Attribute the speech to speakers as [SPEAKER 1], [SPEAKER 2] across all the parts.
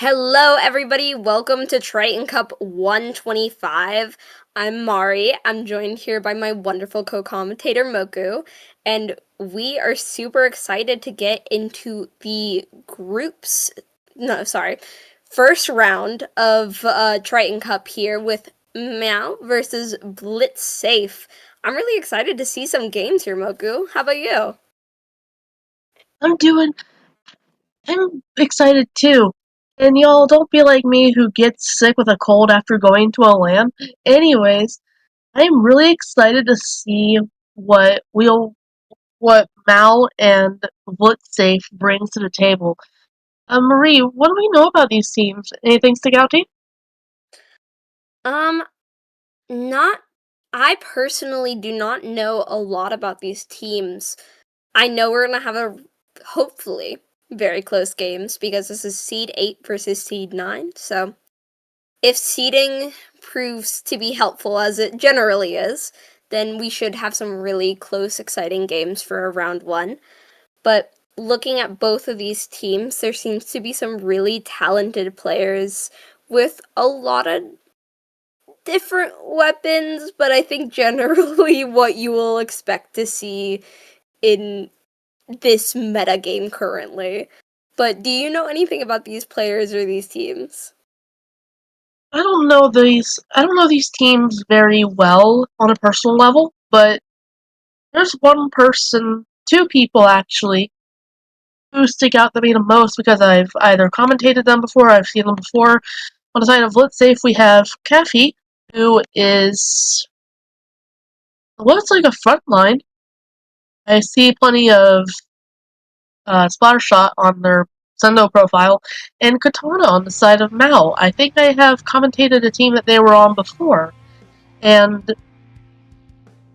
[SPEAKER 1] Hello, everybody. Welcome to Triton-Cup 125. I'm Mari. I'm joined here by my wonderful co-commentator, Moku, and we are super excited to get into the first round of Triton-Cup here with Meow versus Blitz Safe. I'm really excited to see some games here, Moku. How about you?
[SPEAKER 2] I'm excited too. And y'all don't be like me who gets sick with a cold after going to a LAN. Anyways, I'm really excited to see what Mal and Safe brings to the table. Marie, what do we know about these teams? Anything stick out to you?
[SPEAKER 1] Um, Not I personally do not know a lot about these teams. I know we're gonna have hopefully very close games because this is seed 8 versus seed 9. So if seeding proves to be helpful as it generally is, then we should have some really close, exciting games for round 1. But looking at both of these teams, there seems to be some really talented players with a lot of different weapons, but I think generally what you will expect to see in this meta game currently. But do you know anything about these players or these teams?
[SPEAKER 2] I don't know these teams very well on a personal level, but there's two people actually, who stick out to me the most because I've either commentated them before, I've seen them before. On the side of Let's Safe, we have Kaffy, who is looks like a frontline. I see plenty of splatter shot on their Sendo profile, and Katana on the side of Mao. I think I have commentated a team that they were on before, and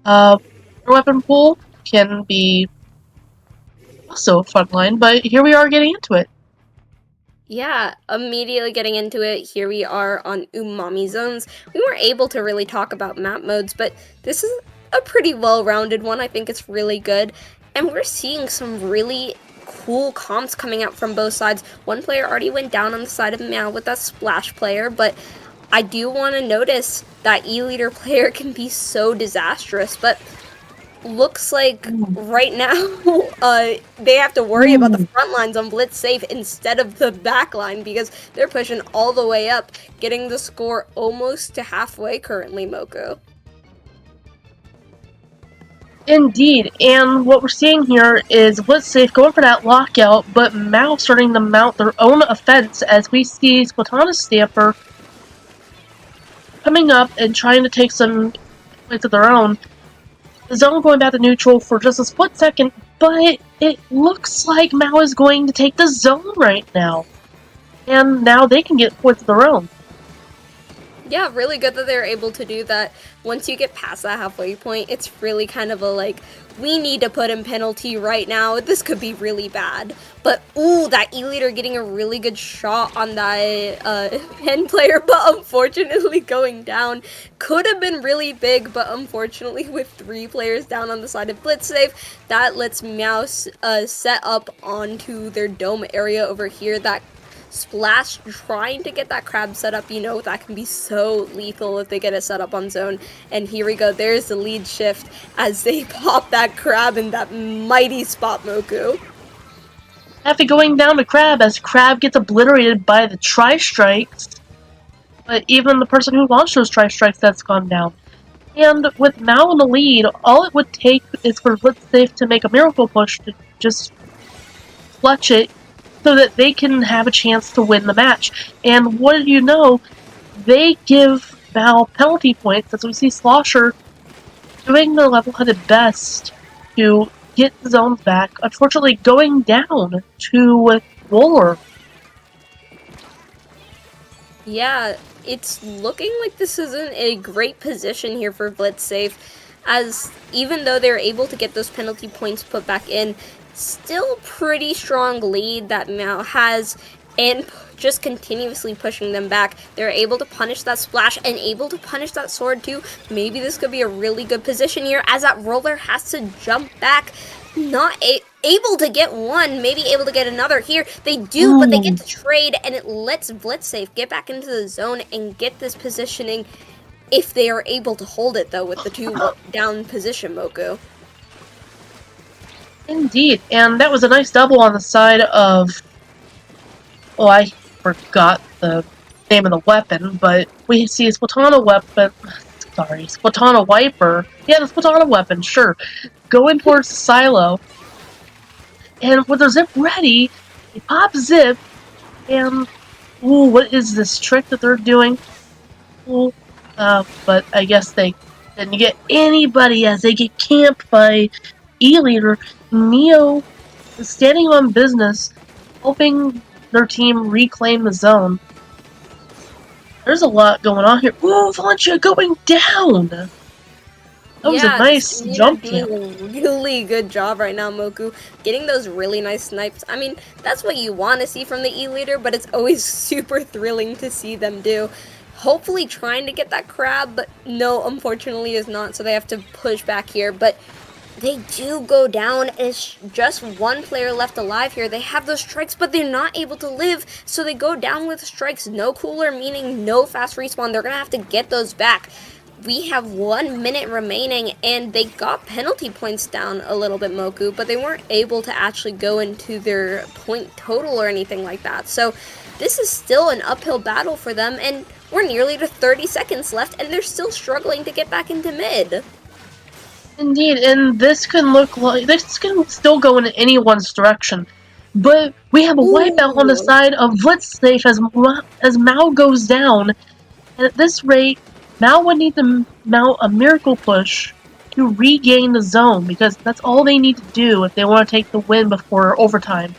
[SPEAKER 2] their weapon pool can be also frontline, but here we are getting into it.
[SPEAKER 1] Yeah, immediately getting into it, here we are on Umami Zones. We weren't able to really talk about map modes, but this is a pretty well-rounded one. I think it's really good. And we're seeing some really cool comps coming out from both sides. One player already went down on the side of Meow with that splash player, but I do want to notice that E-Leader player can be so disastrous, but looks like right now they have to worry about the front lines on Blitz Safe instead of the back line because they're pushing all the way up, getting the score almost to halfway currently, Moku.
[SPEAKER 2] Indeed, and what we're seeing here is Blitzsafe going for that lockout, but Mao starting to mount their own offense as we see Splatana Stamper coming up and trying to take some points of their own. The zone going back to neutral for just a split second, but it looks like Mao is going to take the zone right now. And now they can get points of their own.
[SPEAKER 1] Yeah, really good that they're able to do that. Once you get past that halfway point, it's really kind of a like, we need to put in penalty right now. This could be really bad. But ooh, that E-Leader getting a really good shot on that pen player, but unfortunately going down. Could have been really big, but unfortunately with 3 players down on the side of Blitz Safe, that lets Meow set up onto their dome area over here. That splash trying to get that crab set up, that can be so lethal if they get it set up on zone. And here we go, there's the lead shift as they pop that crab in that mighty spot, Moku.
[SPEAKER 2] After going down to Crab as Crab gets obliterated by the tri-strikes, but even the person who launched those tri-strikes that's gone down. And with Mao in the lead, all it would take is for Blitzsafe to make a miracle push to just clutch it so that they can have a chance to win the match. And what do you know? They give Mao penalty points as we see Slosher doing their level-headed best to get the zones back, unfortunately going down to Roller.
[SPEAKER 1] Yeah, it's looking like this isn't a great position here for Blitz Safe, as even though they're able to get those penalty points put back in, still pretty strong lead that Mao has, and just continuously pushing them back. They're able to punish that splash and able to punish that sword too. Maybe this could be a really good position here as that Roller has to jump back. able to get one, maybe able to get another here. They do, but they get
[SPEAKER 2] Ooh,
[SPEAKER 1] to trade, and it lets Blitzsafe get back into the zone and get this positioning if they are able to hold it, though, with the two down position, Moku.
[SPEAKER 2] indeed. And that was a nice double on the side of... Oh, I forgot the name of the weapon, but we see a Splatana weapon... Sorry, Splatana Wiper. Yeah, the Splatana weapon, sure. Going towards the silo. And with their zip ready, they pop zip, and... Ooh, what is this trick that they're doing? Ooh, but I guess they didn't get anybody as they get camped by E-Leader. Neo is standing on business, helping their team reclaim the zone. There's a lot going on here. Ooh, Valencia going down! That was a
[SPEAKER 1] Yeah, this
[SPEAKER 2] nice
[SPEAKER 1] E-Leader
[SPEAKER 2] jump
[SPEAKER 1] doing
[SPEAKER 2] camp.
[SPEAKER 1] a really good job right now, Moku. Getting those really nice snipes. I mean, that's what you want to see from the E-Leader, but it's always super thrilling to see them do. Hopefully trying to get that crab, but no, unfortunately is not, so they have to push back here. But they do go down. It's just one player left alive here. They have those strikes, but they're not able to live, so they go down with strikes. No cooler, meaning no fast respawn. They're going to have to get those back. We have 1 minute remaining, and they got penalty points down a little bit, Moku, but they weren't able to actually go into their point total or anything like that. So this is still an uphill battle for them, and we're nearly to 30 seconds left, and they're still struggling to get back into mid.
[SPEAKER 2] Indeed, and this can look like... This can still go in anyone's direction. But we have a wipeout on the
[SPEAKER 1] Ooh.
[SPEAKER 2] side of Blitzsafe as Mao goes down. And at this rate, Mao would need to mount a miracle push to regain the zone, because that's all they need to do if they want to take the win before overtime.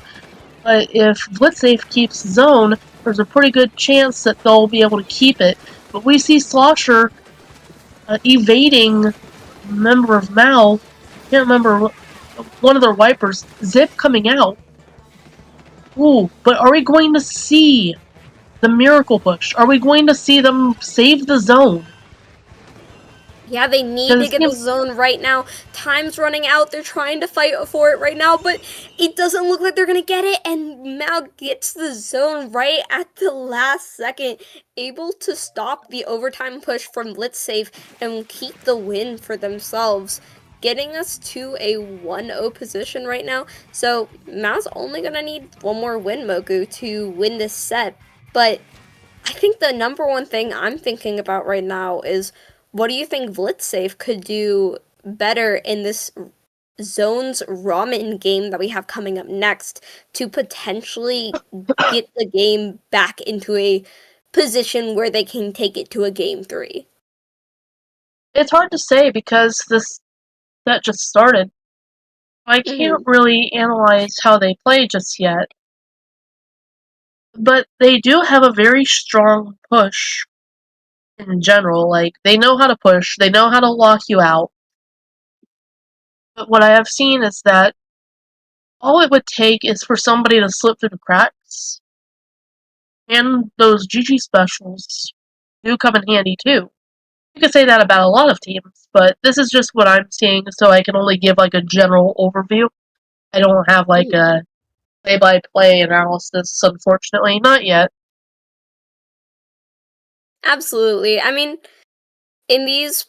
[SPEAKER 2] But if Blitzsafe keeps zone, there's a pretty good chance that they'll be able to keep it. But we see Slosher evading a member of Mao. Can't remember, one of their wipers. Zip coming out. Ooh, but are we going to see the miracle push? Are we going to see them save the zone?
[SPEAKER 1] Yeah, they need to
[SPEAKER 2] Because
[SPEAKER 1] get the zone right now. Time's running out. They're trying to fight for it right now, but it doesn't look like they're going to get it. And Mal gets the zone right at the last second, able to stop the overtime push from Let's Save and keep the win for themselves, getting us to a 1-0 position right now. So Mal's only going to need one more win, Moku, to win this set. But I think the number one thing I'm thinking about right now is, what do you think Blitzsafe could do better in this zones ramen game that we have coming up next to potentially get the game back into a position where they can take it to a game 3?
[SPEAKER 2] it's hard to say because this set just started. I can't
[SPEAKER 1] Mm.
[SPEAKER 2] really analyze how they play just yet. But they do have a very strong push in general. Like, they know how to push, they know how to lock you out. But what I have seen is that all it would take is for somebody to slip through the cracks, and those GG specials do come in handy too. You could say that about a lot of teams, but this is just what I'm seeing, so I can only give like a general overview. I don't have like a play-by-play analysis, unfortunately. Not yet.
[SPEAKER 1] Absolutely. I mean, in these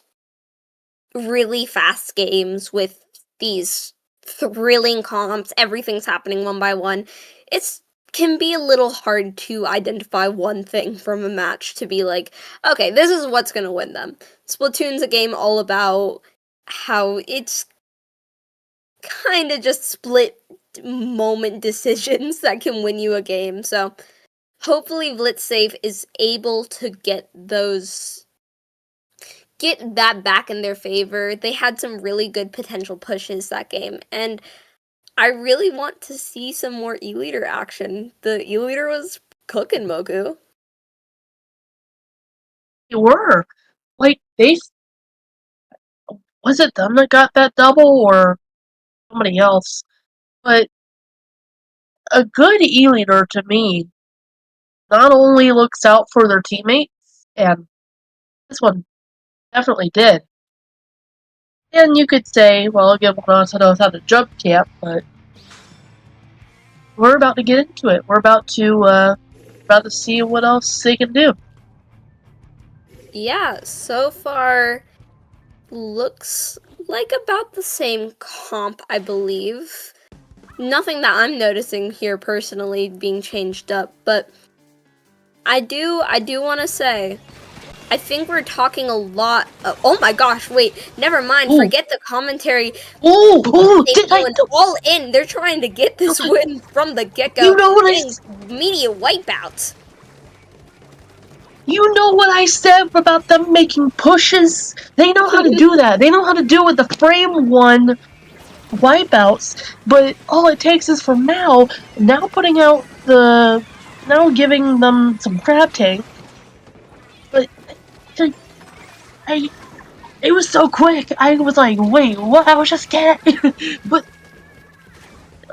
[SPEAKER 1] really fast games with these thrilling comps, everything's happening one by one. It's can be a little hard to identify one thing from a match to be like, okay, this is what's going to win them. Splatoon's a game all about how it's kind of just split moment decisions that can win you a game. So hopefully Blitzsafe is able to get that back in their favor. They had some really good potential pushes that game, and I really want to see some more E-Leader action. The E-Leader was cooking, Moku.
[SPEAKER 2] They were. Like, they... Was it them that got that double, or somebody else? But a good E-leader, to me, not only looks out for their teammates, and this one definitely did. And you could say, well, again, one also knows how to jump camp, but we're about to get into it. We're about to see what else they can do.
[SPEAKER 1] Yeah, so far looks like about the same comp, I believe. Nothing that I'm noticing here personally being changed up, but I do want to say I think we're talking a lot. Oh my gosh, wait, never mind.
[SPEAKER 2] Ooh.
[SPEAKER 1] Forget the commentary.
[SPEAKER 2] Oh,
[SPEAKER 1] They're
[SPEAKER 2] did I
[SPEAKER 1] going all in. They're trying to get this win from the get-go.
[SPEAKER 2] You know what
[SPEAKER 1] getting immediate wipeouts.
[SPEAKER 2] You know what I said about them making pushes? They know how to do that. They know how to do it with the frame one wipeouts, but all it takes is for now putting out now giving them some crab tank. But it was so quick. I was like, wait, what? I was just scared. But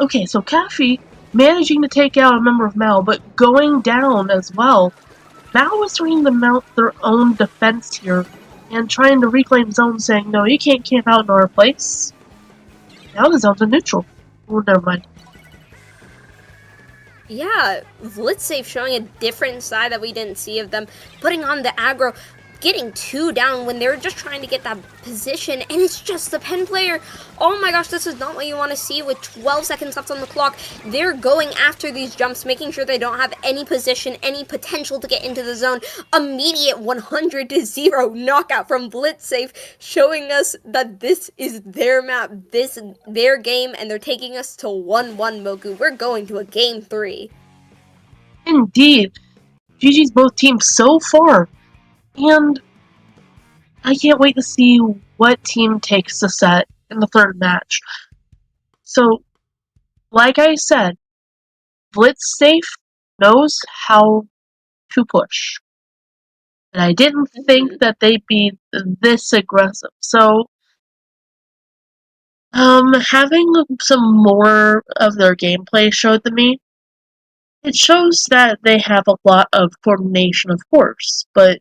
[SPEAKER 2] okay, so Kaffy managing to take out a member of Mal, but going down as well. Mal was trying to mount their own defense here and trying to reclaim zones, saying, no, you can't camp out in our place. Now the zones are neutral. Oh, never mind.
[SPEAKER 1] Yeah, Blitzsafe showing a different side that we didn't see of them, putting on the aggro, getting 2 down when they were just trying to get that position, and it's just the Pen player. Oh my gosh, this is not what you want to see with 12 seconds left on the clock. They're going after these jumps, making sure they don't have any position, any potential to get into the zone. Immediate 100-0 knockout from Blitzsafe, showing us that this is their map, this their game, and they're taking us to 1-1, Moku. We're going to a game 3.
[SPEAKER 2] Indeed. GG's both teams so far. And I can't wait to see what team takes the set in the third match. So, like I said, Blitzsafe knows how to push. And I didn't think that they'd be this aggressive. So, having some more of their gameplay showed to me, it shows that they have a lot of coordination, of course, but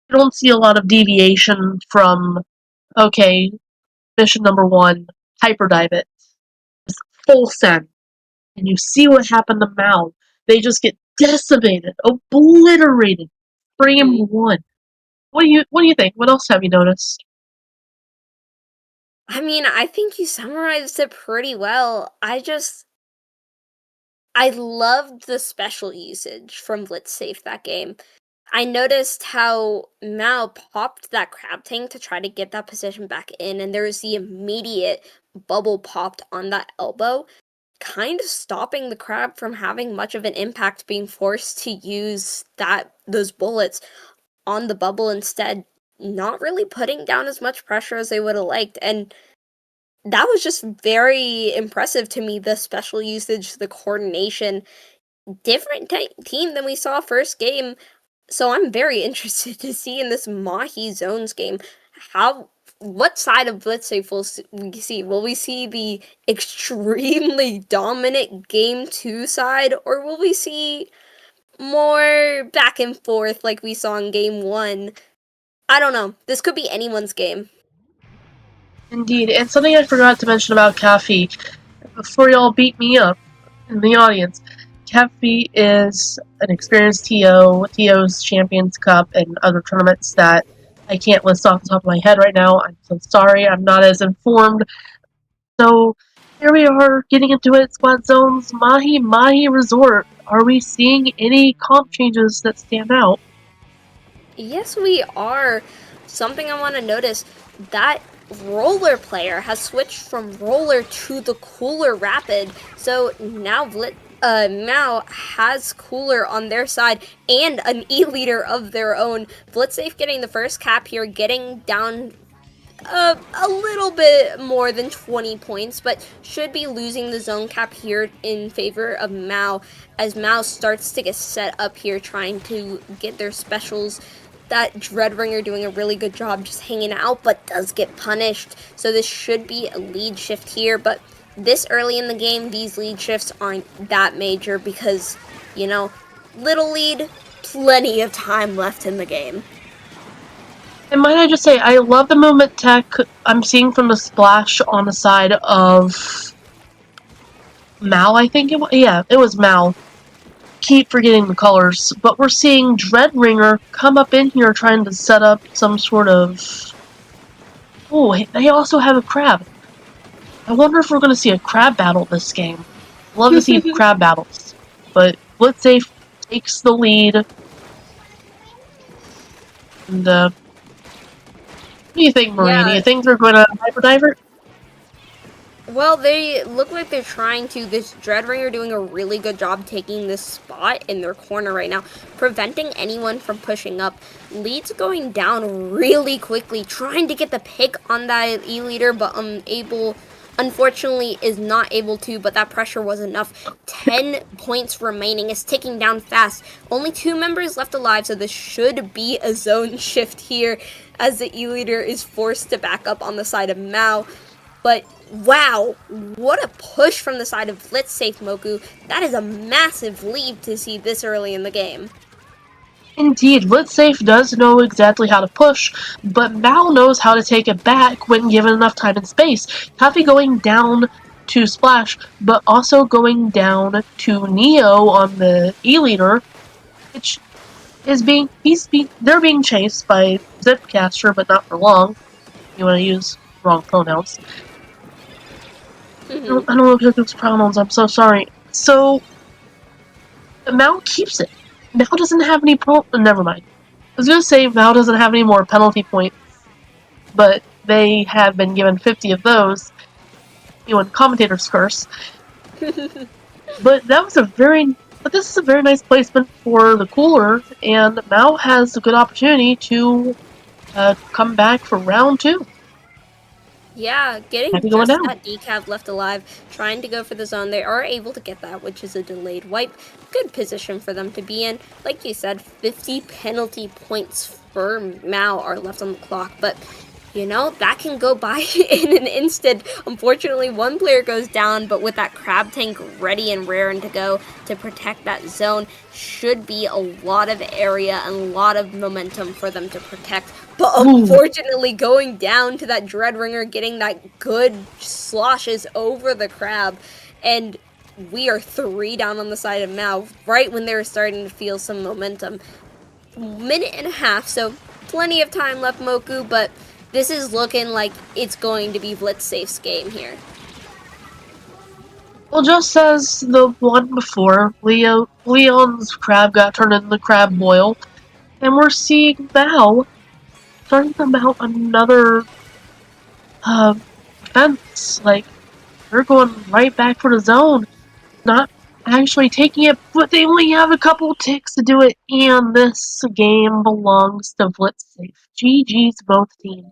[SPEAKER 2] you don't see a lot of deviation from, okay, mission number 1, hyperdive it. Just full send. And you see what happened to Mao. They just get decimated, obliterated. Frame 1. What do you think? What else have you noticed?
[SPEAKER 1] I mean, I think you summarized it pretty well. I loved the special usage from Blitzsafe that game. I noticed how Mao popped that crab tank to try to get that position back in, and there was the immediate bubble popped on that elbow, kind of stopping the crab from having much of an impact, being forced to use those bullets on the bubble instead, not really putting down as much pressure as they would have liked. And that was just very impressive to me, the special usage, the coordination, different team than we saw first game. So I'm very interested to see in this Mahi Zones game what side of Blitzsafe will we see? Will we see the extremely dominant game 2 side, or will we see more back and forth like we saw in game 1? I don't know. This could be anyone's game.
[SPEAKER 2] Indeed, and something I forgot to mention about Kaffy, before y'all beat me up in the audience, Kaffy is an experienced TO's Champions Cup, and other tournaments that I can't list off the top of my head right now. I'm so sorry, I'm not as informed. So, here we are, getting into it, Squad Zones, Mahi Resort. Are we seeing any comp changes that stand out?
[SPEAKER 1] Yes, we are. Something I want to notice, that roller player has switched from roller to the cooler rapid, so now Mao has cooler on their side and an E-leader of their own. Blitzsafe getting the first cap here, getting down a little bit more than 20 points, but should be losing the zone cap here in favor of Mao, as Mao starts to get set up here trying to get their specials. That Dreadringer doing a really good job just hanging out, but does get punished. So this should be a lead shift here, but this early in the game, these lead shifts aren't that major because, you know, little lead, plenty of time left in the game.
[SPEAKER 2] And might I just say, I love the movement tech I'm seeing from the splash on the side of Mal, I think it was. Yeah, it was Mal. Keep forgetting the colors, but we're seeing Dreadringer come up in here trying to set up some sort of. Oh, they also have a crab. I wonder if we're going to see a crab battle this game. Love to see crab battles, but Blitzsafe takes the lead. And what do you think, Marie? Do
[SPEAKER 1] Yeah,
[SPEAKER 2] you think they're going to hyperdiver?
[SPEAKER 1] well, they look like they're trying to. This Dreadringer doing a really good job taking this spot in their corner right now, preventing anyone from pushing up. Lead's going down really quickly, trying to get the pick on that E-leader, but unable. Unfortunately, is not able to, but that pressure was enough. 10 points remaining. Is ticking down fast. Only 2 members left alive, so this should be a zone shift here as the E-leader is forced to back up on the side of Mao. But wow, what a push from the side of Blitzsafe Moku. That is a massive lead to see this early in the game.
[SPEAKER 2] Indeed, Litsafe does know exactly how to push, but Mal knows how to take it back when given enough time and space. Taffy going down to Splash, but also going down to Neo on the E-leader, which is they're being chased by Zipcaster, but not for long. You want to use wrong pronouns.
[SPEAKER 1] Mm-hmm.
[SPEAKER 2] I don't know if it's pronouns, I'm so sorry. So, Mal keeps it. Mal doesn't have any never mind. I was gonna say Mal doesn't have any more penalty points, but they have been given 50 of those. You know, commentator's curse. But this is a very nice placement for the cooler, and Mal has a good opportunity to come back for round 2.
[SPEAKER 1] Yeah, getting
[SPEAKER 2] Happy going
[SPEAKER 1] just
[SPEAKER 2] down.
[SPEAKER 1] that decav left alive, trying to go for the zone. They are able to get that, which is a delayed wipe. Good position for them to be in. Like you said, 50 penalty points for Mao are left on the clock, but you know, that can go by in an instant. Unfortunately, one player goes down, but with that crab tank ready and raring to go to protect that zone, should be a lot of area and a lot of momentum for them to protect. But
[SPEAKER 2] Ooh.
[SPEAKER 1] unfortunately, going down to that Dreadringer, getting that good sloshes over the crab, and we are 3 down on the side of Mao, right when they were starting to feel some momentum. Minute and a half, so plenty of time left, Moku, but this is looking like it's going to be Blitzsafe's game here.
[SPEAKER 2] Well, just as the one before, Leon's crab got turned into the crab boil, and we're seeing Mal starting to mount another defense. Like, they're going right back for the zone, not actually taking it, but they only have a couple ticks to do it, and this game belongs to Blitzsafe. GG's both teams.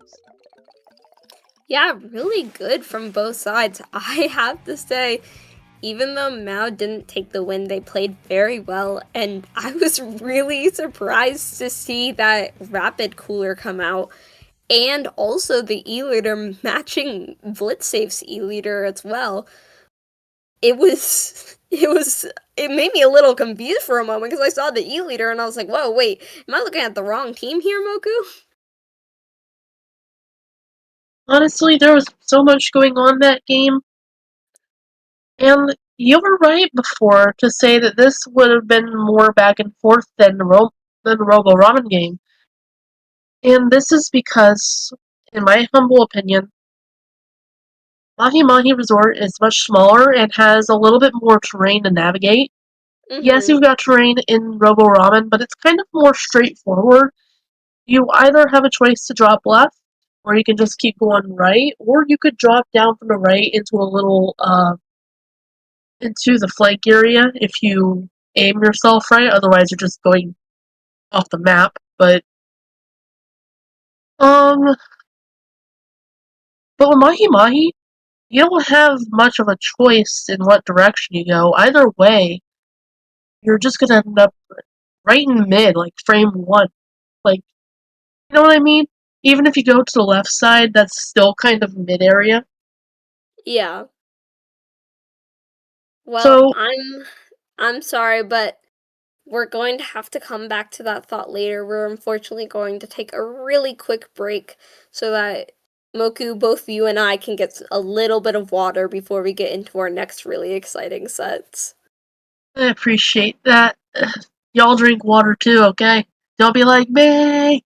[SPEAKER 1] Yeah, really good from both sides. I have to say, even though Mao didn't take the win, they played very well, and I was really surprised to see that Rapid Cooler come out, and also the E-Leader matching Blitzsafe's E-Leader as well. It made me a little confused for a moment because I saw the E-Leader and I was like, whoa, wait, am I looking at the wrong team here, Moku?
[SPEAKER 2] Honestly, there was so much going on that game, and you were right before to say that this would have been more back and forth than the Robo Ramen game. And this is because, in my humble opinion, Mahi Mahi Resort is much smaller and has a little bit more terrain to navigate. Yes,
[SPEAKER 1] Mm-hmm.
[SPEAKER 2] you've got terrain in Robo Ramen, but it's kind of more straightforward. You either have a choice to drop left, or you can just keep going right, or you could drop down from the right into a little into the flank area if you aim yourself right. Otherwise, you're just going off the map. But um, but with Mahi Mahi, you don't have much of a choice in what direction you go. Either way, you're just gonna end up right in mid, like frame 1. Like, you know what I mean? Even if you go to the left side, that's still kind of mid area.
[SPEAKER 1] Yeah. Well,
[SPEAKER 2] So,
[SPEAKER 1] I'm sorry, but we're going to have to come back to that thought later. We're unfortunately going to take a really quick break so that Moku, both you and I can get a little bit of water before we get into our next really exciting sets.
[SPEAKER 2] I appreciate that. Y'all drink water too, okay? Don't be like me!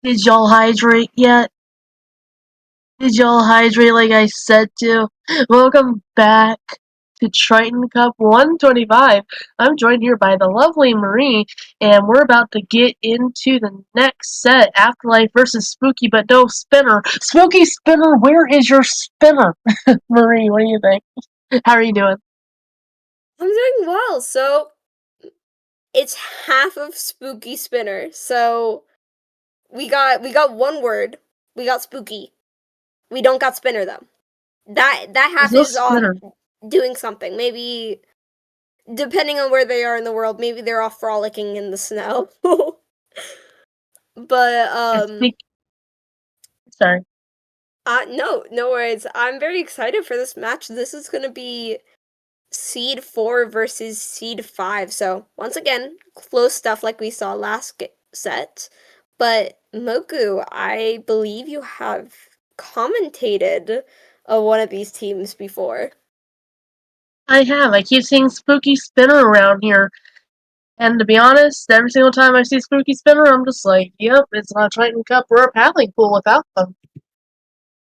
[SPEAKER 2] Did y'all hydrate yet? Did y'all hydrate like I said to? Welcome back to Triton-Cup 125. I'm joined here by the lovely Marie, and we're about to get into the next set, Afterlife versus Spooky, but no Spinner. Spooky Spinner, where is your spinner? Marie, what do you think? How are you doing?
[SPEAKER 1] I'm doing well. So it's half of spooky spinner. So we got one word. We got spooky. We don't got spinner though. That
[SPEAKER 2] There's
[SPEAKER 1] half
[SPEAKER 2] no
[SPEAKER 1] is off
[SPEAKER 2] spinner.
[SPEAKER 1] doing something. Maybe depending on where they are in the world, maybe they're off frolicking in the snow. but
[SPEAKER 2] I speak. Sorry.
[SPEAKER 1] no worries. I'm very excited for this match. This is gonna be Seed 4 versus Seed 5. So, once again, close stuff like we saw last set. But, Moku, I believe you have commentated one of these teams before.
[SPEAKER 2] I have. I keep seeing Spooky Spinner around here. And to be honest, every single time I see Spooky Spinner, I'm just like, yep, it's not a Triton-Cup or a paddling pool without them.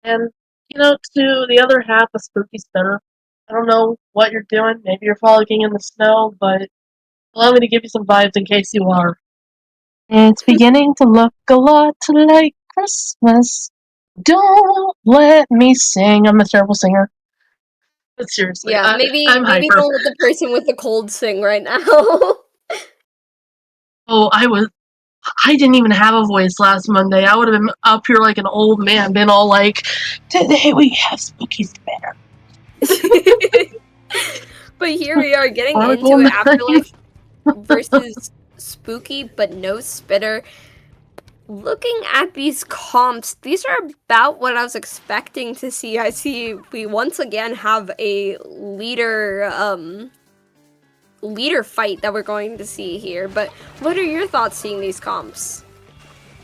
[SPEAKER 2] And, to the other half of Spooky Spinner, I don't know what you're doing. Maybe you're frolicking in the snow, but allow me to give you some vibes in case you are. It's beginning to look a lot like Christmas. Don't let me sing. I'm a terrible singer. But seriously,
[SPEAKER 1] Yeah, maybe
[SPEAKER 2] I'm
[SPEAKER 1] maybe
[SPEAKER 2] hyper.
[SPEAKER 1] don't let the person with the cold sing right now.
[SPEAKER 2] Oh, I didn't even have a voice last Monday. I would have been up here like an old man, been all like, today we have Spooky Spinner.
[SPEAKER 1] But here we are getting
[SPEAKER 2] Chronicle
[SPEAKER 1] into
[SPEAKER 2] 9.
[SPEAKER 1] Afterlife versus Spooky but no Spitter. Looking at these comps, these are about what I was expecting to see. I see we once again have a leader fight that we're going to see here. But what are your thoughts seeing these comps?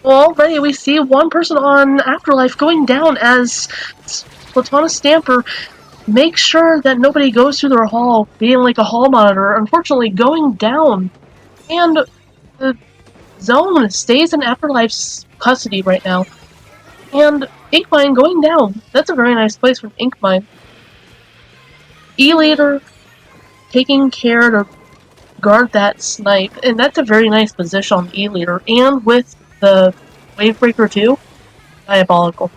[SPEAKER 2] Well, already we see one person on Afterlife going down as Platana Stamper makes sure that nobody goes through their hall, being like a hall monitor, unfortunately going down. And the zone stays in Afterlife's custody right now. And Inkmine going down. That's a very nice place for Inkmine. E-Leader taking care to guard that snipe, and that's a very nice position on E-Leader. And with the Wavebreaker too, diabolical.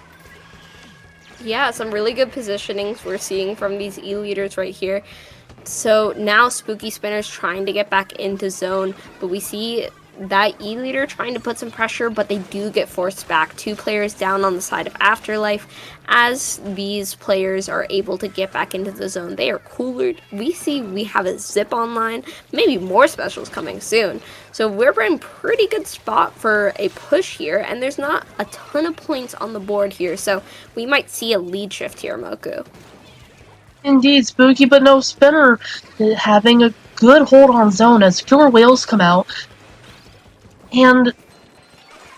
[SPEAKER 1] Yeah, some really good positionings we're seeing from these E-leaders right here. So now Spooky Spinner's trying to get back into zone, but we see that E-leader trying to put some pressure, but they do get forced back. 2 players down on the side of Afterlife. As these players are able to get back into the zone, they are coolered. We see we have a zip online, maybe more specials coming soon. So we're in pretty good spot for a push here, and there's not a ton of points on the board here, so we might see a lead shift here, Moku.
[SPEAKER 2] Indeed, Spooky but no Spinner having a good hold on zone as killer whales come out. And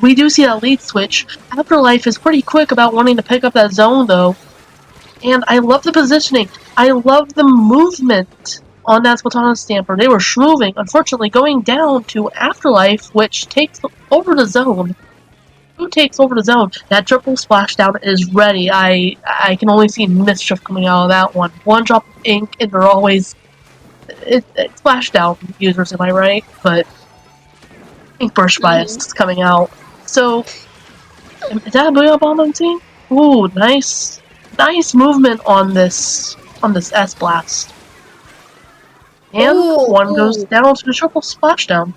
[SPEAKER 2] we do see that lead switch. Afterlife is pretty quick about wanting to pick up that zone though. And I love the positioning. I love the movement on that Splatana Stamper. They were moving, unfortunately going down to Afterlife, which takes over the zone. Who takes over the zone? That triple splashdown is ready. I can only see mischief coming out of that one. One drop of ink, and they're always it's splashdown users, am I right? But ink burst bias is coming out. So is that a Booyah Bomb I'm seeing? Ooh, nice movement on this S blast. And one goes down to the triple splashdown.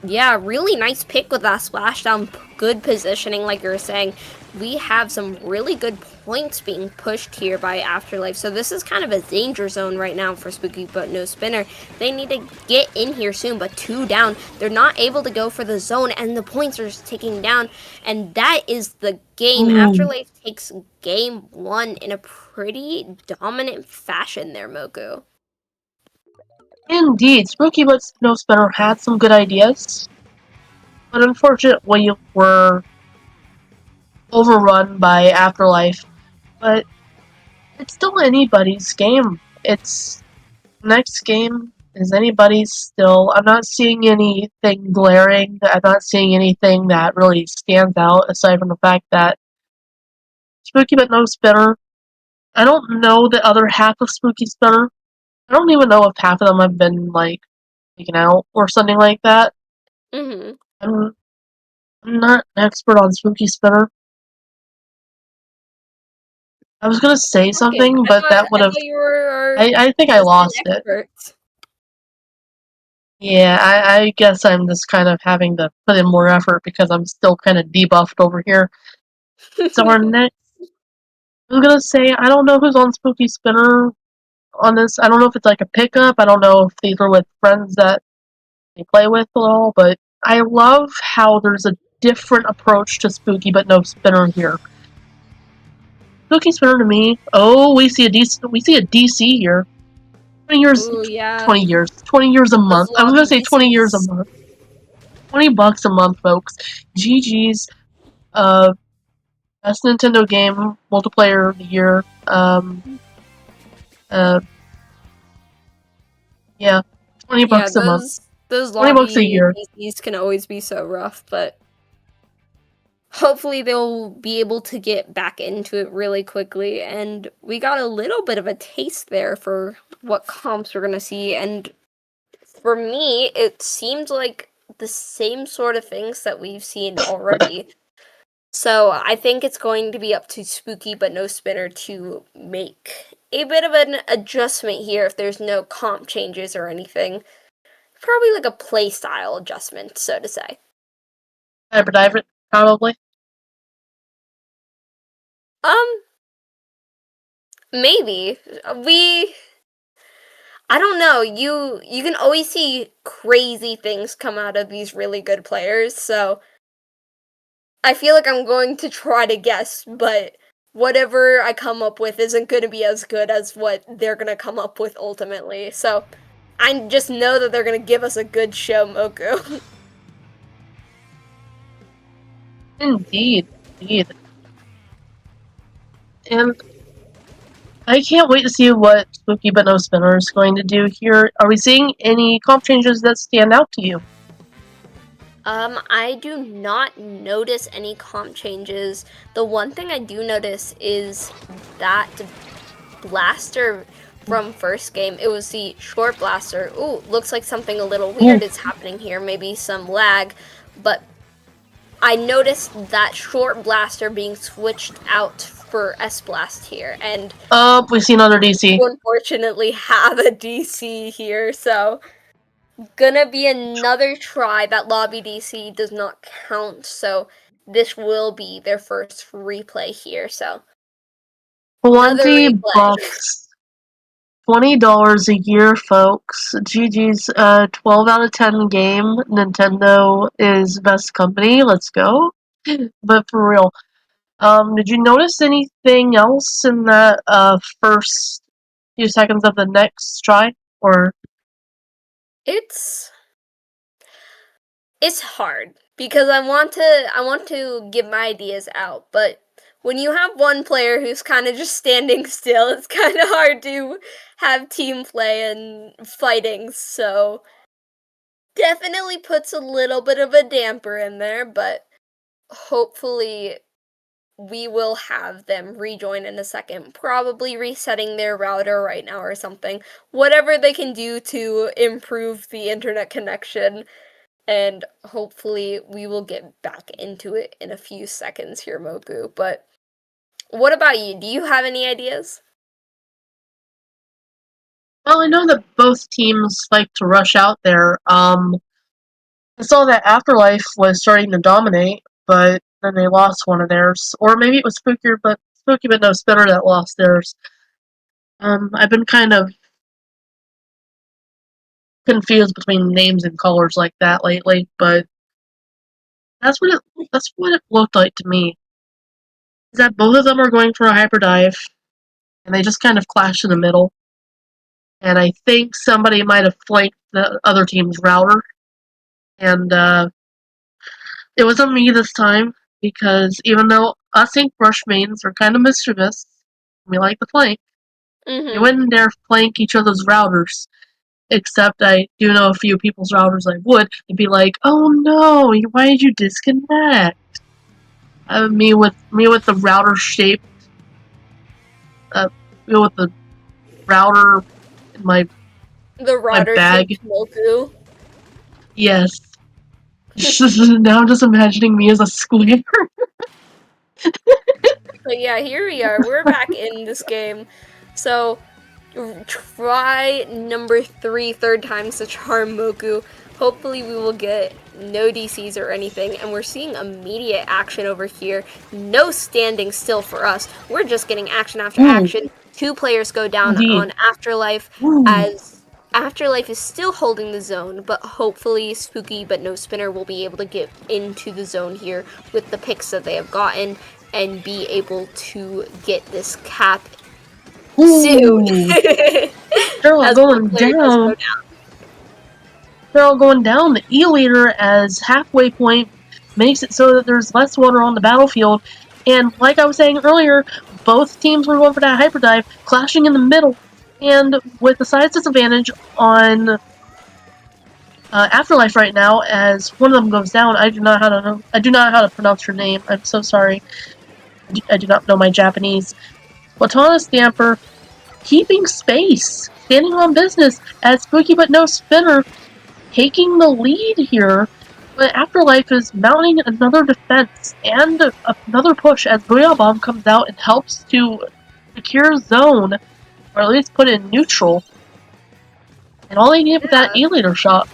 [SPEAKER 1] Yeah, really nice pick with that splashdown. Good positioning, like you were saying. We have some really good points being pushed here by Afterlife. So this is kind of a danger zone right now for Spooky but no Spinner. They need to get in here soon, but 2 down. They're not able to go for the zone, and the points are ticking down. And that is the game.
[SPEAKER 2] Ooh.
[SPEAKER 1] Afterlife takes game 1 in a pretty dominant fashion there, Moku.
[SPEAKER 2] Indeed, Spooky but no Spinner had some good ideas, but unfortunately were overrun by Afterlife. But it's still anybody's game. It's next game Is anybody still? I'm not seeing anything glaring. I'm not seeing anything that really stands out aside from the fact that Spooky but no spinner. I don't know the other half of Spooky Spinner. I don't even know if half of them have been like taken out or something like that.
[SPEAKER 1] Mhm.
[SPEAKER 2] I'm, I'm not an expert on Spooky Spinner. I was gonna say
[SPEAKER 1] Okay,
[SPEAKER 2] something, but that would
[SPEAKER 1] I
[SPEAKER 2] have.
[SPEAKER 1] thought you were our
[SPEAKER 2] I think I
[SPEAKER 1] resident
[SPEAKER 2] lost it.
[SPEAKER 1] expert.
[SPEAKER 2] Yeah, I guess I'm just kind of having to put in more effort because I'm still kind of debuffed over here. So our next, I'm gonna say I don't know who's on Spooky Spinner on this. I don't know if it's like a pickup. I don't know if these are with friends that they play with at all. But I love how there's a different approach to Spooky but no Spinner here. Spooky Spinner to me. Oh, we see a DC here. 20 years,
[SPEAKER 1] Ooh, yeah.
[SPEAKER 2] 20 years, 20 years a
[SPEAKER 1] Those
[SPEAKER 2] month. I was gonna
[SPEAKER 1] lobby
[SPEAKER 2] say 20 years a
[SPEAKER 1] DCs.
[SPEAKER 2] month. $20 a month, folks. GG's. Best Nintendo game, multiplayer of the year. Uh, yeah, 20
[SPEAKER 1] Yeah,
[SPEAKER 2] bucks a month.
[SPEAKER 1] those
[SPEAKER 2] 20 bucks a
[SPEAKER 1] lobby
[SPEAKER 2] year.
[SPEAKER 1] DCs can always be so rough, but hopefully they'll be able to get back into it really quickly. And we got a little bit of a taste there for what comps we're gonna see. And for me, it seemed like the same sort of things that we've seen already. So I think it's going to be up to Spooky but no spinner to make a bit of an adjustment here if there's no comp changes or anything. Probably like a play style adjustment, so to say.
[SPEAKER 2] Hyperdiver, probably.
[SPEAKER 1] Um, maybe. We I don't know. You can always see crazy things come out of these really good players, so I feel like I'm going to try to guess, but whatever I come up with isn't going to be as good as what they're going to come up with ultimately. So I just know that they're going to give us a good show, Moku.
[SPEAKER 2] Indeed, indeed. And I can't wait to see what Spooky but no spinner is going to do here. Are we seeing any comp changes that stand out to you?
[SPEAKER 1] I do not notice any comp changes. The one thing I do notice is that blaster from first game. It was the short blaster. Ooh, looks like something a little
[SPEAKER 2] Ooh.
[SPEAKER 1] weird is happening here. Maybe some lag, but I noticed that short blaster being switched out for S Blast here, and
[SPEAKER 2] Oh, we see another DC.
[SPEAKER 1] unfortunately have a DC here, so gonna be another try. That lobby DC does not count, so this will be their first replay here, so another
[SPEAKER 2] 20
[SPEAKER 1] replay.
[SPEAKER 2] bucks. $20 a year, folks. GG's 12 out of 10 game. Nintendo is best company. Let's go. But for real, did you notice anything else in that first few seconds of the next try? Or
[SPEAKER 1] It's it's hard because I want to give my ideas out, but when you have one player who's kind of just standing still, it's kind of hard to have team play and fighting. So definitely puts a little bit of a damper in there, but hopefully we will have them rejoin in a second, probably resetting their router right now or something. Whatever they can do to improve the internet connection, and hopefully we will get back into it in a few seconds here, Moku. But what about you? Do you have any ideas?
[SPEAKER 2] well, I know that both teams like to rush out there. I saw that Afterlife was starting to dominate, but then they lost one of theirs, or maybe it was Spooky but no spinner that lost theirs. I've been kind of confused between names and colors like that lately, but that's what it looked like to me. Is that both of them are going for a hyperdive, and they just kind of clash in the middle. And I think somebody might have flanked the other team's router, and it wasn't me this time because even though us Ink Rush mains are kind of mischievous, we like to flank. They
[SPEAKER 1] Mm-hmm.
[SPEAKER 2] went in there flank each other's routers, Except I do know a few people's routers I would. They'd be like, "Oh no, why did you disconnect?" Me with the router shape, uh, me with the router in
[SPEAKER 1] The
[SPEAKER 2] my
[SPEAKER 1] router
[SPEAKER 2] bag.
[SPEAKER 1] shaped Moku.
[SPEAKER 2] Yes. Now I'm just imagining me as a square.
[SPEAKER 1] But yeah, here we are. We're back in this game. So try number 3, third time's the charm, Moku. Hopefully we will get no DCs or anything, and we're seeing immediate action over here. No standing still for us. We're just getting action after
[SPEAKER 2] Ooh,
[SPEAKER 1] action. 2 players go down
[SPEAKER 2] indeed.
[SPEAKER 1] on Afterlife,
[SPEAKER 2] Ooh.
[SPEAKER 1] as Afterlife is still holding the zone, but hopefully Spooky but no Spinner will be able to get into the zone here with the picks that they have gotten and be able to get this cap soon.
[SPEAKER 2] Ooh. They're all
[SPEAKER 1] As one
[SPEAKER 2] going
[SPEAKER 1] player does go
[SPEAKER 2] down.
[SPEAKER 1] down.
[SPEAKER 2] They're all going down. The E-Leader as halfway point makes it so that there's less water on the battlefield. And like I was saying earlier, both teams were going for that hyperdrive, clashing in the middle. And with the size disadvantage on Afterlife right now, as one of them goes down, I do not know how to pronounce your name. I'm so sorry. I do not know my Japanese. Platana Stamper keeping space, standing on business as Spooky but no Spinner taking the lead here, but Afterlife is mounting another defense and another push as Booyah Bomb comes out and helps to secure zone, or at least put it in neutral. And all they need with that
[SPEAKER 1] Yeah.
[SPEAKER 2] E-Leader shot.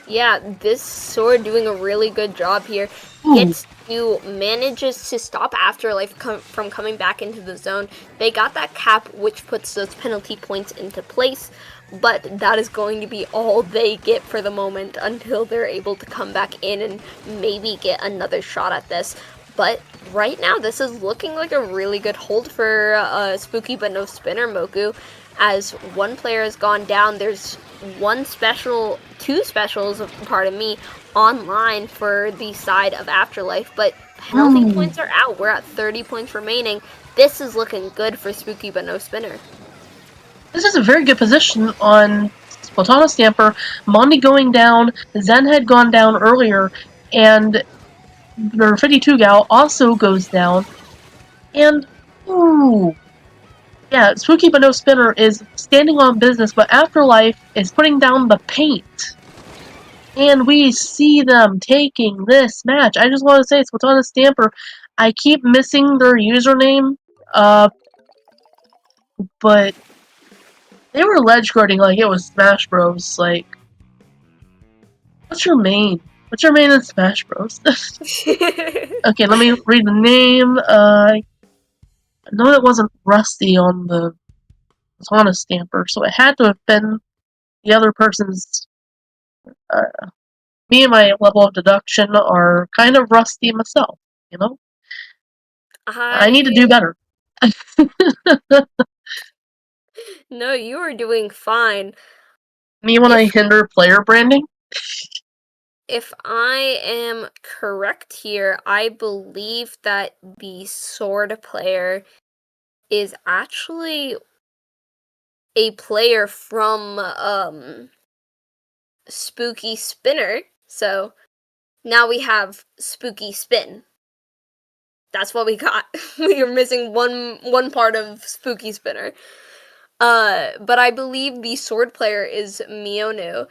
[SPEAKER 1] Yeah, this sword doing a really good job here.
[SPEAKER 2] Ooh.
[SPEAKER 1] Manages to stop Afterlife from coming back into the zone. They got that cap, which puts those penalty points into place, but that is going to be all they get for the moment until they're able to come back in and maybe get another shot at this. But right now, this is looking like a really good hold for Spooky but no Spinner Moku. As one player has gone down, there's two specials, pardon me, online for the side of Afterlife, but penalty points are out. We're at 30 points remaining. This is looking good for Spooky but no Spinner.
[SPEAKER 2] This is a very good position on Platana Stamper. Mondi going down, Zen had gone down earlier, and their 52 gal also goes down. And, ooh, yeah, Spooky but no Spinner is standing on business, but Afterlife is putting down the paint. And we see them taking this match. I just want to say, Splatana Stamper, I keep missing their username, but they were ledge guarding like it was Smash Bros. Like, what's your main? What's your main in Smash Bros? Okay, let me read the name. I know it wasn't Rusty on the Splatana Stamper, so it had to have been the other person's. Me and my level of deduction are kind of rusty myself, you know? I need to do better.
[SPEAKER 1] No, you are doing fine.
[SPEAKER 2] Me when I hinder player branding?
[SPEAKER 1] If I am correct here, I believe that the sword player is actually a player from Spooky Spinner. So now we have Spooky Spin. That's what we got. We are missing one part of Spooky Spinner. But I believe the sword player is Miona,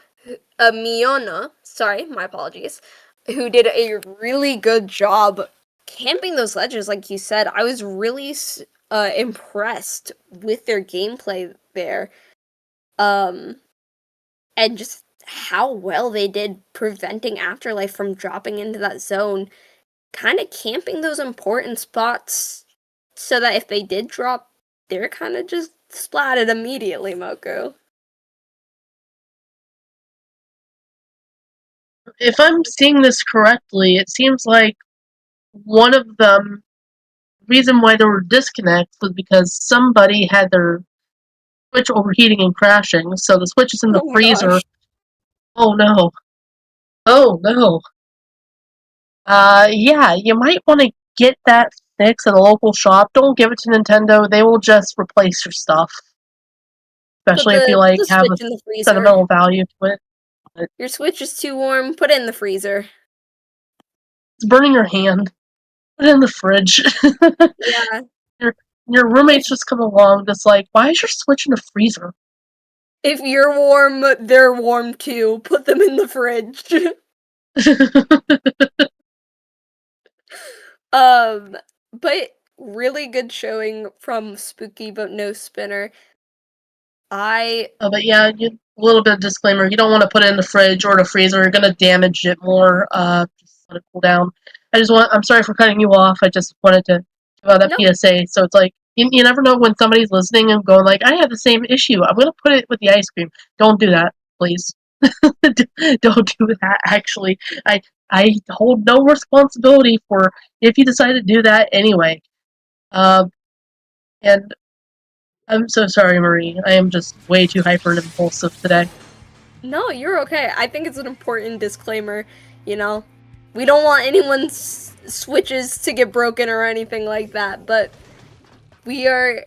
[SPEAKER 1] sorry, my apologies, who did a really good job camping those ledges, like you said. I was really impressed with their gameplay there. And just how well they did preventing Afterlife from dropping into that zone, kind of camping those important spots so that if they did drop, they're kind of just splatted immediately, Moko.
[SPEAKER 2] If I'm seeing this correctly, it seems like one of them reason why there were disconnects was because somebody had their switch overheating and crashing, so the switch is in the
[SPEAKER 1] Oh my
[SPEAKER 2] freezer.
[SPEAKER 1] gosh.
[SPEAKER 2] Oh no. Oh no. Yeah, you might want to get that fixed at a local shop. Don't give it to Nintendo, they will just replace your stuff. especially if you
[SPEAKER 1] Put
[SPEAKER 2] like
[SPEAKER 1] the
[SPEAKER 2] have
[SPEAKER 1] Switch
[SPEAKER 2] a
[SPEAKER 1] in the freezer.
[SPEAKER 2] sentimental value to it. But
[SPEAKER 1] Your Switch is too warm, put it in the freezer.
[SPEAKER 2] it's burning your hand. Put it in the fridge.
[SPEAKER 1] Yeah.
[SPEAKER 2] your your
[SPEAKER 1] If
[SPEAKER 2] roommates just come along, just like, why is your Switch in the freezer?
[SPEAKER 1] if you're warm, they're warm too. Put them in the fridge. Um, but really good showing from Spooky but no spinner. I
[SPEAKER 2] But yeah, a little bit of disclaimer: you don't want to put it in the fridge or the freezer. You're gonna damage it more. Just let it cool down. I'm sorry for cutting you off. I just wanted to give out that
[SPEAKER 1] no,
[SPEAKER 2] PSA. So it's like you never know when somebody's listening and going like, I have the same issue. I'm gonna put it with the ice cream. Don't do that, please. Don't do that. Actually, I hold no responsibility for if you decide to do that anyway. Um, and I'm so sorry, Marie. I am just way too hyper and impulsive today.
[SPEAKER 1] no, you're okay. I think it's an important disclaimer, you know. We don't want anyone's switches to get broken or anything like that, but we are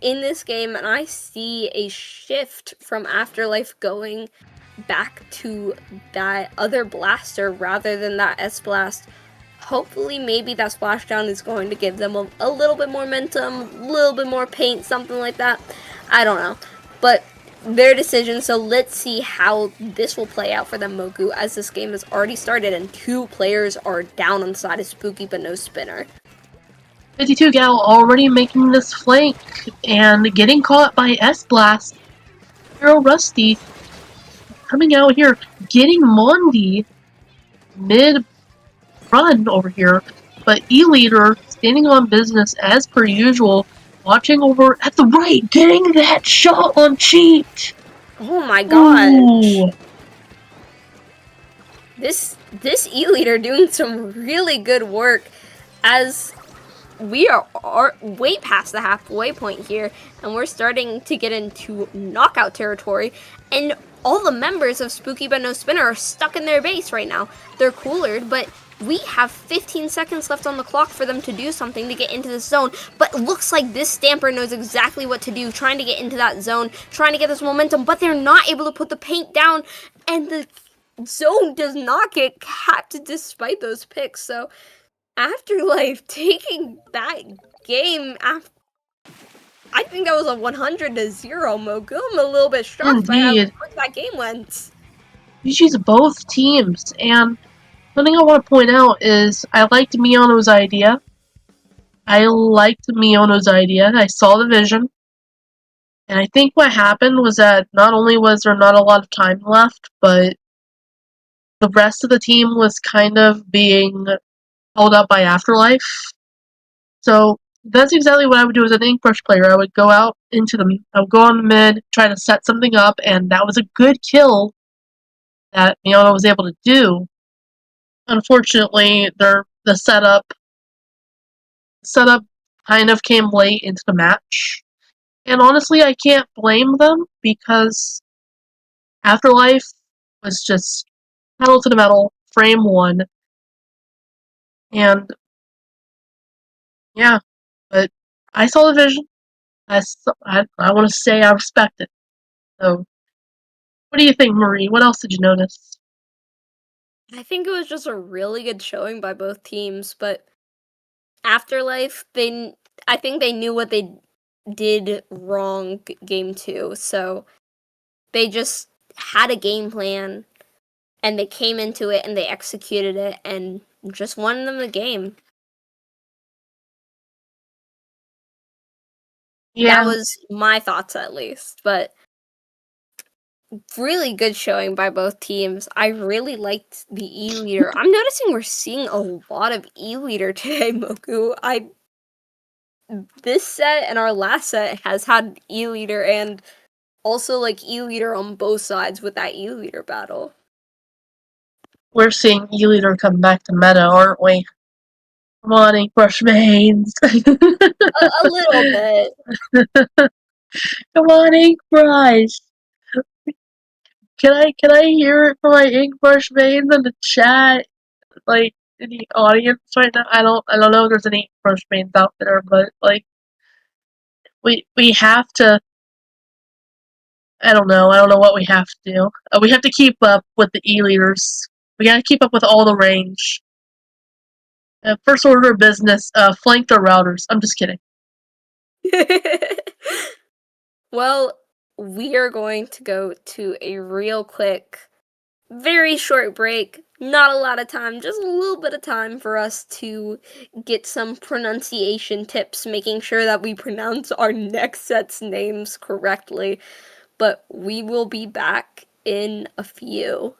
[SPEAKER 1] in this game and I see a shift from Afterlife going back to that other blaster rather than that S Blast. Hopefully, maybe that splashdown is going to give them a little bit more momentum, a little bit more paint, something like that. I don't know. But their decision, so let's see how this will play out for them, Moku, as this game has already started and 2 players are down on the side of Spooky but no spinner.
[SPEAKER 2] 52 Gal already making this flank and getting caught by S Blast. Hero Rusty coming out here, getting Mondi mid run over here, but E-Leader standing on business as per usual, watching over at the right, getting that shot on Cheat.
[SPEAKER 1] Oh my gosh.
[SPEAKER 2] Ooh.
[SPEAKER 1] This E-Leader doing some really good work as we are way past the halfway point here, and we're starting to get into knockout territory, and all the members of Spooky But No Spinner are stuck in their base right now. They're coolered, but we have 15 seconds left on the clock for them to do something to get into this zone, but it looks like this Stamper knows exactly what to do, trying to get into that zone, trying to get this momentum, but they're not able to put the paint down, and the zone does not get capped despite those picks, so Afterlife taking that game after. I think that was a 100-0 Mogu. I'm a little bit shocked by how
[SPEAKER 2] Indeed.
[SPEAKER 1] quick that game went.
[SPEAKER 2] GG's both teams, and something I want to point out is I liked Miyono's idea. I saw the vision. And I think what happened was that not only was there not a lot of time left, but the rest of the team was kind of being held up by Afterlife. So that's exactly what I would do as an ink brush player. I would go out I would go on the mid, try to set something up, and that was a good kill that Miyono was able to do. Unfortunately, the setup kind of came late into the match. And honestly, I can't blame them because Afterlife was just pedal to the metal, frame one, and yeah, but I saw the vision. I want to say I respect it. So, what do you think, Marie? What else did you notice?
[SPEAKER 1] I think it was just a really good showing by both teams, but Afterlife, I think they knew what they did wrong game 2, so they just had a game plan and they came into it and they executed it and just won them the game. That
[SPEAKER 2] Yeah,
[SPEAKER 1] was my thoughts at least, but really good showing by both teams. I really liked the E-Leader. I'm noticing we're seeing a lot of E-Leader today, Moku. This set and our last set has had E-Leader and also like E-Leader on both sides with that E-Leader battle.
[SPEAKER 2] we're seeing E-Leader come back to meta, aren't we? Come on, ink brush mains.
[SPEAKER 1] A little bit.
[SPEAKER 2] Come on, ink brush. Can I hear it from my ink brush mains in the chat? Like in the audience right now? I don't know if there's any ink brush mains out there, but like we have to I don't know. I don't know what we have to do. We have to keep up with the E-leaders. We gotta keep up with all the range. First order of business, flank the routers. I'm just kidding.
[SPEAKER 1] Well, we are going to go to a real quick, very short break. Not a lot of time, just a little bit of time for us to get some pronunciation tips, making sure that we pronounce our next set's names correctly. But we will be back in a few.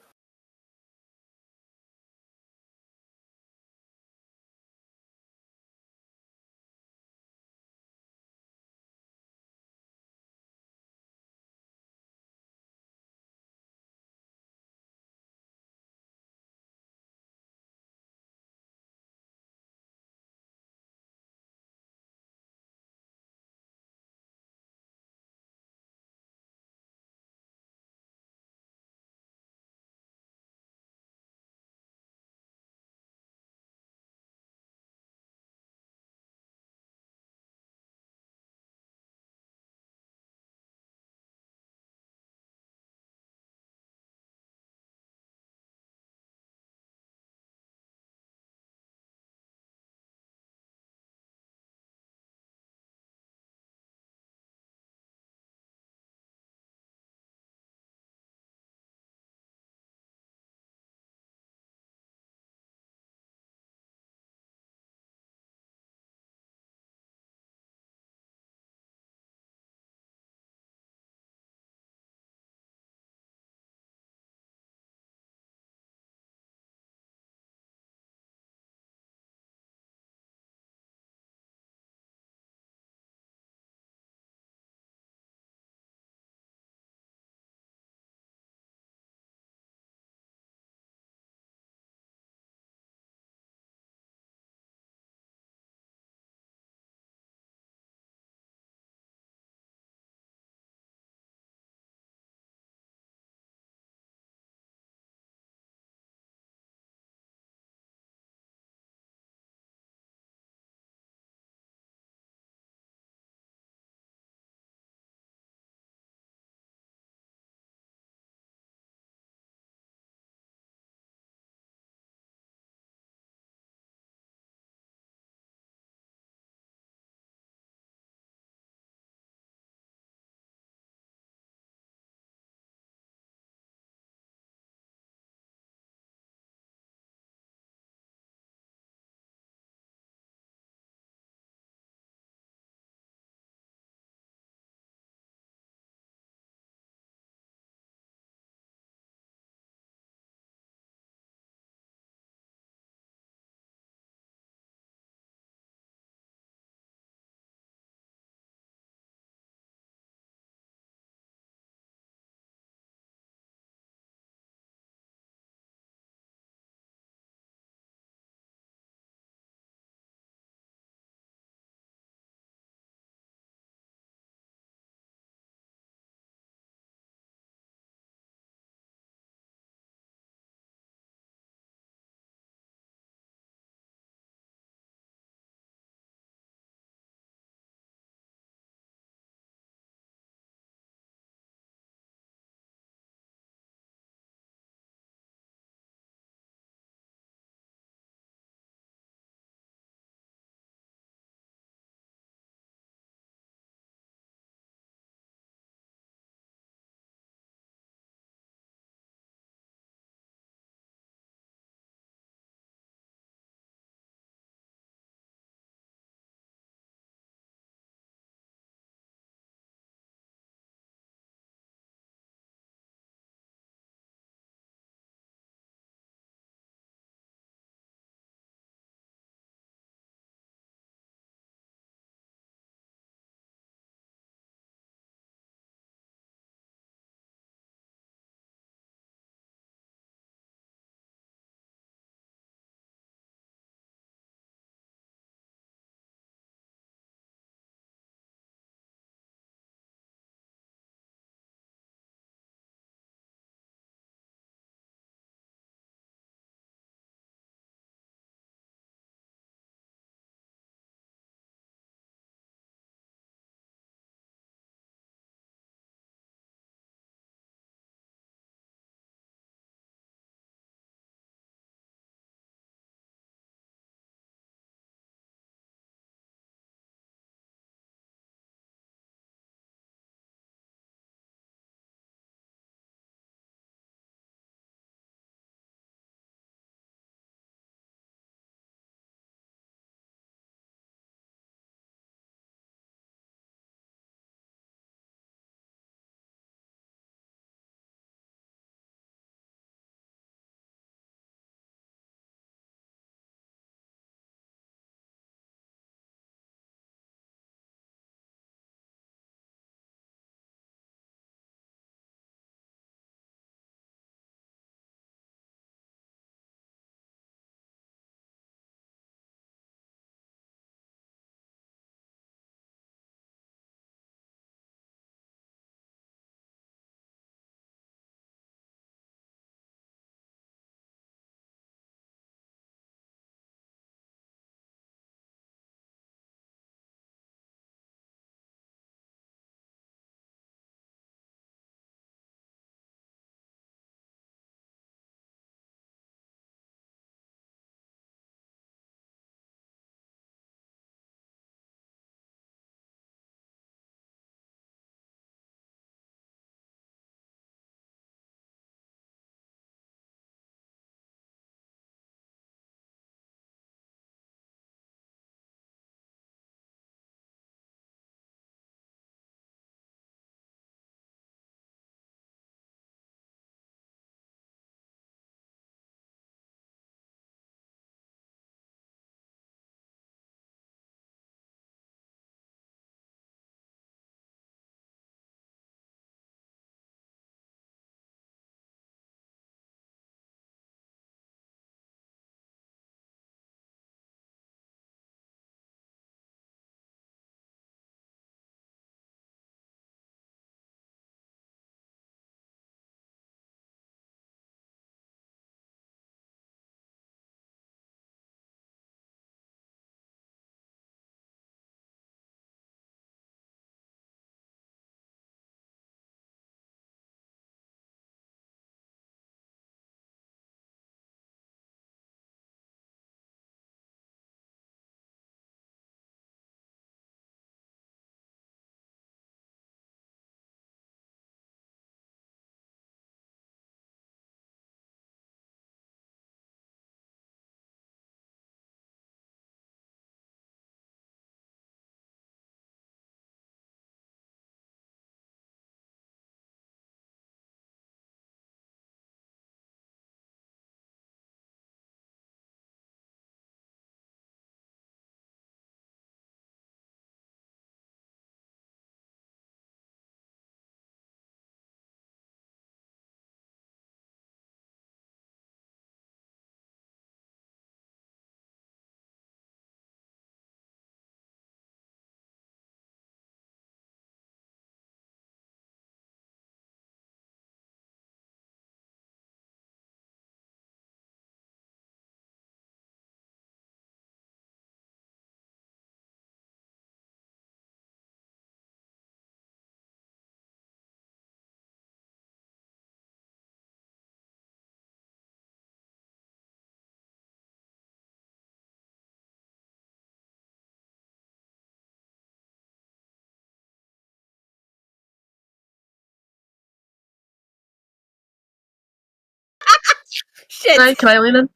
[SPEAKER 1] Shit.
[SPEAKER 2] Can I lean in?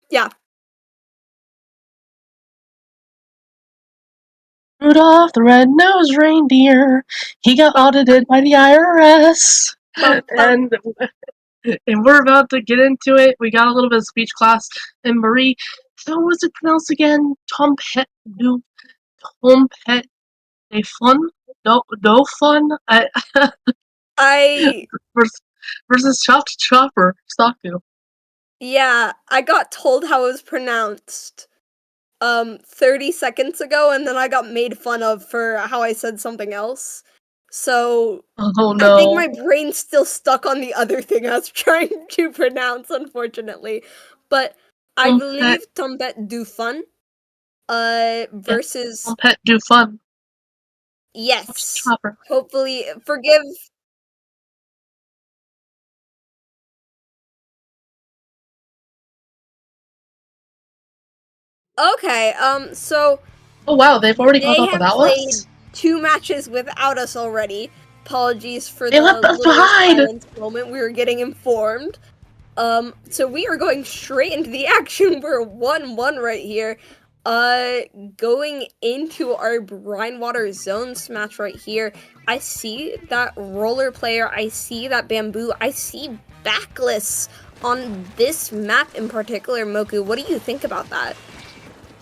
[SPEAKER 1] Yeah.
[SPEAKER 2] Rudolph the red-nosed reindeer, he got audited by the IRS.
[SPEAKER 1] Bum, bum.
[SPEAKER 2] And we're about to get into it. We got a little bit of speech class. And Marie, how was it pronounced again? Tompet de fun? No fun?
[SPEAKER 1] I
[SPEAKER 2] versus Chopped Chopper, Saku.
[SPEAKER 1] Yeah, I got told how it was pronounced 30 seconds ago, and then I got made fun of for how I said something else. So
[SPEAKER 2] Oh
[SPEAKER 1] I think
[SPEAKER 2] no.
[SPEAKER 1] my brain's still stuck on the other thing I was trying to pronounce, unfortunately. But I
[SPEAKER 2] Tompet,
[SPEAKER 1] believe Tombet du Fun
[SPEAKER 2] yeah.
[SPEAKER 1] versus
[SPEAKER 2] Tompet do fun. Chopped
[SPEAKER 1] yes.
[SPEAKER 2] Chopper.
[SPEAKER 1] Hopefully forgive. Okay, so
[SPEAKER 2] Oh wow, they've already gone
[SPEAKER 1] they
[SPEAKER 2] up
[SPEAKER 1] have
[SPEAKER 2] without
[SPEAKER 1] played
[SPEAKER 2] us?
[SPEAKER 1] 2 matches without us already. Apologies for
[SPEAKER 2] They
[SPEAKER 1] the
[SPEAKER 2] left us
[SPEAKER 1] little
[SPEAKER 2] behind!
[SPEAKER 1] silence moment. We were getting informed. So we are going straight into the action. We're 1-1 right here. Going into our Brine Zones match right here. I see that roller player. I see that bamboo. I see backless on this map in particular, Moku. What do you think about that?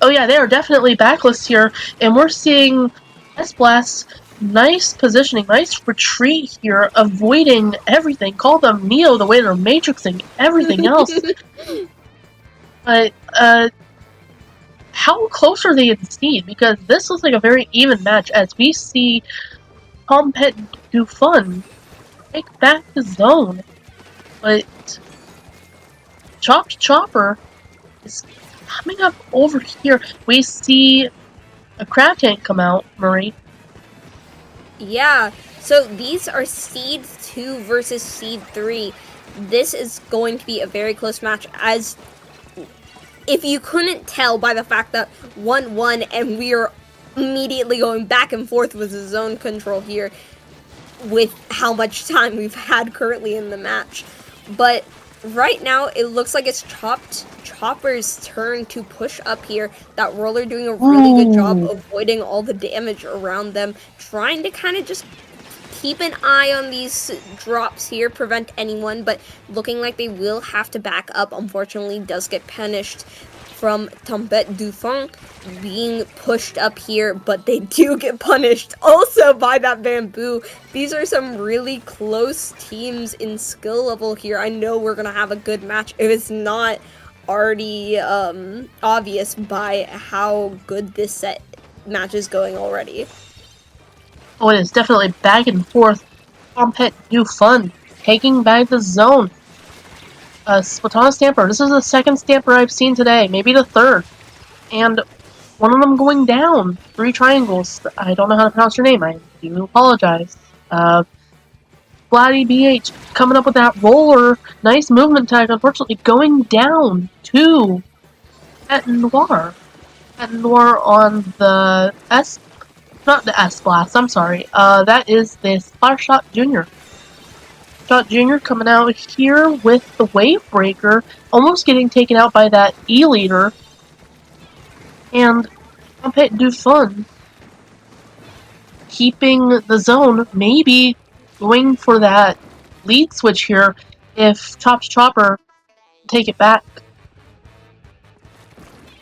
[SPEAKER 2] Oh yeah, they are definitely backless here, and we're seeing S-Blast, nice positioning, nice retreat here, avoiding everything. Call them Neo the way they're matrixing everything else. But, how close are they in seed? Because this looks like a very even match as we see Tompet do fun take back the zone. But Chopped Chopper is coming up over here. We see a crab tank come out, Marie.
[SPEAKER 1] Yeah, so these are Seed 2 versus Seed 3. This is going to be a very close match, as if you couldn't tell by the fact that 1-1 and we are immediately going back and forth with the zone control here with how much time we've had currently in the match. But right now, it looks like it's Chopper's turn to push up here. That roller doing a really good job avoiding all the damage around them, trying to kind of just keep an eye on these drops here, prevent anyone, but looking like they will have to back up. Unfortunately, does get punished from Tombet Dufon being pushed up here, but they do get punished also by that bamboo. These are some really close teams in skill level here. I know we're gonna have a good match if it's not already obvious by how good this set match is going already.
[SPEAKER 2] Oh, it is definitely back and forth. Tompet do fun taking back the zone. Splatana Stamper. This is the second Stamper I've seen today, maybe the third. And one of them going down. 3 triangles. I don't know how to pronounce your name. I do apologize. Vladdy BH coming up with that roller. Nice movement tag. Unfortunately, going down to Patent Noir. Patent Noir on the S. Not the S Blast. I'm sorry. That is the Splash Shot Jr. Shot Jr. coming out here with the Wave Breaker, almost getting taken out by that E-Leader. And Tompet do fun keeping the zone, maybe going for that lead switch here if Chopped Chopper take it back.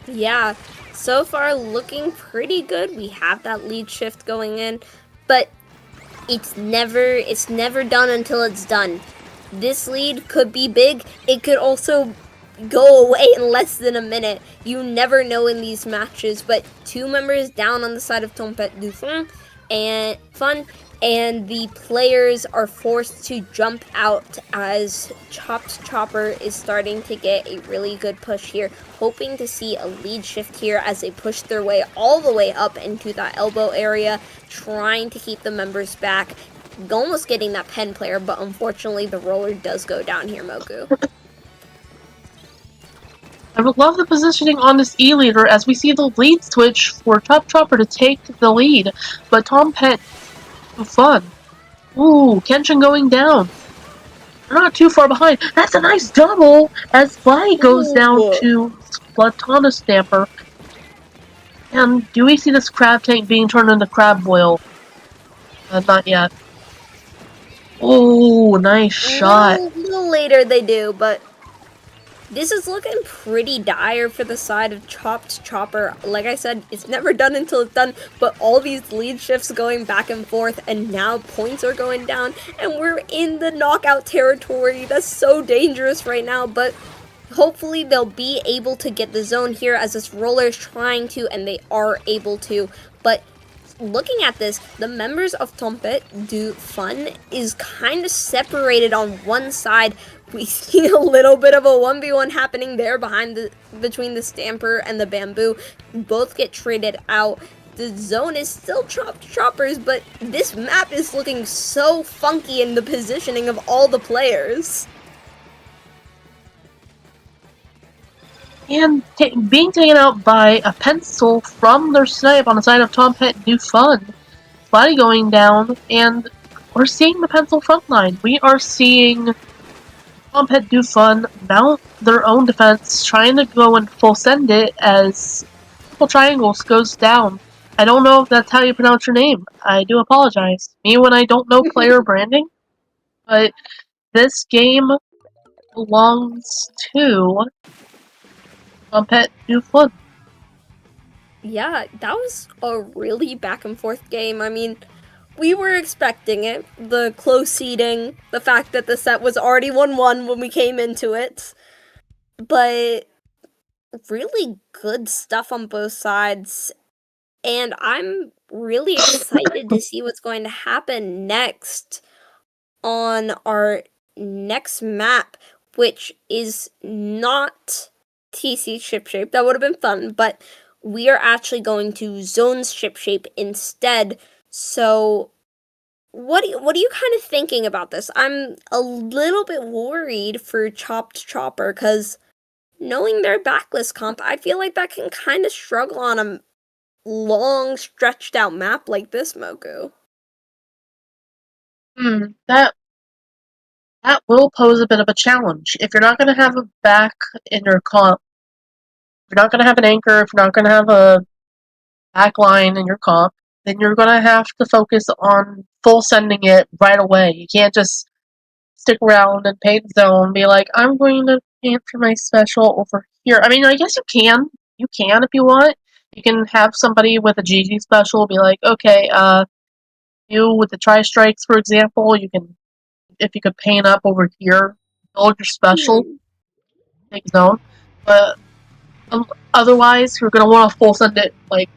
[SPEAKER 1] Yeah, so far looking pretty good. We have that lead shift going in, but it's never done until it's done. This lead could be big. It could also go away in less than a minute. You never know in these matches, but 2 members down on the side of Tompet du Fun, and the players are forced to jump out as Chopped Chopper is starting to get a really good push here, hoping to see a lead shift here as they push their way all the way up into that elbow area, trying to keep the members back, almost getting that pen player, but unfortunately the roller does go down here, Moku.
[SPEAKER 2] I would love the positioning on this E-Leader as we see the lead switch for Chopped Chopper to take the lead, but Tompet do fun. Ooh, Kenshin going down. They're not too far behind. That's a nice double as Fly goes down
[SPEAKER 1] Ooh.
[SPEAKER 2] to Splatana Stamper. And do we see this crab tank being turned into crab boil? Not yet. Oh, nice shot.
[SPEAKER 1] Little later they do, but this is looking pretty dire for the side of Chopped Chopper. Like I said, it's never done until it's done, but all these lead shifts going back and forth, and now points are going down, and we're in the knockout territory. That's so dangerous right now, but hopefully they'll be able to get the zone here as this roller is trying to, and they are able to, but looking at this, the members of Tompet Du Fun is kind of separated on one side. We see a little bit of a 1v1 happening there between the Stamper and the Bamboo. Both get traded out. The zone is still Chopped Choppers, but this map is looking so funky in the positioning of all the players.
[SPEAKER 2] And being taken out by a pencil from their snipe on the side of Tompet Du Fun. Body going down, and we're seeing the pencil front line. We are seeing Tompet Du Fun mount their own defense, trying to go and full send it as Triple Triangles goes down. I don't know if that's how you pronounce your name. I do apologize. Me when I don't know player branding. But this game belongs to Tompet Du Fun.
[SPEAKER 1] Yeah, that was a really back and forth game. I mean, we were expecting it. The close seeding, the fact that the set was already 1-1 when we came into it. But really good stuff on both sides. And I'm really excited to see what's going to happen next on our next map, which is not TC shipshape. That would have been fun, but we are actually going to Zones shipshape instead. So what are you kind of thinking about this? I'm a little bit worried for Chopped Chopper because knowing their backlist comp, I feel like that can kind of struggle on a long, stretched out map like this, Moku.
[SPEAKER 2] That will pose a bit of a challenge. If you're not going to have a back in your comp, if you're not going to have an anchor, if you're not going to have a back line in your comp, then you're going to have to focus on full sending it right away. You can't just stick around and paint zone and be like, I'm going to paint for my special over here. I mean, I guess you can. You can if you want. You can have somebody with a GG special be like, okay, you with the tri-strikes, for example, you can, if you could paint up over here, build your special, take zone. But otherwise, you're going to want to full send it, like,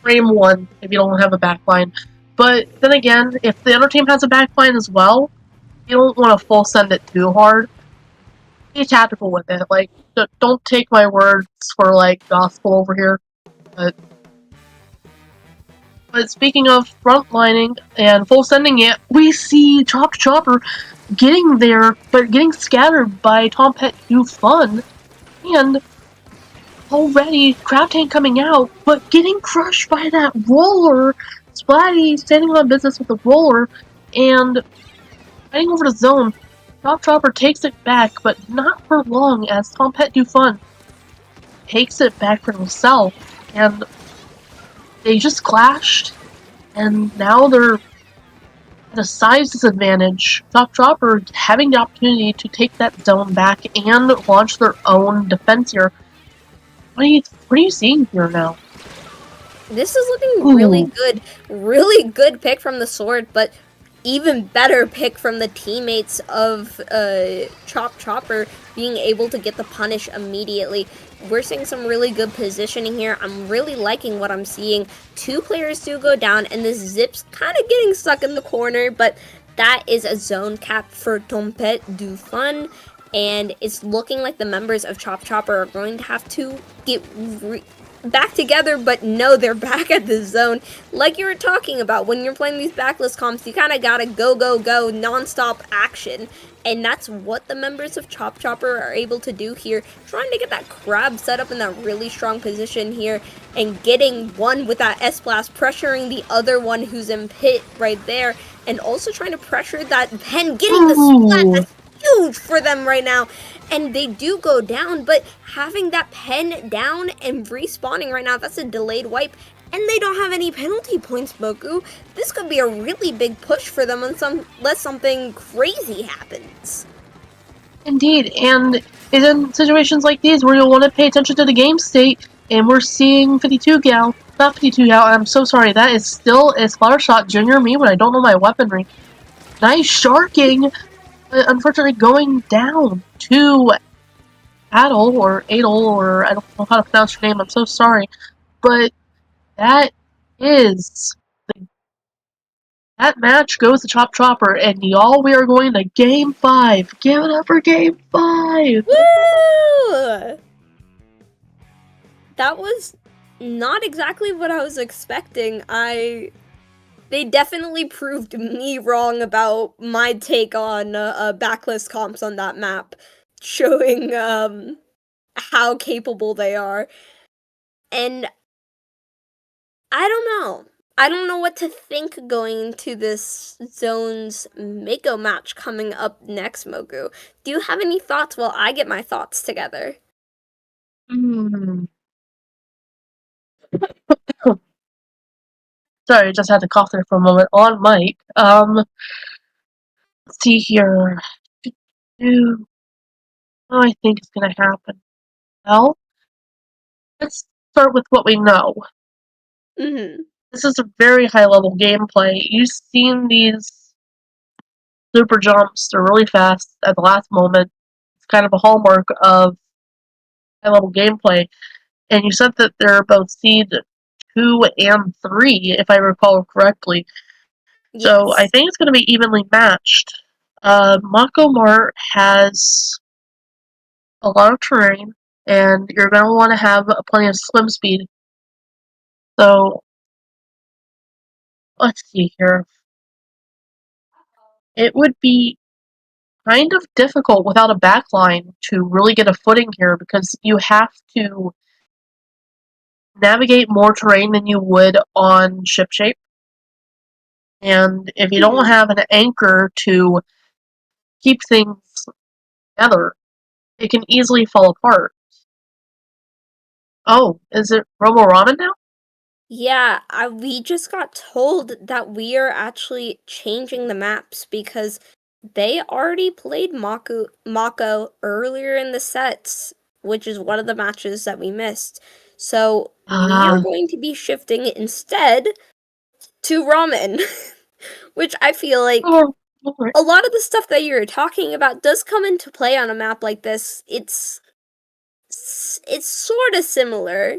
[SPEAKER 2] frame one if you don't have a backline. But then again, if the other team has a backline as well, you don't want to full send it too hard. Be tactical with it. Like, don't take my words for, like, gospel over here. But speaking of frontlining and full sending it, we see Chopped Chopper getting there, but getting scattered by Tompet Du Fun, and already Crab Tank coming out, but getting crushed by that roller. Splatty standing on business with the roller, and heading over to zone. Chopped Chopper takes it back, but not for long, as Tompet Du Fun takes it back for himself, and they just clashed, and now they're at a size disadvantage. Chopped Chopper having the opportunity to take that zone back and launch their own defense here. What are you seeing here now?
[SPEAKER 1] This is looking really good pick from the sword, but even better pick from the teammates of Chop Chopper being able to get the punish immediately. We're seeing some really good positioning here. I'm really liking what I'm seeing. Two players do go down, and this Zip's kind of getting stuck in the corner, but that is a zone cap for Tompet Du Fun, and it's looking like the members of Chop Chopper are going to have to get back together, but no, they're back at the zone. Like you were talking about, when you're playing these backlist comps, you kind of gotta go, non-stop action. And that's what the members of Chop Chopper are able to do here, trying to get that crab set up in that really strong position here, and getting one with that S-Blast, pressuring the other one who's in pit right there, and also trying to pressure that pen, getting the splat. huge for them right now. And they do go down, but having that pen down and respawning right now, that's a delayed wipe. And they don't have any penalty points, Moku. This could be a really big push for them unless something crazy happens.
[SPEAKER 2] Indeed, and in situations like these where you'll want to pay attention to the game state, and we're seeing 52 gal, not 52 gal, I'm so sorry, that is still a splatter shot junior me when I don't know my weaponry. Nice sharking, but unfortunately going down to Adel, or Adel, or I don't know how to pronounce your name, I'm so sorry, but that is... That match goes to Chop Chopper, and y'all, we are going to Game 5. Give it up for Game 5!
[SPEAKER 1] Woo! That was not exactly what I was expecting. They definitely proved me wrong about my take on backlist comps on that map, showing how capable they are. And I don't know. I don't know what to think going into this Zones Mako match coming up next, Mogu. Do you have any thoughts while I get my thoughts together?
[SPEAKER 2] Sorry, I just had to cough there for a moment on mic. Let's see here. What do I think is going to happen? Well, let's start with what we know.
[SPEAKER 1] Mm-hmm.
[SPEAKER 2] This is a very high-level gameplay. You've seen these super jumps. They're really fast at the last moment. It's kind of a hallmark of high-level gameplay. And you said that they're both seed 2 and 3, if I recall correctly.
[SPEAKER 1] Yes.
[SPEAKER 2] So I think it's going to be evenly matched. Mako Mart has a lot of terrain, and you're going to want to have plenty of swim speed. So, let's see here. It would be kind of difficult without a backline to really get a footing here, because you have to navigate more terrain than you would on ship shape. And if you don't have an anchor to keep things together, it can easily fall apart. Oh, is it Robo Ramen now?
[SPEAKER 1] Yeah, we just got told that we are actually changing the maps because they already played Mako earlier in the sets, which is one of the matches that we missed. So we are going to be shifting instead to ramen, which I feel like a lot of the stuff that you're talking about does come into play on a map like this. It's sort of similar.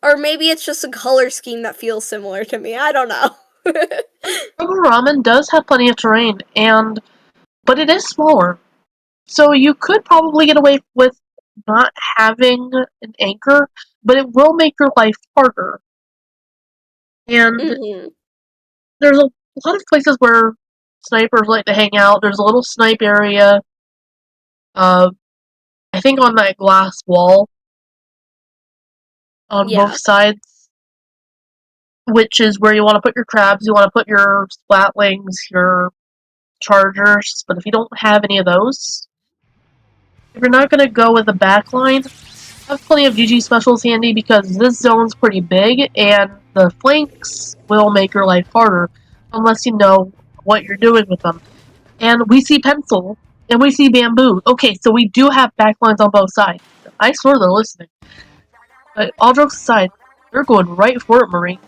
[SPEAKER 1] Or maybe it's just a color scheme that feels similar to me. I don't know.
[SPEAKER 2] Robo Ramen does have plenty of terrain, but it is smaller. So you could probably get away with not having an anchor, but it will make your life harder. And there's a lot of places where snipers like to hang out. There's a little snipe area, I think on that glass wall on both sides, which is where you want to put your crabs, you want to put your splatlings, your chargers, but if you don't have any of those, if you're not going to go with a backline, have plenty of GG specials handy, because this zone's pretty big, and the flanks will make your life harder, unless you know what you're doing with them. And we see Pencil, and we see Bamboo. Okay, so we do have backlines on both sides. I swear they're listening. But all jokes aside, they're going right for it, Marie.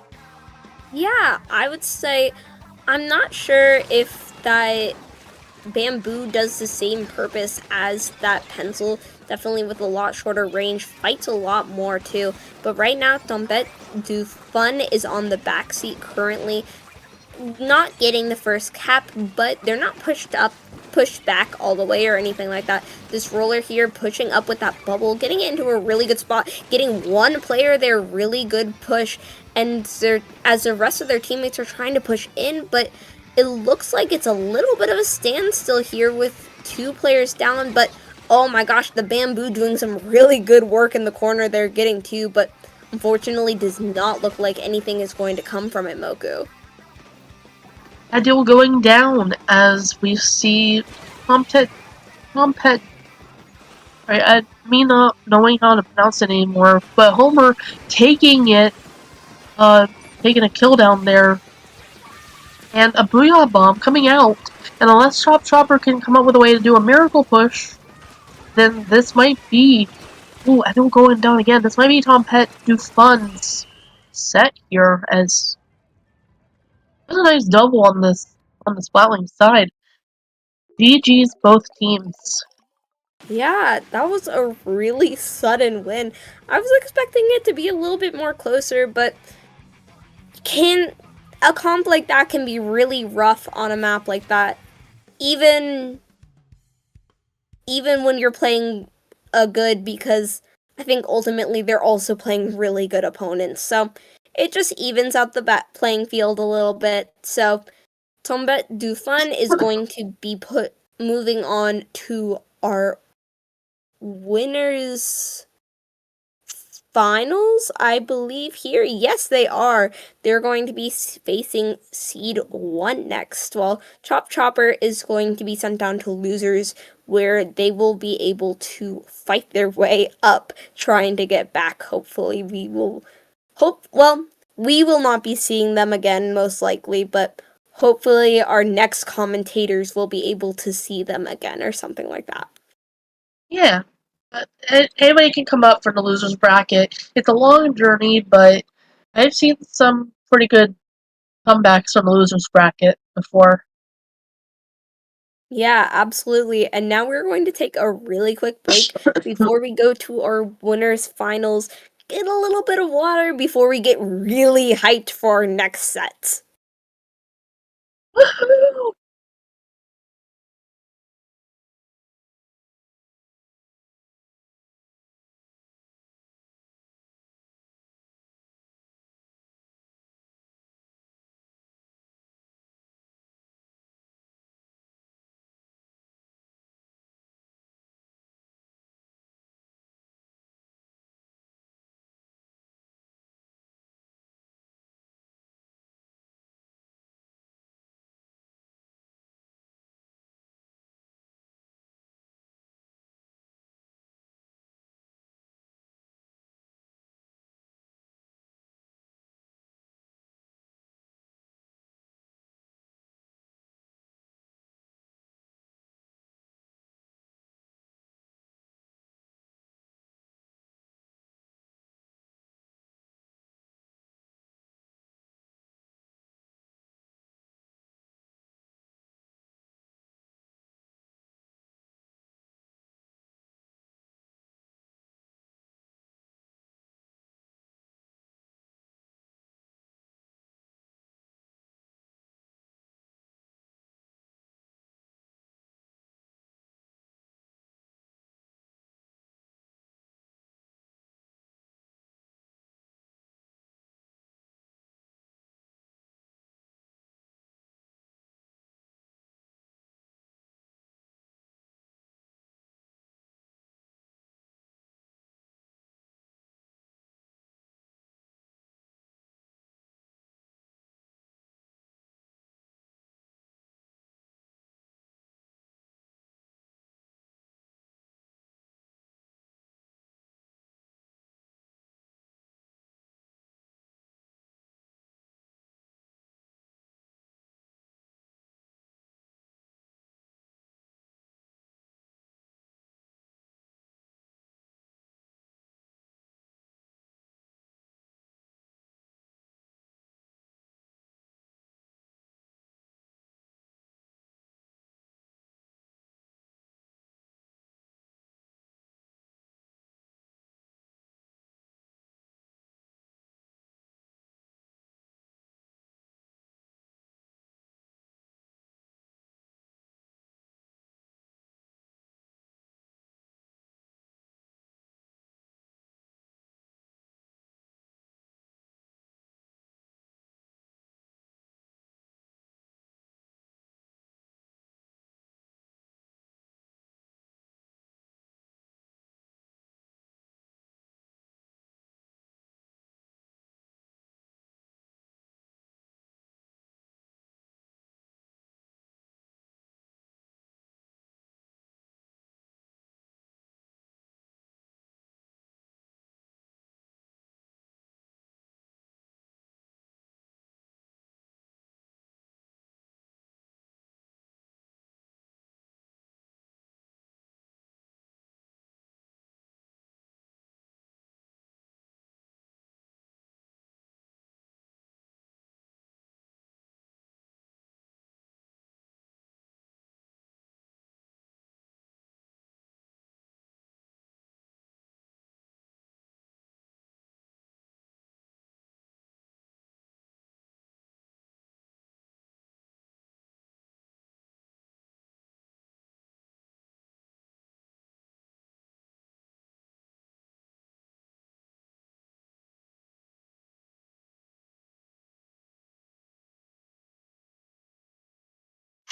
[SPEAKER 1] Yeah, I would say I'm not sure if that Bamboo does the same purpose as that Pencil. Definitely with a lot shorter range, fights a lot more too. But right now, Tombet Du Fun is on the backseat currently, not getting the first cap, but they're not pushed back all the way or anything like that. This roller here pushing up with that bubble, getting it into a really good spot, getting one player there, really good push, and as the rest of their teammates are trying to push in, but it looks like it's a little bit of a standstill here with 2 players down, but oh my gosh, the Bamboo doing some really good work in the corner there, getting 2, but unfortunately does not look like anything is going to come from it, Moku.
[SPEAKER 2] That deal going down as we see Compet, Compet. Me not knowing how to pronounce it anymore, but Homer taking it, uh, taking a kill down there, and a Booyah Bomb coming out, and unless Chopper can come up with a way to do a miracle push, then this might be. Ooh, I don't going down again. This might be Tom Pet Do Fun's set here as that's a nice double on the Splatling side. GG's both teams.
[SPEAKER 1] Yeah, that was a really sudden win. I was expecting it to be a little bit more closer, but can a comp like that can be really rough on a map like that. Even even when you're playing a good, because I think ultimately they're also playing really good opponents. So it just evens out the playing field a little bit. So Tombet Dufun is going to be moving on to our winners finals, I believe here. Yes, they are. They're going to be facing Seed 1 next, while Chopper is going to be sent down to losers, where they will be able to fight their way up, trying to get back. Hopefully, we will not be seeing them again, most likely, but hopefully our next commentators will be able to see them again, or something like that.
[SPEAKER 2] Yeah. Anybody can come up for the losers bracket. It's a long journey, but I've seen some pretty good comebacks from the losers bracket before.
[SPEAKER 1] Yeah, absolutely. And now we're going to take a really quick break before we go to our winners finals. Get a little bit of water before we get really hyped for our next set.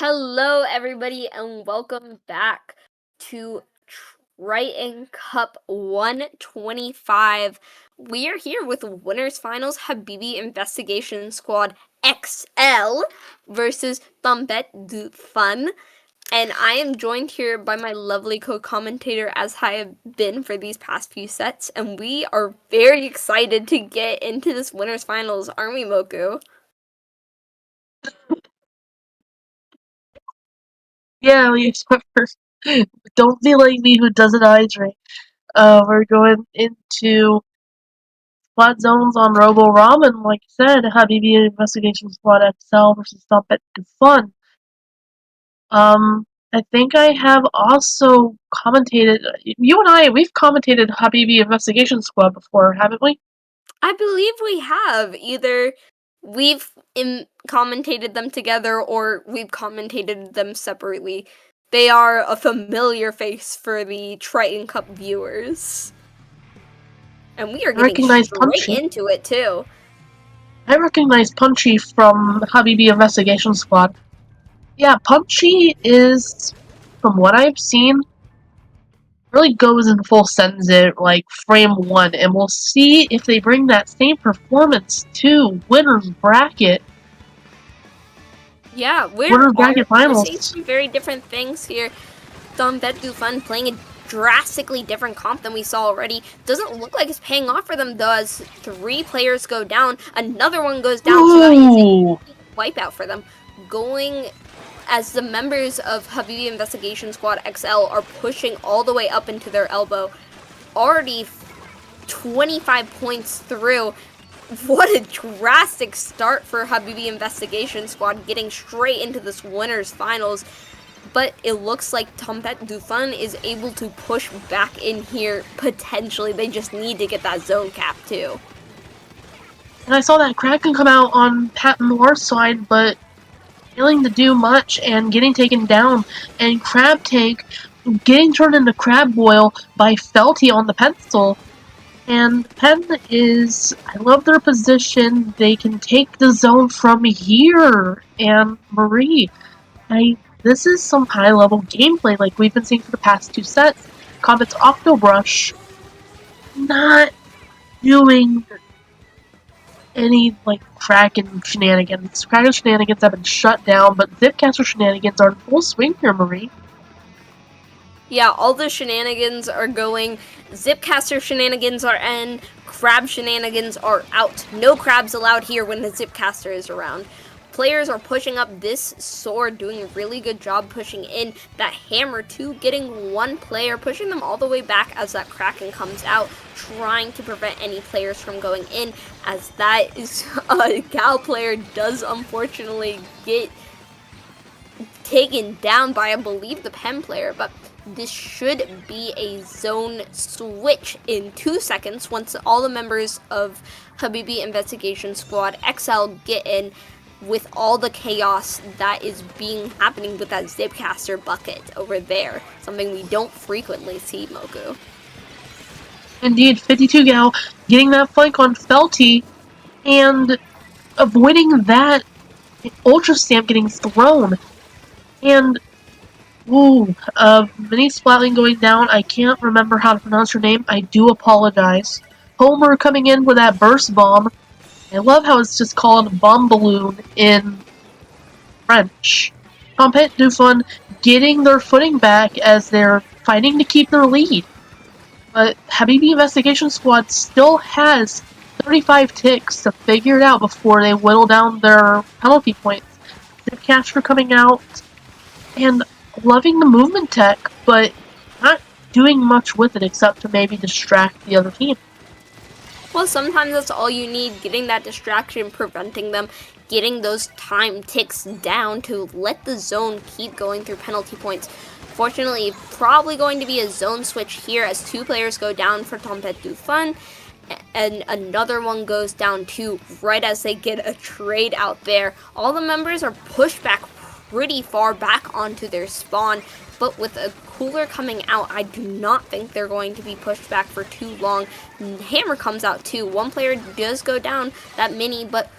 [SPEAKER 1] Hello, everybody, and welcome back to Triton-Cup 125. We are here with Winners Finals Habibi Investigation Squad XL versus Tombet du Fun. And I am joined here by my lovely co-commentator, as I have been for these past few sets. And we are very excited to get into this Winners Finals, aren't we, Moku?
[SPEAKER 2] Yeah, we don't be like me who doesn't hydrate. We're going into Squad Zones on Robo Ramen, like you said, Habibi Investigation Squad XL versus Stop It to Fun. I think I have also commentated, you and we've commentated Habibi Investigation Squad before, haven't we?
[SPEAKER 1] I believe we have. Either we've commentated them together or we've commentated them separately. They are a familiar face for the Triton-Cup viewers. And we are
[SPEAKER 2] I
[SPEAKER 1] getting
[SPEAKER 2] recognize
[SPEAKER 1] straight
[SPEAKER 2] Punchy.
[SPEAKER 1] into it, too.
[SPEAKER 2] I recognize Punchy from Habibi Investigation Squad. Yeah, Punchy is, from what I've seen, really goes in full Senzu, like frame one, and we'll see if they bring that same performance to Winners Bracket.
[SPEAKER 1] Yeah,
[SPEAKER 2] Winners Bracket
[SPEAKER 1] we're seeing
[SPEAKER 2] Finals.
[SPEAKER 1] some very different things here. Tombet du Fun playing a drastically different comp than we saw already. Doesn't look like it's paying off for them, though, as 3 players go down. Another one goes down, so that is
[SPEAKER 2] Ooh!
[SPEAKER 1] a wipeout for them. Going as the members of Habibi Investigation Squad XL are pushing all the way up into their elbow. Already 25 points through. What a drastic start for Habibi Investigation Squad, getting straight into this winners finals. But it looks like Tombet du Fun is able to push back in here, potentially. They just need to get that zone cap, too.
[SPEAKER 2] And I saw that Kraken come out on Pat Moore's side, but failing to do much and getting taken down. And Crab Tank getting turned into Crab Boil by Felty on the pencil. And Penn is, I love their position. They can take the zone from here. And Marie, this is some high level gameplay like we've been seeing for the past 2 sets. Comet's Octobrush not doing any like Kraken shenanigans. Kraken shenanigans have been shut down, but Zipcaster shenanigans are in full swing here, Marie.
[SPEAKER 1] Yeah, all the shenanigans are going. Zipcaster shenanigans are in. Crab shenanigans are out. No crabs allowed here when the Zipcaster is around. Players are pushing up this sword, doing a really good job pushing in. That hammer too, getting one player, pushing them all the way back as that Kraken comes out, trying to prevent any players from going in, as that is a Gal player does unfortunately get taken down by, I believe, the Pen player, but this should be a zone switch in 2 seconds once all the members of Habibi Investigation Squad XL get in with all the chaos that is happening with that Zipcaster bucket over there. Something we don't frequently see, Moku.
[SPEAKER 2] Indeed, 52 Gal getting that flank on Felty and avoiding that Ultra Stamp getting thrown. And Mini Splatling going down. I can't remember how to pronounce her name. I do apologize. Homer coming in with that burst bomb. I love how it's just called bomb balloon in French. Tombet du Fun getting their footing back as they're fighting to keep their lead. But Habibi Investigation Squad still has 35 ticks to figure it out before they whittle down their penalty points. Zipcaster coming out and loving the movement tech, but not doing much with it except to maybe distract the other team.
[SPEAKER 1] Well, sometimes that's all you need, getting that distraction, preventing them, getting those time ticks down to let the zone keep going through penalty points. Fortunately, probably going to be a zone switch here as 2 players go down for Tombet du Fun, and another one goes down too right as they get a trade out there. All the members are pushed back pretty far back onto their spawn, but with a cooler coming out, I do not think they're going to be pushed back for too long. Hammer comes out too. One player does go down, that Mini, but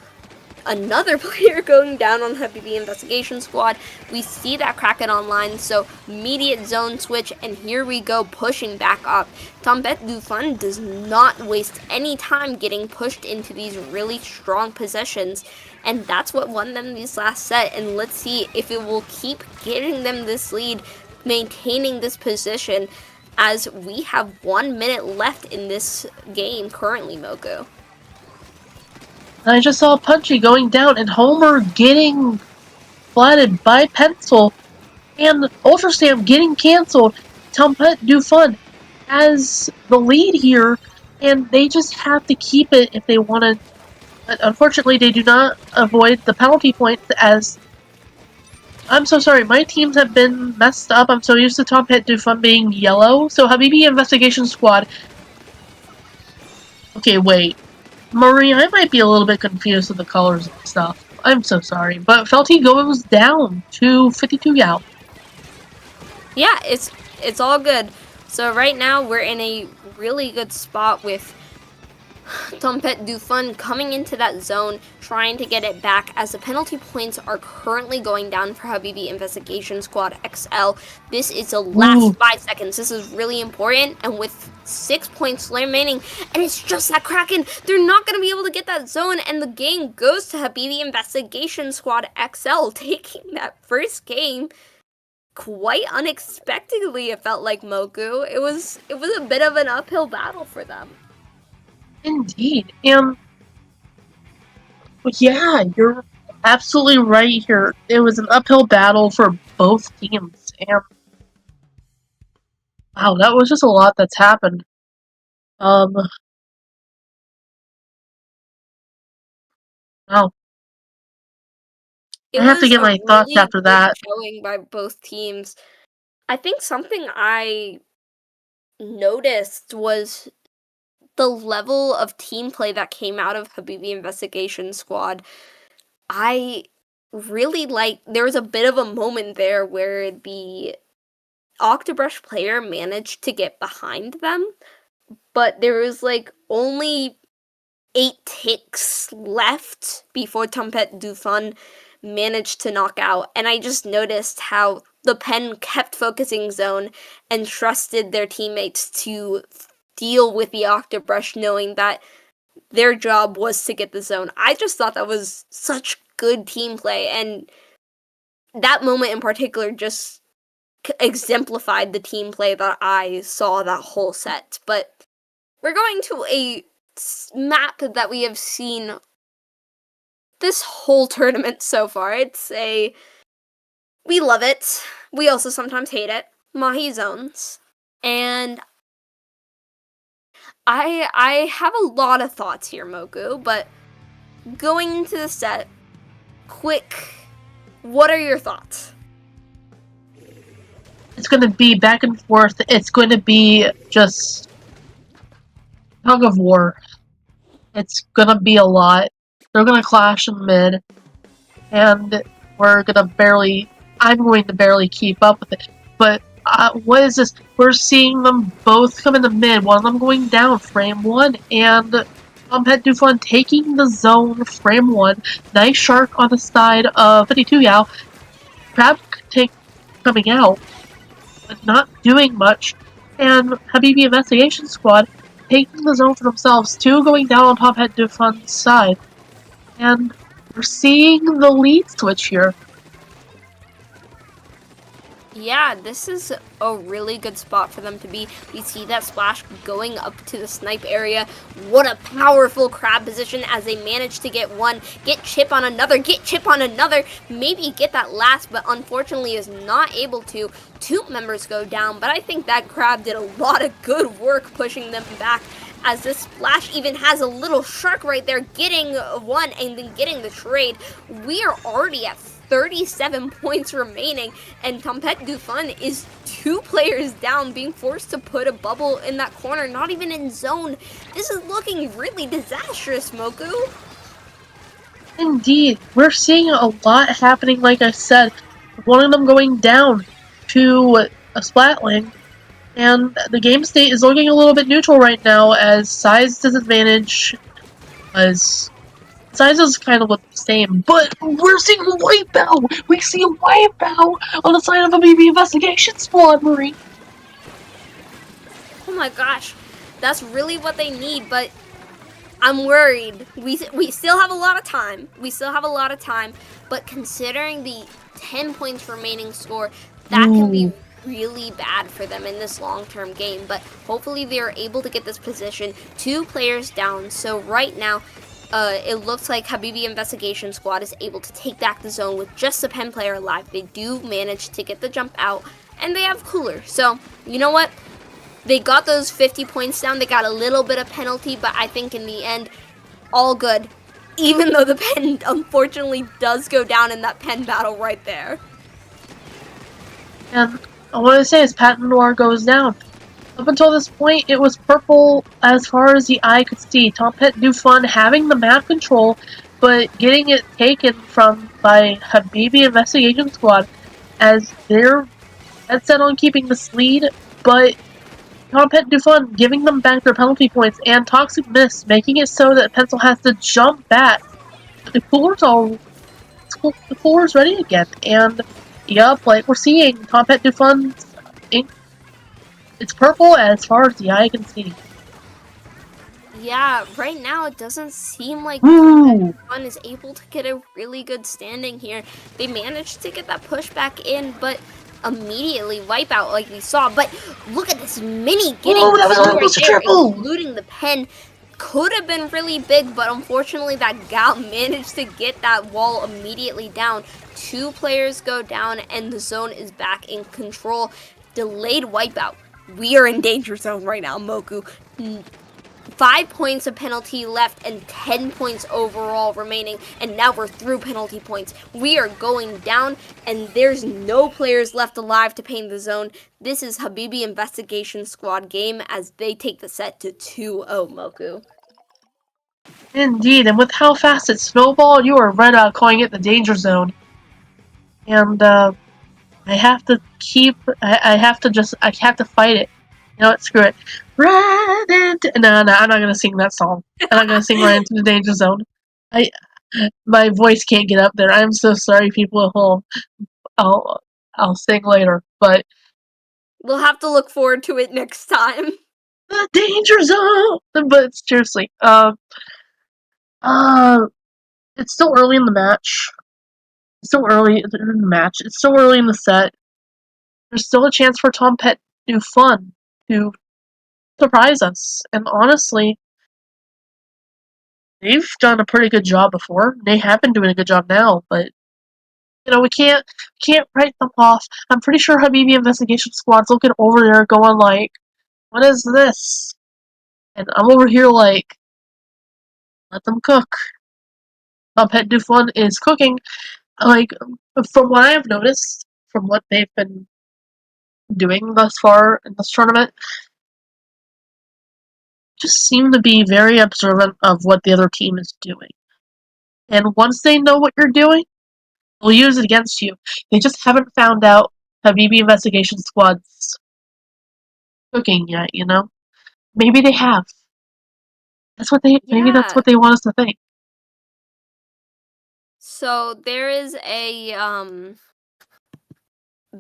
[SPEAKER 1] another player going down on Habibi Investigation Squad. We see that Kraken online, so immediate zone switch, and here we go pushing back up. Tombet Dufun does not waste any time getting pushed into these really strong positions, and that's what won them this last set, and let's see if it will keep getting them this lead, maintaining this position, as we have 1 minute left in this game currently, Moku.
[SPEAKER 2] I just saw Punchy going down and Homer getting flatted by Pencil and Ultra Stamp getting cancelled. Tombet Dufun has the lead here, and they just have to keep it if they want to. But unfortunately, they do not avoid the penalty points, as I'm so sorry, my teams have been messed up. I'm so used to Tombet Dufun being yellow. So Habibi Investigation Squad. Okay, wait. Marie, I might be a little bit confused with the colors and stuff. I'm so sorry. But Felty goes down to 52 Yao.
[SPEAKER 1] Yeah, it's all good. So right now we're in a really good spot with Tombet Dufun coming into that zone, trying to get it back, as the penalty points are currently going down for Habibi Investigation Squad XL. This is the last 5 seconds. This is really important, and with 6 points remaining, and it's just that Kraken, they're not going to be able to get that zone, and the game goes to Habibi Investigation Squad XL, taking that first game quite unexpectedly. It felt like, Moku. It was a bit of an uphill battle for them.
[SPEAKER 2] Indeed, and yeah, you're absolutely right here. It was an uphill battle for both teams, and wow, that was just a lot that's happened. Wow. I have to get my thoughts after that.
[SPEAKER 1] Showing by both teams. I think something I noticed was the level of team play that came out of Habibi Investigation Squad. I really there was a bit of a moment there where the Octobrush player managed to get behind them, but there was only 8 ticks left before Tombet Dufun managed to knock out, and I just noticed how the pen kept focusing zone and trusted their teammates to deal with the Octobrush, knowing that their job was to get the zone. I just thought that was such good team play, and that moment in particular just exemplified the team play that I saw that whole set. But we're going to a map that we have seen this whole tournament so far. We love it. We also sometimes hate it. Mahi zones. And I have a lot of thoughts here, Moku, but going into the set, quick, what are your thoughts?
[SPEAKER 2] It's going to be back and forth. It's going to be just tug of war. It's going to be a lot. They're going to clash in mid, and I'm going to barely keep up with it. But what is this? We're seeing them both come in the mid, one of them going down, frame 1, and Tombet Dufun taking the zone, frame 1. Nice shark on the side of 52 Yao. Crab coming out, but not doing much. And Habibi Investigation Squad taking the zone for themselves, 2 going down on Tombet Dufun's side. And we're seeing the lead switch here.
[SPEAKER 1] Yeah, this is a really good spot for them to be. We see that splash going up to the snipe area. What a powerful crab position as they manage to get one, get chip on another, maybe get that last, but unfortunately is not able to. 2 members go down, but I think that crab did a lot of good work pushing them back, as this splash even has a little shark right there getting one and then getting the trade. We are already at 37 points remaining, and Tombet Dufun is 2 players down, being forced to put a bubble in that corner, not even in zone. This is looking really disastrous, Moku.
[SPEAKER 2] Indeed, we're seeing a lot happening, like I said. One of them going down to a splatling, and the game state is looking a little bit neutral right now, as size disadvantage was sizes kind of look the same, but we're seeing a wipeout! We see a wipeout on the side of a BB Investigation Squad, Marie!
[SPEAKER 1] Oh my gosh, that's really what they need, but I'm worried. We still have a lot of time. But considering the 10 points remaining score, that can be really bad for them in this long-term game. But hopefully they are able to get this position. 2 players down. So right now, it looks like Habibi Investigation Squad is able to take back the zone with just the pen player alive. They do manage to get the jump out, and they have Cooler. So, you know what? They got those 50 points down. They got a little bit of penalty, but I think in the end, all good. Even though the pen unfortunately does go down in that pen battle right there.
[SPEAKER 2] And I want to say as Patent Noir goes down. Up until this point, it was purple as far as the eye could see. Tompet do fun having the map control, but getting it taken from by Habibi Investigation Squad as they're dead set on keeping this lead, but Tompet do fun giving them back their penalty points and Toxic Mist, making it so that Pencil has to jump back. The cooler's ready again, and yup, like we're seeing, Tompet do fun. It's purple as far as the eye can see.
[SPEAKER 1] Yeah, right now it doesn't seem like One is able to get a really good standing here. They managed to get that pushback in, but immediately wipe out like we saw. But look at this mini getting
[SPEAKER 2] that was almost a triple!
[SPEAKER 1] Including the pen. Could have been really big, but unfortunately that gal managed to get that wall immediately down. 2 players go down and the zone is back in control. Delayed wipeout. We are in danger zone right now, Moku. 5 points of penalty left and 10 points overall remaining, and now we're through penalty points. We are going down, and there's no players left alive to paint the zone. This is Habibi Investigation Squad game as they take the set to 2-0, Moku.
[SPEAKER 2] Indeed, and with how fast it snowballed, you are right out calling it the danger zone. And I have to fight it. You know what? Screw it. Run into no, I'm not gonna sing that song. I'm not gonna sing right into the danger zone. My voice can't get up there. I'm so sorry, people at home. I'll sing later, but
[SPEAKER 1] we'll have to look forward to it next time.
[SPEAKER 2] The danger zone. But seriously, it's still early in the match. It's still early in the match. It's still early in the set. There's still a chance for Tompet to do fun, to surprise us. And honestly, they've done a pretty good job before. They have been doing a good job now, but you know, we can't write them off. I'm pretty sure Habibi Investigation Squad's looking over there going like, what is this? And I'm over here like, let them cook. Pet Do Fun is cooking. Like, from what I've noticed, from what they've been doing thus far in this tournament, just seem to be very observant of what the other team is doing. And once they know what you're doing, they'll use it against you. They just haven't found out Habibi Investigation Squad's cooking yet, you know? Maybe they have. Maybe that's what they want us to think.
[SPEAKER 1] So there is a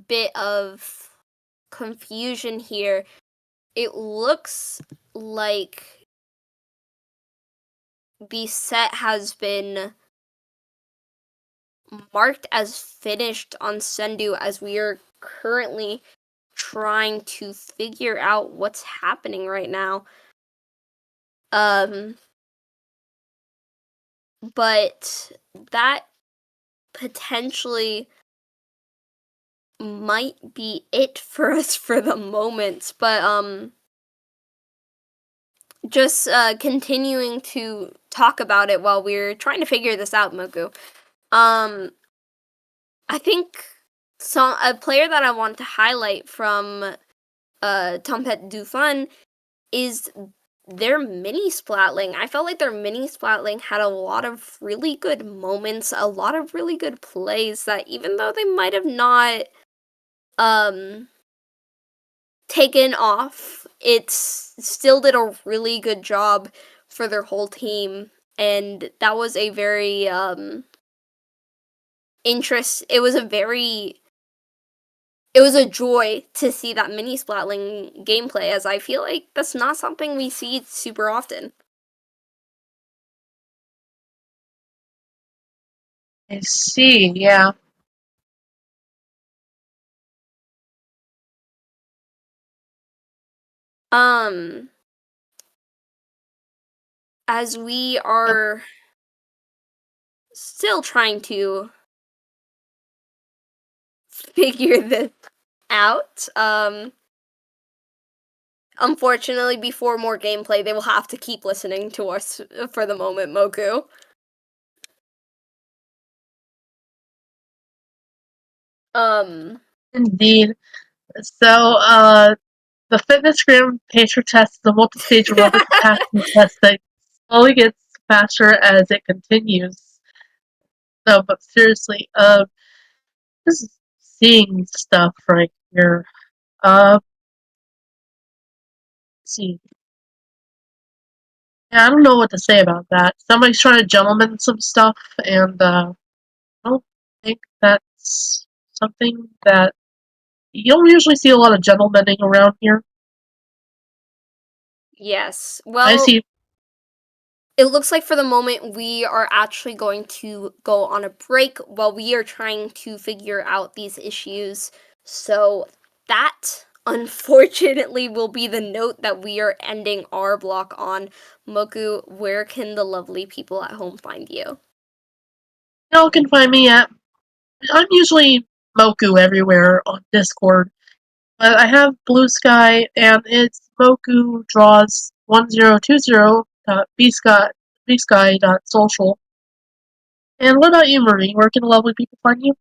[SPEAKER 1] bit of confusion here. It looks like the set has been marked as finished on Sendu as we are currently trying to figure out what's happening right now. But that potentially might be it for us for the moment. But just continuing to talk about it while we're trying to figure this out, Moku. I think a player that I want to highlight from Tompet Du Fun is their mini Splatling. I felt like their mini Splatling had a lot of really good moments, a lot of really good plays that even though they might have not taken off, it still did a really good job for their whole team. and that was a very it was a joy to see that mini Splatling gameplay, as I feel like that's not something we see super often.
[SPEAKER 2] I see, yeah.
[SPEAKER 1] Um, as we
[SPEAKER 2] Yep.
[SPEAKER 1] are still trying to figure this out, unfortunately, before more gameplay, they will have to keep listening to us for the moment, Moku. Um,
[SPEAKER 2] Indeed. So, the fitness gram pacer test is a multi-stage aerobic capacity test that slowly gets faster as it continues. No, but seriously, just seeing stuff right here. Let's see. Yeah, I don't know what to say about that. Somebody's trying to gentleman some stuff, and I don't think that's something that you don't usually see a lot of gentlemaning around here.
[SPEAKER 1] yes.
[SPEAKER 2] I
[SPEAKER 1] Well,
[SPEAKER 2] see.
[SPEAKER 1] it looks like for the moment we are actually going to go on a break while we are trying to figure out these issues. So that unfortunately will be the note that we are ending our block on. Moku, where can the lovely people at home find you?
[SPEAKER 2] Y'all can find me at. I'm usually Moku everywhere on Discord, but I have Blue Sky, and it's Moku draws 1020.bsky.social. And what about you, Marie? Where can the lovely people find you?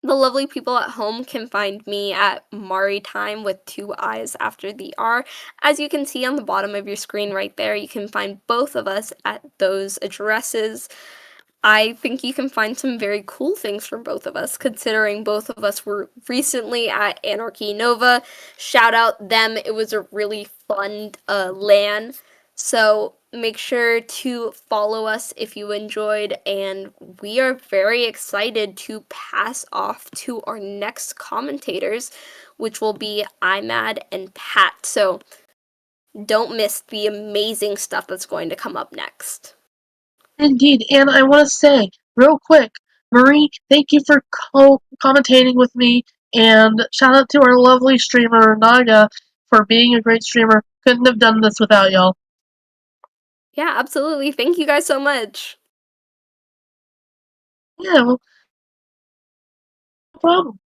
[SPEAKER 1] The lovely people at home can find me at Mari Time with two eyes after the R. As you can see on the bottom of your screen right there, you can find both of us at those addresses. I think you can find some very cool things from both of us, considering both of us were recently at Anarchy Nova. Shout out them, it was a really fun LAN. So make sure to follow us if you enjoyed, and we are very excited to pass off to our next commentators, which will be IMAD and Pat. So don't miss the amazing stuff that's going to come up next.
[SPEAKER 2] Indeed, and I want to say, real quick, Marie, thank you for commentating with me, and shout out to our lovely streamer, Naga, for being a great streamer. Couldn't have done this without y'all.
[SPEAKER 1] Yeah, absolutely. Thank you guys so much.
[SPEAKER 2] Yeah, well, no problem.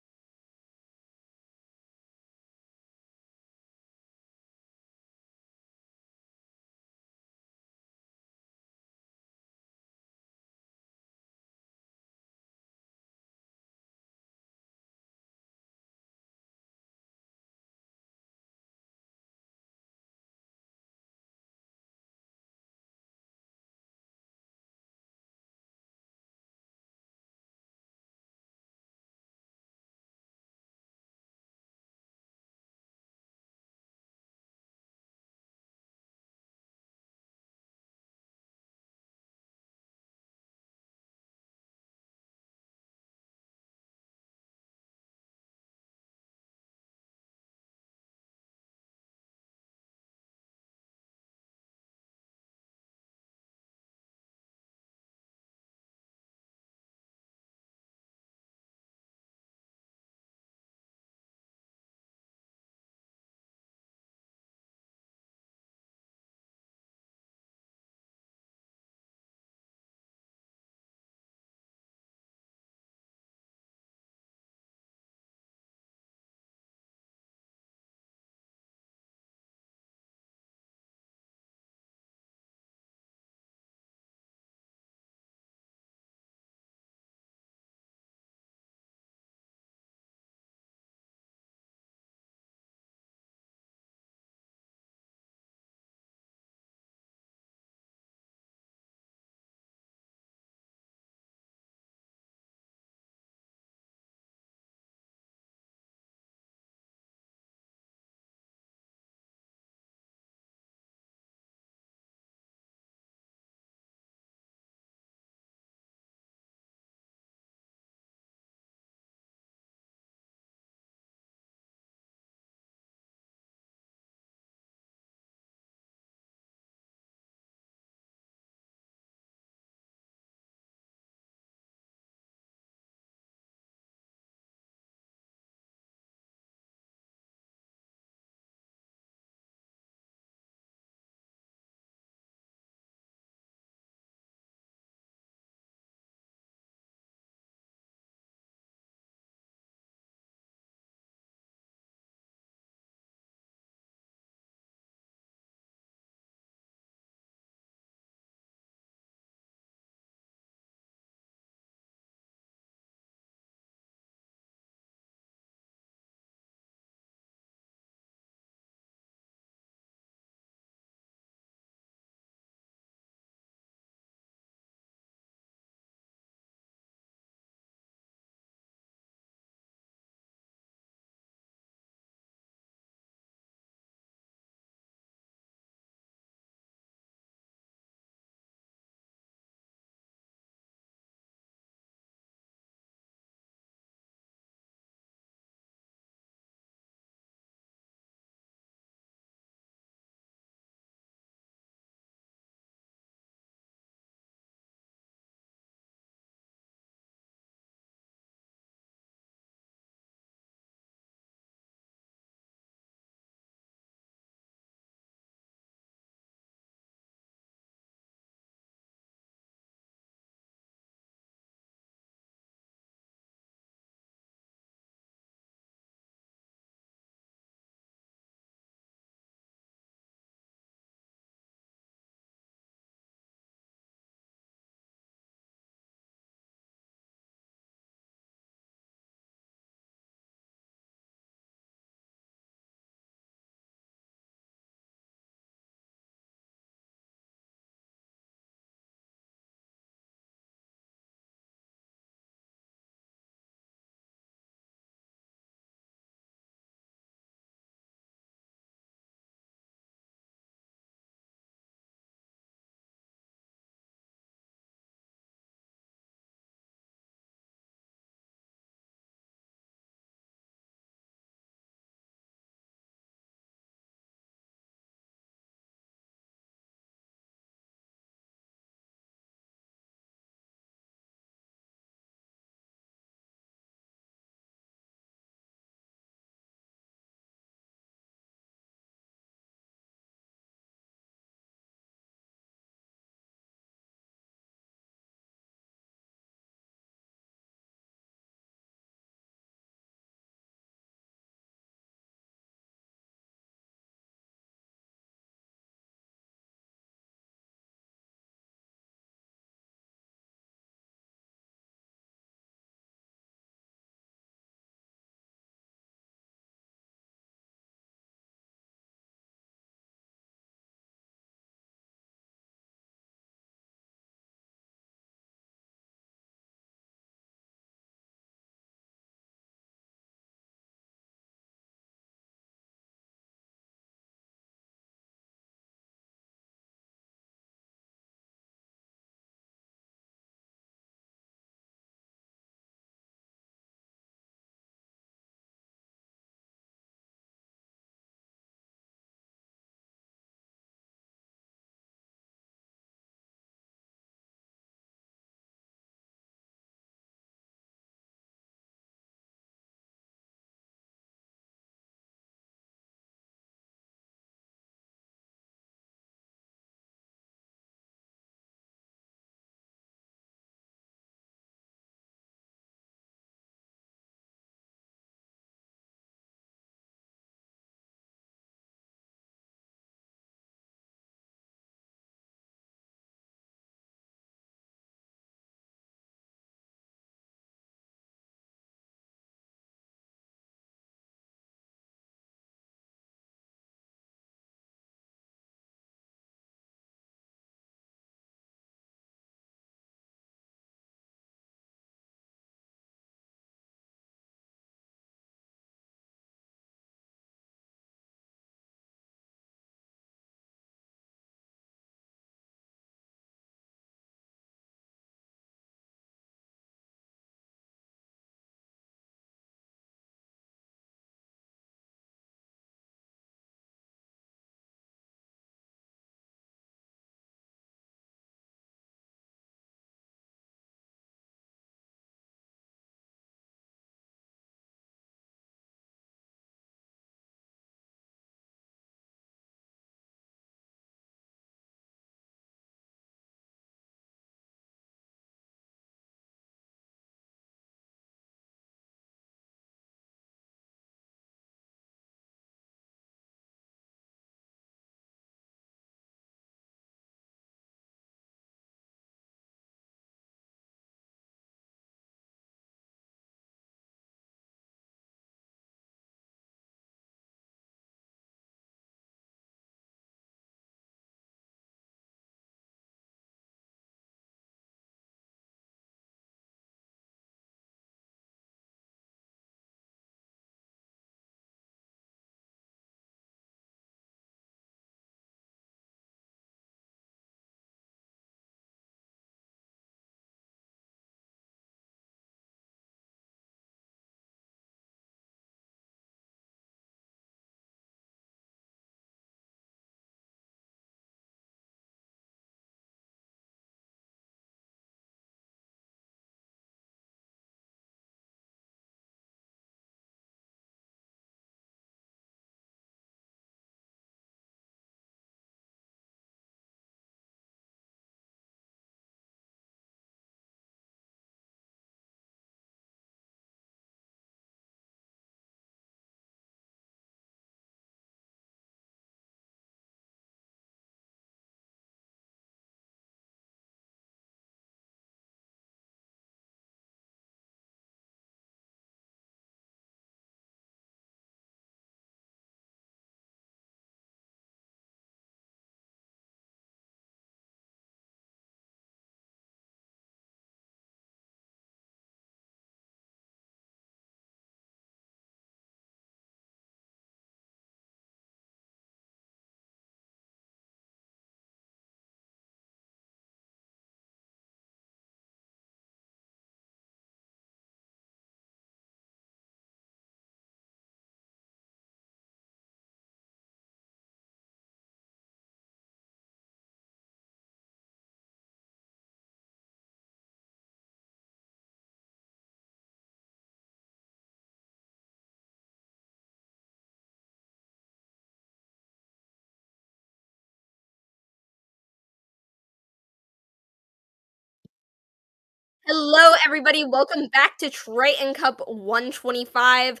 [SPEAKER 1] Hello, everybody. Welcome back to Triton-Cup 125.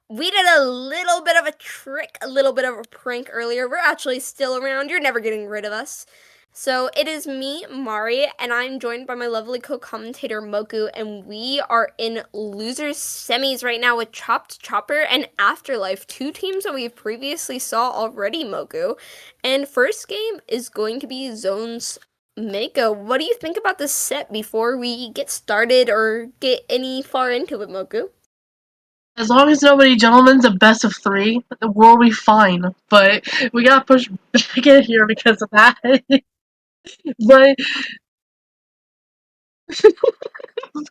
[SPEAKER 1] We did a little bit of a trick, a little bit of a prank earlier. We're actually still around. You're never getting rid of us. So it is me, Mari, and I'm joined by my lovely co-commentator, Moku, and we are in losers semis right now with Chopped Chopper and Afterlife, two teams that we've previously saw already, Moku. And first game is going to be Zones Mako. What do you think about this set before we get started or get any far into it, Moku?
[SPEAKER 2] As long as nobody gentlemen's a best of three, we'll be fine. But we got pushed back in here because of that. but,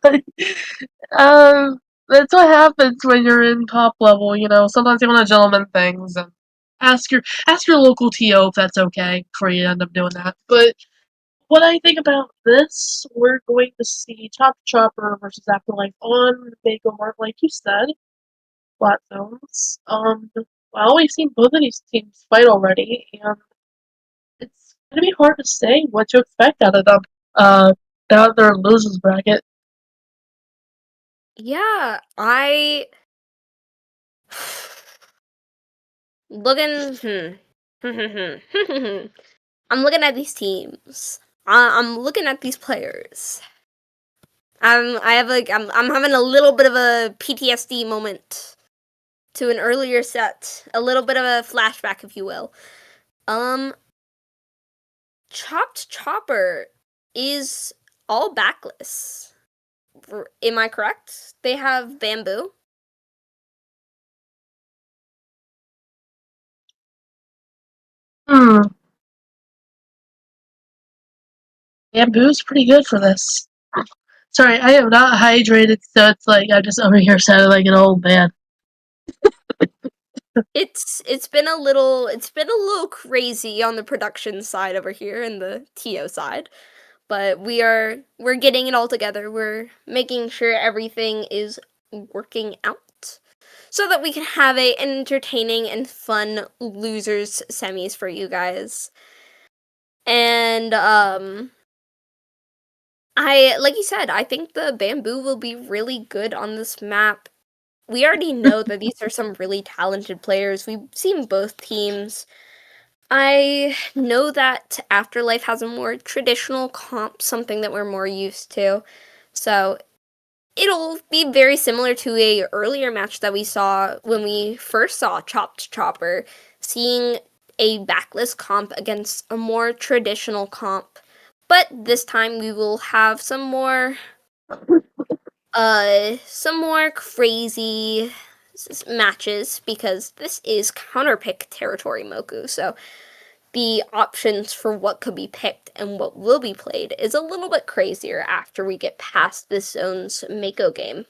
[SPEAKER 2] but that's what happens when you're in top level. Sometimes you want to gentleman things and ask your local TO if that's okay before you end up doing that. But what I think about this, we're going to see Chop Chopper versus Afterlife on Mako Mart, like you said. Flat zones. Well, we've seen both of these teams fight already, and it's gonna be hard to say what to expect out of them. Down their losers bracket.
[SPEAKER 1] Yeah, I looking I'm looking at these teams. I'm looking at these players. I'm having a little bit of a PTSD moment to an earlier set, a little bit of a flashback, if you will. Um, Chopped Chopper is all backless. Am I correct? They have bamboo.
[SPEAKER 2] Hmm. Bamboo's pretty good for this. Sorry, I am not hydrated, so it's like I'm just over here sounding like an old man.
[SPEAKER 1] It's been a little crazy on the production side over here and the TO side, but we're getting it all together. We're making sure everything is working out so that we can have a entertaining and fun losers semis for you guys. And I like you said, I think the bamboo will be really good on this map. We already know that these are some really talented players. We've seen both teams. I know that Afterlife has a more traditional comp, something that we're more used to. So it'll be very similar to a earlier match that we saw when we first saw Chopped Chopper, seeing a backless comp against a more traditional comp. But this time we will have some more crazy matches because this is counterpick territory, Moku. So the options for what could be picked and what will be played is a little bit crazier after we get past this zone's Mako game.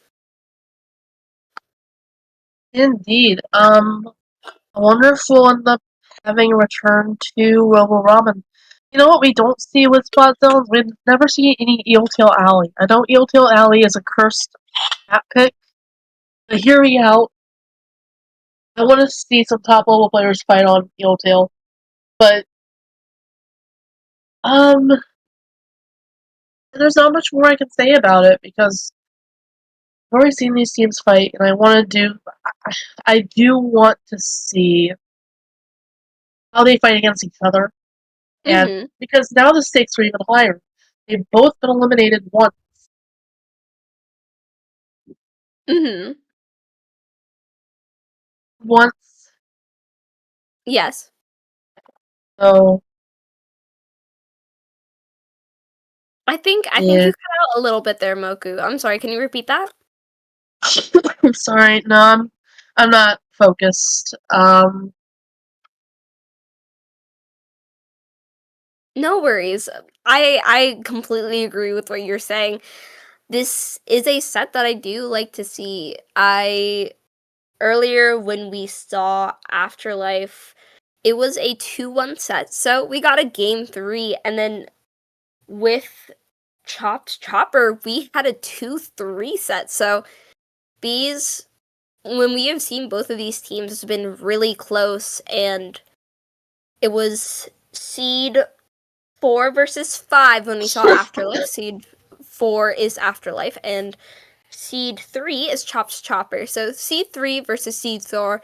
[SPEAKER 2] Indeed. I wonder if we'll end up having a return to Robo Ramen. You know what we don't see with spot zones? We never see any Eel Tail Alley. I know Eel Tail Alley is a cursed map pick, but hear me out. I want to see some top level players fight on Eel Tail, but um, there's not much more I can say about it because I've already seen these teams fight, and I want to do. I do want to see how they fight against each other, and
[SPEAKER 1] Mm-hmm.
[SPEAKER 2] because now the stakes are even higher. They've both been eliminated
[SPEAKER 1] Mm-hmm.
[SPEAKER 2] once,
[SPEAKER 1] Yes.
[SPEAKER 2] so
[SPEAKER 1] I think
[SPEAKER 2] yeah.
[SPEAKER 1] you cut out a little bit there, Moku. I'm sorry, can you repeat that?
[SPEAKER 2] I'm sorry, no, I'm not focused.
[SPEAKER 1] No worries. I completely agree with what you're saying. This is a set that I do like to see. I earlier when we saw Afterlife, it was a 2-1 set. So we got a game 3 and then with Chopped Chopper, we had a 2-3 set. So these when we have seen both of these teams has been really close and it was seed 4 versus 5 when we saw Afterlife, seed 4 is Afterlife, and seed 3 is Chops Chopper. So seed 3 versus seed 4.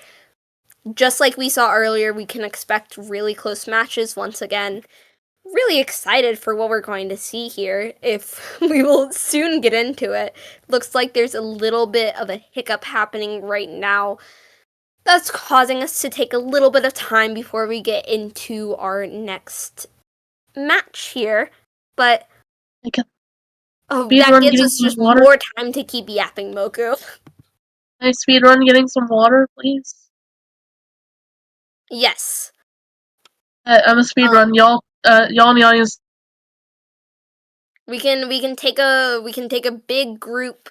[SPEAKER 1] Just like we saw earlier, we can expect really close matches once again. Really excited for what we're going to see here. If we will soon get into it. Looks like there's a little bit of a hiccup happening right now. That's causing us to take a little bit of time before we get into our next match here. But that
[SPEAKER 2] Speedrun
[SPEAKER 1] gives
[SPEAKER 2] getting
[SPEAKER 1] us
[SPEAKER 2] some
[SPEAKER 1] just
[SPEAKER 2] water.
[SPEAKER 1] more time to keep yapping, Moku.
[SPEAKER 2] Can I speedrun getting some water, please?
[SPEAKER 1] Yes.
[SPEAKER 2] I'm a speedrun. Y'all in the audience.
[SPEAKER 1] We can take a big group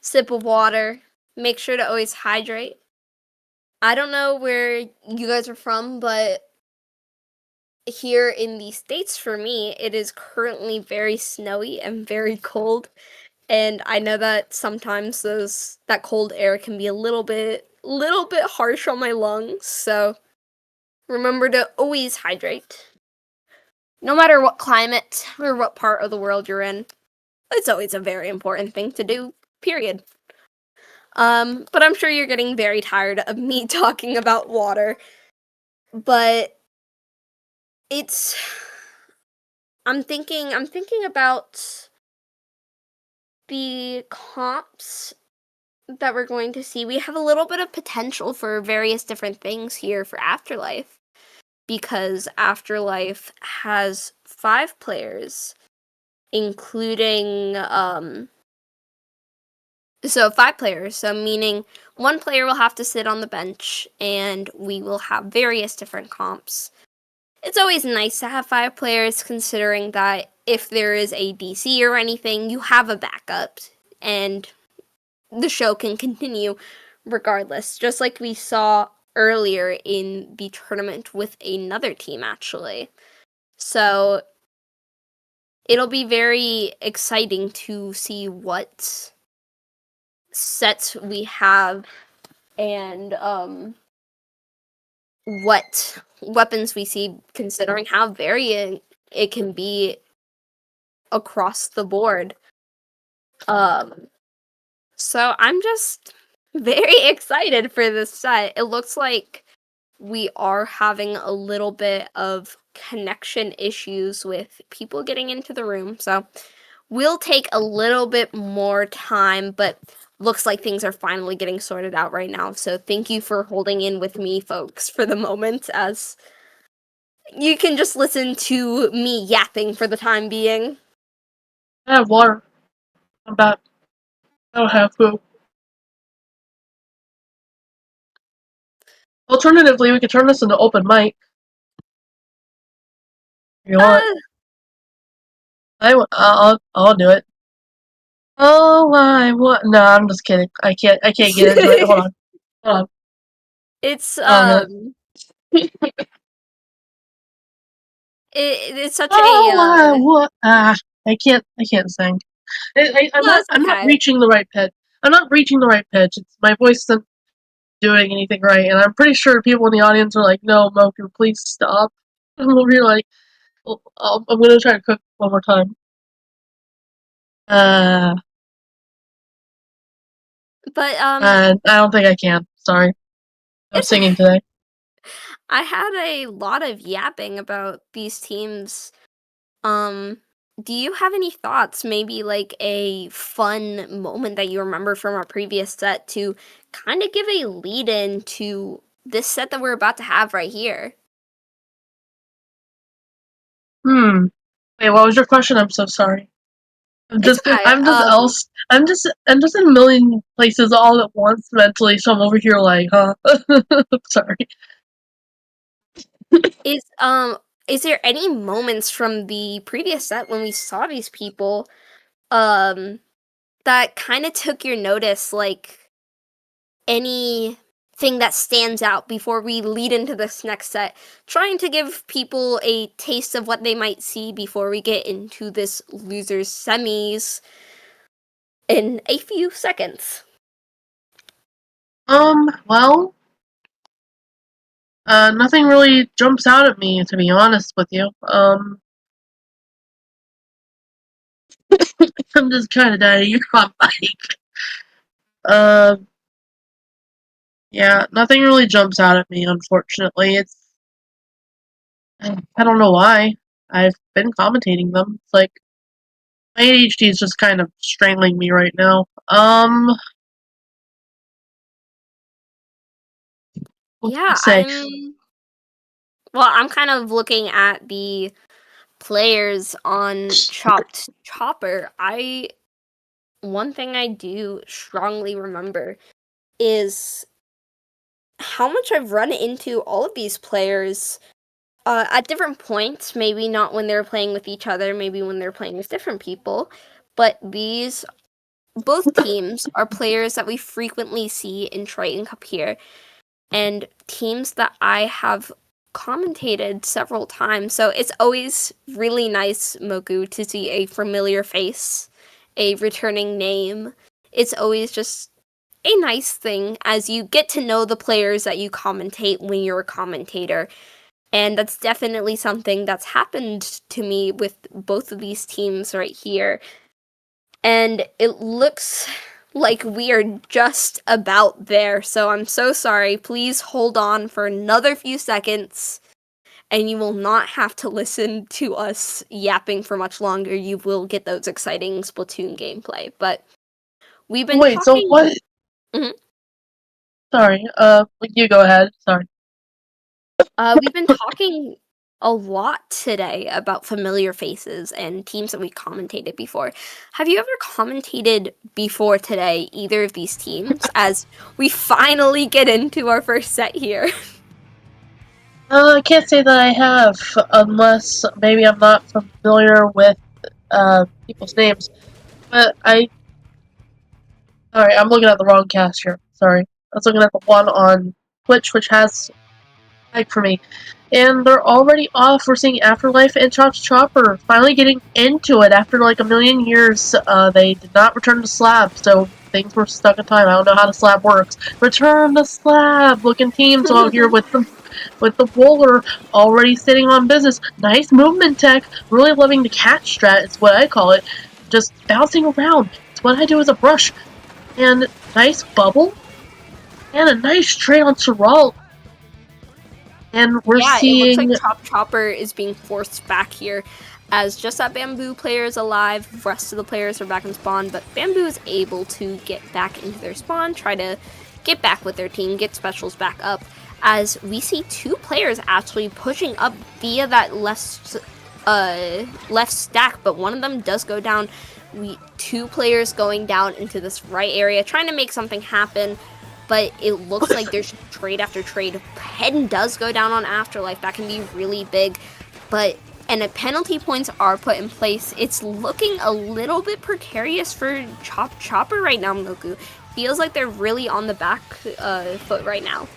[SPEAKER 1] sip of water. Make sure to always hydrate. I don't know where you guys are from, but here in the States for me, it is currently very snowy and very cold. And I know that sometimes that cold air can be a little bit harsh on my lungs, so remember to always hydrate. No matter what climate or what part of the world you're in, it's always a very important thing to do, period. But I'm sure you're getting very tired of me talking about water. But it's I'm thinking about the comps that we're going to see. We have a little bit of potential for various different things here for Afterlife, because Afterlife has 5 players, including so 5 players, so meaning one player will have to sit on the bench, and we will have various different comps. It's always nice to have 5 players, considering that if there is a DC or anything, you have a backup, and the show can continue regardless, just like we saw earlier in the tournament with another team, actually. So it'll be very exciting to see what sets we have and what weapons we see, considering how variant it can be across the board. So I'm just very excited for this set. It looks like we are having a little bit of connection issues with people getting into the room, so we'll take a little bit more time, but looks like things are finally getting sorted out right now. So thank you for holding in with me, folks, for the moment, as you can just listen to me yapping for the time being.
[SPEAKER 2] I have water. I'm back. I don't have food. Alternatively, we could turn this into open mic. If you want.
[SPEAKER 1] Uh,
[SPEAKER 2] I'll do it. Oh, I want. No, I'm just kidding. I can't get into it. Hold on. Hold on.
[SPEAKER 1] it's
[SPEAKER 2] Hold on a minute.
[SPEAKER 1] it's such a
[SPEAKER 2] Oh, I want. I can't sing.
[SPEAKER 1] no, it's
[SPEAKER 2] I'm not
[SPEAKER 1] okay.
[SPEAKER 2] reaching the right pitch. I'm not reaching the right pitch. My voice isn't doing anything right, and I'm pretty sure people in the audience are like, "No, Moku, please stop." And we'll be like, I'm gonna try to cook one more time. Uh,
[SPEAKER 1] But
[SPEAKER 2] and I don't think I can. Sorry, I'm
[SPEAKER 1] it's
[SPEAKER 2] singing today.
[SPEAKER 1] I had a lot of yapping about these teams. Do you have any thoughts? Maybe like a fun moment that you remember from our previous set to kind of give a lead in to this set that we're about to have right here.
[SPEAKER 2] Hmm. Wait, what was your question? I'm so sorry.
[SPEAKER 1] It's okay.
[SPEAKER 2] I'm just in a million places all at once mentally, so I'm over here like, huh? Sorry.
[SPEAKER 1] Is um is there any moments from the previous set when we saw these people um that kind of took your notice, like anything that stands out before we lead into this next set, trying to give people a taste of what they might see before we get into this losers semis in a few seconds.
[SPEAKER 2] Well, nothing really jumps out at me, to be honest with you. I'm just kind of dying on mic. Um, yeah, nothing really jumps out at me, unfortunately. I don't know why. I've been commentating them. It's like, my ADHD is just kind of strangling me right now. What can I
[SPEAKER 1] Yeah,
[SPEAKER 2] say?
[SPEAKER 1] I'm kind of looking at the players on Chopped Chopper. One thing I do strongly remember is how much I've run into all of these players at different points. Maybe not when they're playing with each other, maybe when they're playing with different people. But both teams are players that we frequently see in Triton-Cup here, and teams that I have commentated several times. So it's always really nice, Moku, to see a familiar face, a returning name. It's always just a nice thing as you get to know the players that you commentate when you're a commentator. And that's definitely something that's happened to me with both of these teams right here. And it looks like we are just about there, so I'm so sorry. Please hold on for another few seconds, and you will not have to listen to us yapping for much longer. You will get those exciting Splatoon gameplay. But we've been
[SPEAKER 2] Wait, so
[SPEAKER 1] talking.
[SPEAKER 2] what?
[SPEAKER 1] Mhm.
[SPEAKER 2] Sorry, you go ahead. Sorry.
[SPEAKER 1] We've been talking a lot today about familiar faces and teams that we commentated before. Have you ever commentated before today, either of these teams, as we finally get into our first set here?
[SPEAKER 2] I can't say that I have, unless maybe I'm not familiar with people's names. But sorry, I'm looking at the wrong cast here. Sorry, I was looking at the one on Twitch, which has like for me. And they're already off. We're seeing Afterlife and Chops Chopper finally getting into it after like a million years. They did not return to Slab, so things were stuck in time. I don't know how the Slab works. Return to Slab! Looking teams all here with the bowler already sitting on business. Nice movement tech. Really loving the cat strat, is what I call it. Just bouncing around. It's what I do as a brush. And nice bubble. And a nice trade on Sorrel. And we're
[SPEAKER 1] Yeah, it looks like
[SPEAKER 2] seeing
[SPEAKER 1] Chopper is being forced back here, as just that Bamboo player is alive, rest of the players are back in spawn, but Bamboo is able to get back into their spawn, try to get back with their team, get specials back up, as we see two players actually pushing up via that left stack, but one of them does go down. Two players going down into this right area, trying to make something happen, but it looks like there's trade after trade. Pen does go down on Afterlife. That can be really big, and if penalty points are put in place, it's looking a little bit precarious for Chopper right now, Moku. Feels like they're really on the back foot right now.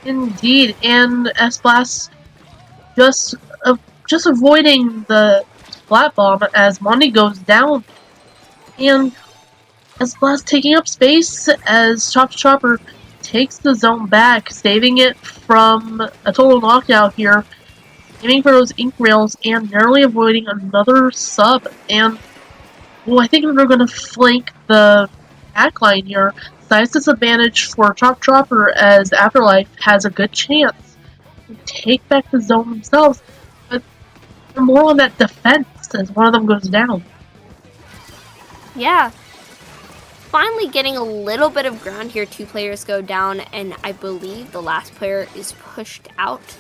[SPEAKER 2] indeed, and S-Blast just avoiding the flat bomb as Monty goes down, and S-Blast taking up space as Chopper takes the zone back, saving it from a total knockout here, aiming for those ink rails and narrowly avoiding another sub. And well, I think they're going to flank the backline here. Size disadvantage for Chopper as Afterlife has a good chance to take back the zone themselves, but they're more on that defense as one of them goes down.
[SPEAKER 1] Yeah. Finally getting a little bit of ground here. Two players go down, and I believe the last player is pushed out.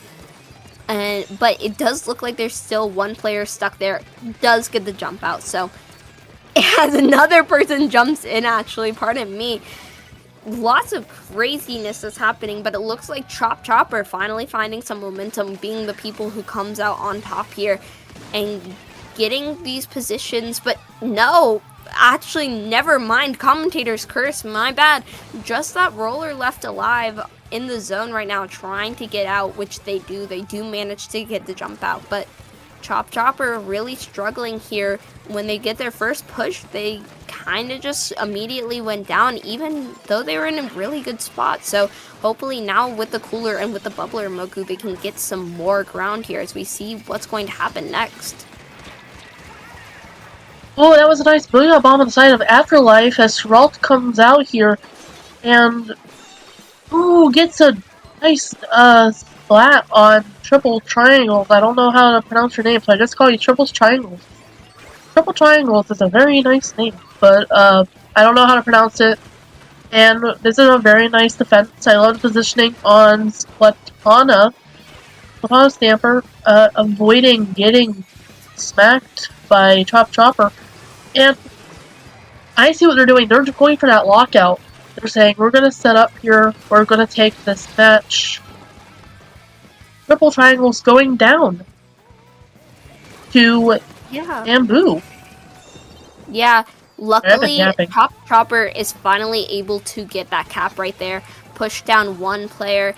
[SPEAKER 1] But it does look like there's still one player stuck there. Does get the jump out, so as another person jumps in, actually, pardon me. Lots of craziness is happening, but it looks like Chopper finally finding some momentum, being the people who comes out on top here and getting these positions. But no, actually, never mind. Commentator's curse, my bad. Just that roller left alive in the zone right now, trying to get out, which they do. They do manage to get the jump out, but Chopper really struggling here. When they get their first push, they kind of just immediately went down, even though they were in a really good spot. So hopefully now with the cooler and with the bubbler Moku, they can get some more ground here as we see what's going to happen next.
[SPEAKER 2] Oh, that was a nice booyah bomb on the side of Afterlife as Geralt comes out here and gets a nice splat on Triple Triangles. I don't know how to pronounce your name, so I just call you Triple Triangles. Triple Triangles is a very nice name, but I don't know how to pronounce it. And this is a very nice defense. I love the positioning on Splatana. Splatana Stamper, avoiding getting smacked by Chopper. And I see what they're doing. They're going for that lockout. They're saying, we're going to set up here. We're going to take this match. Triple Triangle's going down to Bamboo.
[SPEAKER 1] Yeah, luckily,
[SPEAKER 2] Yapping.
[SPEAKER 1] Chopper is finally able to get that cap right there, push down one player.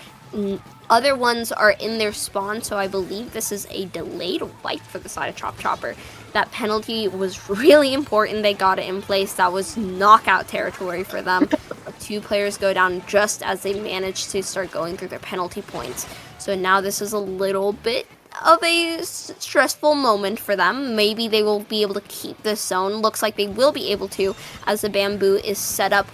[SPEAKER 1] Other ones are in their spawn, so I believe this is a delayed wipe for the side of Chopper. That penalty was really important. They got it in place. That was knockout territory for them. Two players go down just as they managed to start going through their penalty points. So now this is a little bit of a stressful moment for them. Maybe they will be able to keep this zone. Looks like they will be able to, as the bamboo is set up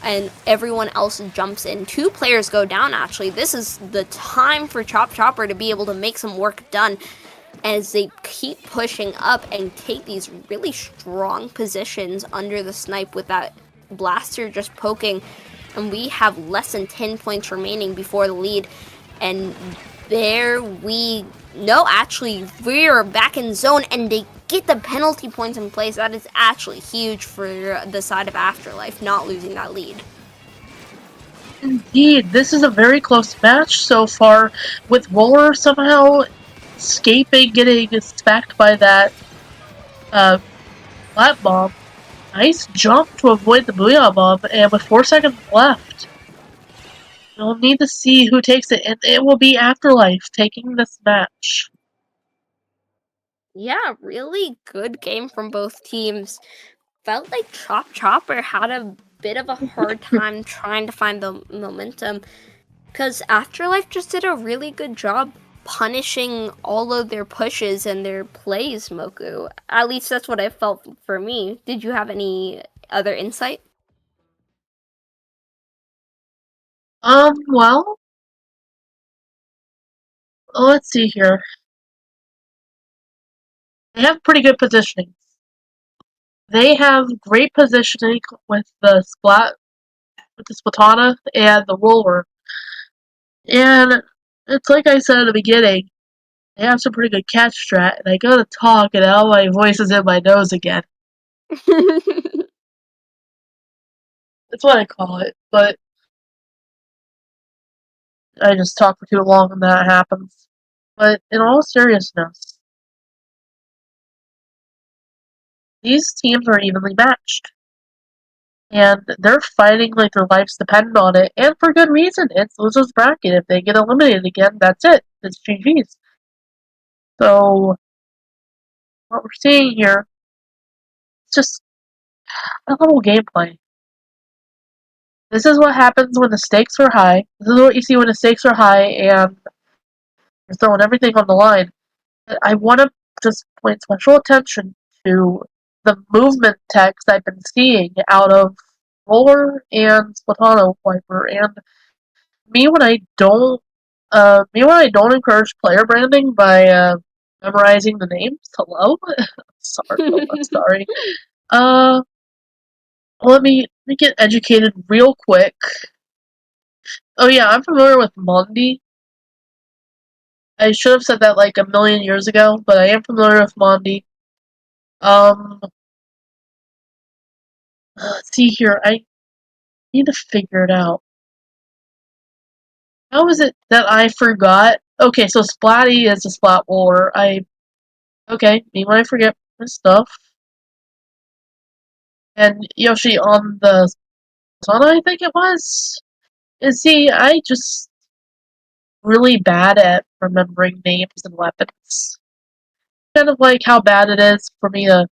[SPEAKER 1] and everyone else jumps in. Two players go down, actually. This is the time for Chopper to be able to make some work done as they keep pushing up and take these really strong positions under the snipe with that blaster just poking. And we have less than 10 points remaining before the lead. And there we no, actually, we're back in zone, and they get the penalty points in place. That is actually huge for the side of Afterlife, not losing that lead.
[SPEAKER 2] Indeed, this is a very close match so far, with Roller somehow escaping getting smacked by that flat bomb. Nice jump to avoid the Booyah bomb, and with 4 seconds left, you'll need to see who takes it, and it will be Afterlife taking this match.
[SPEAKER 1] Yeah, really good game from both teams. Felt like Chopper had a bit of a hard time trying to find the momentum, because Afterlife just did a really good job punishing all of their pushes and their plays, Moku. At least that's what I felt for me. Did you have any other insight?
[SPEAKER 2] Well, let's see here. They have pretty good positioning. They have great positioning with the Splatana and the Roller. And it's like I said at the beginning, they have some pretty good catch strat, and I gotta talk, and now my voice is in my nose again. That's what I call it, but I just talk for too long and that happens. But in all seriousness, these teams are evenly matched. And they're fighting like their lives depend on it, and for good reason. It's loser's bracket. If they get eliminated again, that's it. It's GG's. So, what we're seeing here is just a little gameplay. This is what happens when the stakes are high. This is what you see when the stakes are high and you're throwing everything on the line. I want to just point special attention to the movement text I've been seeing out of Roller and Splatano Wiper, and me when I don't encourage player branding by memorizing the names. Hello, sorry, I'm sorry. Uh, let me get educated real quick. Oh yeah, I'm familiar with Mondi. I should have said that like a million years ago, but I am familiar with Mondi. Um, let's see here. I need to figure it out. How is it that I forgot? Okay, so Splatty is a splat roller. Me when I forget my stuff. And Yoshi on the Sona, I think it was. And see, I just really bad at remembering names and weapons. Kind of like how bad it is for me to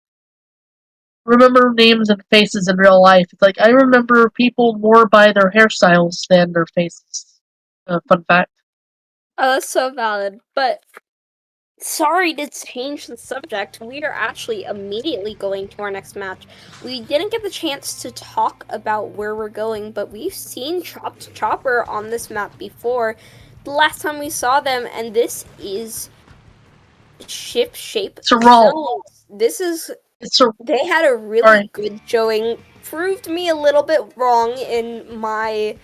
[SPEAKER 2] remember names and faces in real life. It's like I remember people more by their hairstyles than their faces. Fun fact.
[SPEAKER 1] Oh, that's so valid. But sorry to change the subject. We are actually immediately going to our next match. We didn't get the chance to talk about where we're going, but we've seen Chopped Chopper on this map before. The last time we saw them, and this is Ship Shape
[SPEAKER 2] Sorrel.
[SPEAKER 1] Zones. This is
[SPEAKER 2] It's a
[SPEAKER 1] they had a really
[SPEAKER 2] sorry.
[SPEAKER 1] good showing. Proved me a little bit wrong in my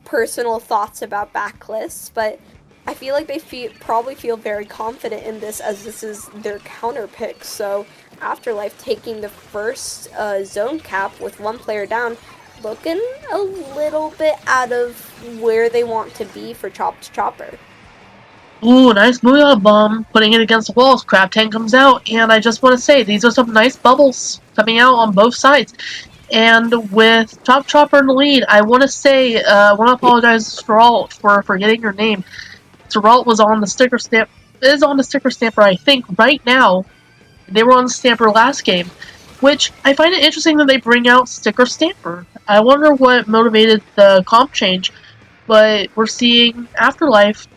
[SPEAKER 1] personal thoughts about backlists, but I feel like they probably feel very confident in this as this is their counter pick. So Afterlife taking the first zone cap with one player down, looking a little bit out of where they want to be for Chopped Chopper.
[SPEAKER 2] Ooh, nice Booyah Bomb. Putting it against the walls. Crab Tank comes out, and I just want to say these are some nice bubbles coming out on both sides. And with Top Chopper in the lead, I want to say, I want to apologize to Geralt for forgetting your name. Geralt was on the sticker stamp, is on the sticker stamper, I think, right now. They were on the stamper last game, which I find it interesting that they bring out sticker stamper. I wonder what motivated the comp change, but we're seeing Afterlife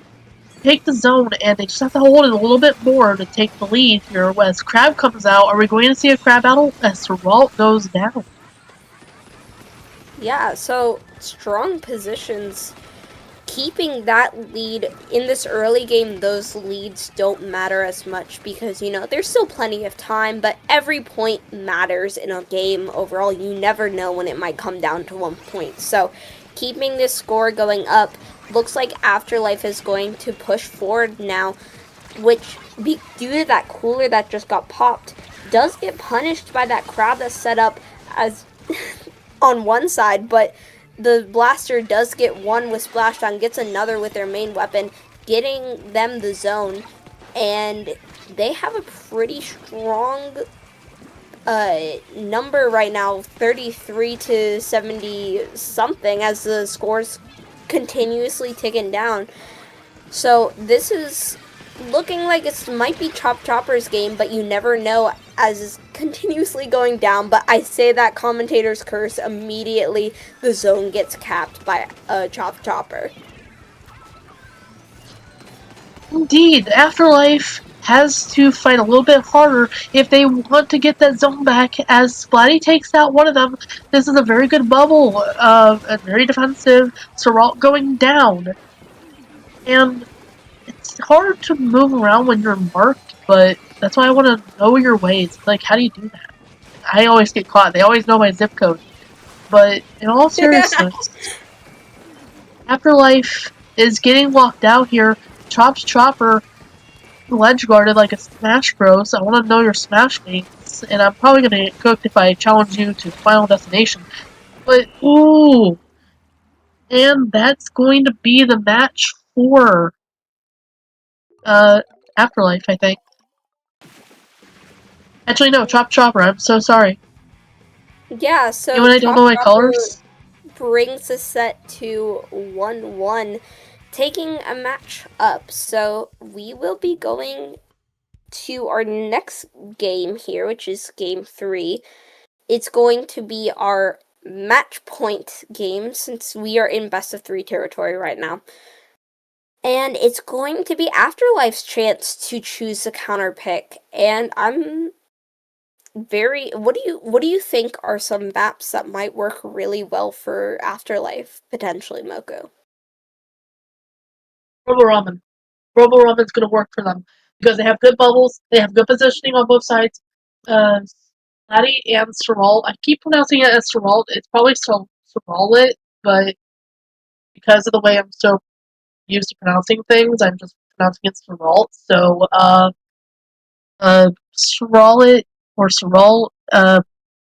[SPEAKER 2] take the zone, and they just have to hold it a little bit more to take the lead here. As Crab comes out, are we going to see a Crab battle as Geralt goes down?
[SPEAKER 1] Yeah, so strong positions. Keeping that lead in this early game, those leads don't matter as much because, there's still plenty of time, but every point matters in a game overall. You never know when it might come down to 1 point. So keeping this score going up, looks like Afterlife is going to push forward now, which, due to that cooler that just got popped, does get punished by that crab that's set up as on one side, but the blaster does get one with Splashdown, gets another with their main weapon, getting them the zone, and they have a pretty strong number right now, 33 to 70 something, as the scores continuously ticking down. So this is looking like it might be Chopper's game, but you never know as it's continuously going down. But I say that commentator's curse, immediately the zone gets capped by Chopper.
[SPEAKER 2] Indeed, Afterlife has to fight a little bit harder if they want to get that zone back, as Splatty takes out one of them. This is a very good bubble, and very defensive. Geralt going down. And it's hard to move around when you're marked, but that's why I want to know your ways. Like, how do you do that? I always get caught. They always know my zip code. But in all seriousness, Afterlife is getting locked out here. Chopper ledge guarded like a Smash Bros. I want to know your Smash mates, and I'm probably gonna get cooked if I challenge you to Final Destination. But ooh, and that's going to be the match for Afterlife, I think. Actually, no, Chopper. I'm so sorry.
[SPEAKER 1] Yeah,
[SPEAKER 2] You
[SPEAKER 1] so
[SPEAKER 2] and I don't know my
[SPEAKER 1] Chopper
[SPEAKER 2] colors.
[SPEAKER 1] brings the set to 1-1, taking a match up. So we will be going to our next game here, which is game 3. It's going to be our match point game since we are in best of 3 territory right now. And it's going to be Afterlife's chance to choose a counter pick. And I'm very what do you think are some maps that might work really well for Afterlife potentially, Moko?
[SPEAKER 2] Robo Ramen. Robo Ramen's gonna work for them because they have good bubbles. They have good positioning on both sides. Laddie and Sorrel. I keep pronouncing it as Sorrel. It's probably Sorrel, but because of the way I'm so used to pronouncing things, I'm just pronouncing it Sorrel. So, Sorrel or Sorrel,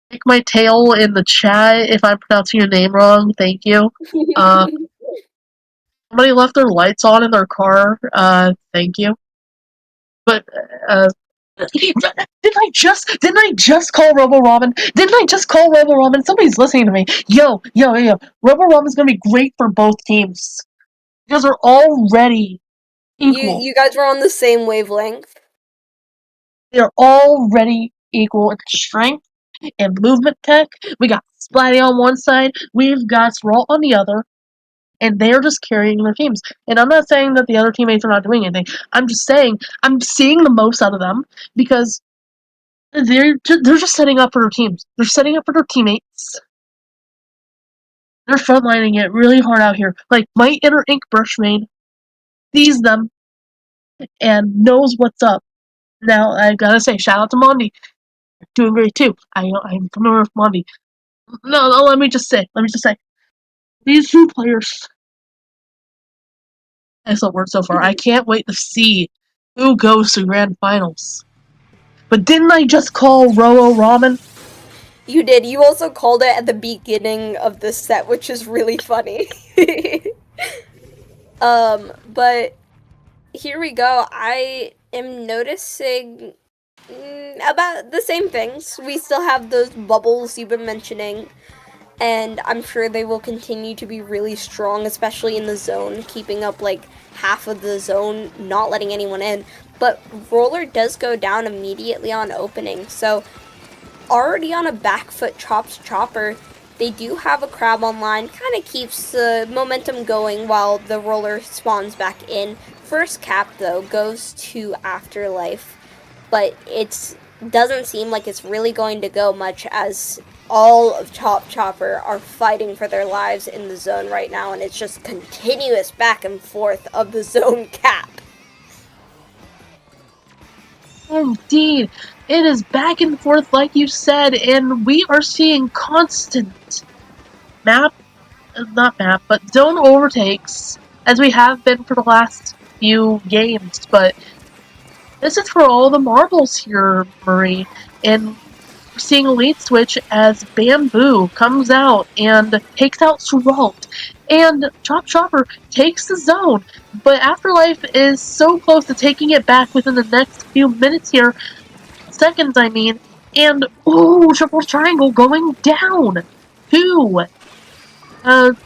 [SPEAKER 2] pick my tail in the chat if I'm pronouncing your name wrong. Thank you. Uh, Somebody left their lights on in their car. Thank you. But, didn't I just call Robo Ramen? Didn't I just call Robo Ramen? Somebody's listening to me. Yo. Robo Ramen's gonna be great for both teams. Because they're already
[SPEAKER 1] you
[SPEAKER 2] equal.
[SPEAKER 1] you guys were on the same wavelength.
[SPEAKER 2] They're already equal in strength and movement tech. We got Splatty on one side, we've got Srolt on the other. and they're just carrying their teams. And I'm not saying that the other teammates are not doing anything. I'm just saying I'm seeing the most out of them because they're just setting up for their teams. They're setting up for their teammates. They're frontlining it really hard out here. Like my inner ink brush main sees them and knows what's up. Now I gotta say, shout out to Mondi, doing great too. I'm familiar with Mondi. No, let me just say, these two players. Excellent work so far. I can't wait to see who goes to grand finals. But didn't I just call Roro Ramen?
[SPEAKER 1] You did. You also called it at the beginning of the set, which is really funny. But here we go. I am noticing about the same things. We still have those bubbles you've been mentioning, and I'm sure they will continue to be really strong, especially in the zone, keeping up like half of the zone, not letting anyone in. But Roller does go down immediately on opening, so already on a back foot chops chopper. They do have a crab online, kind of keeps the momentum going while the roller spawns back in. First cap though goes to Afterlife, but it doesn't seem like it's really going to go much as all of Chop Chopper are fighting for their lives in the zone right now, and it's just continuous back and forth of the zone cap.
[SPEAKER 2] Indeed, it is back and forth like you said, and we are seeing constant zone overtakes, as we have been for the last few games, but this is for all the marbles here, Marie, and we're seeing a lead switch as Bamboo comes out and takes out Swalt, and Chop Chopper takes the zone, but Afterlife is so close to taking it back within the next few minutes here, seconds I mean, and ooh, triple triangle going down to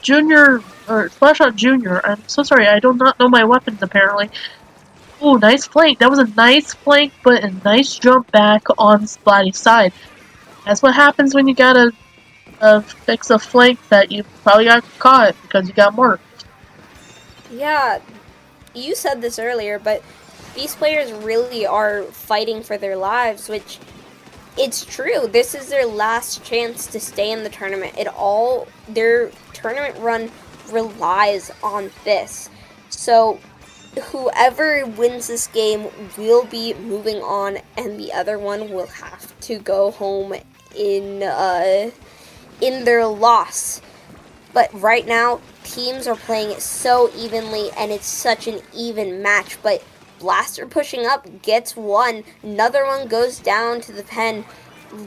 [SPEAKER 2] Junior, or Splash Out Junior. I'm so sorry, I do not know my weapons apparently. Ooh, nice flank. That was a nice flank, but a nice jump back on Splatty's side. That's what happens when you gotta fix a flank that you probably got caught because you got marked.
[SPEAKER 1] Yeah, you said this earlier, but these players really are fighting for their lives, which it's true. This is their last chance to stay in the tournament. Their tournament run relies on this. So whoever wins this game will be moving on, and the other one will have to go home in their loss. But right now, teams are playing it so evenly, and it's such an even match. But Blaster pushing up gets one. Another one goes down to the pen.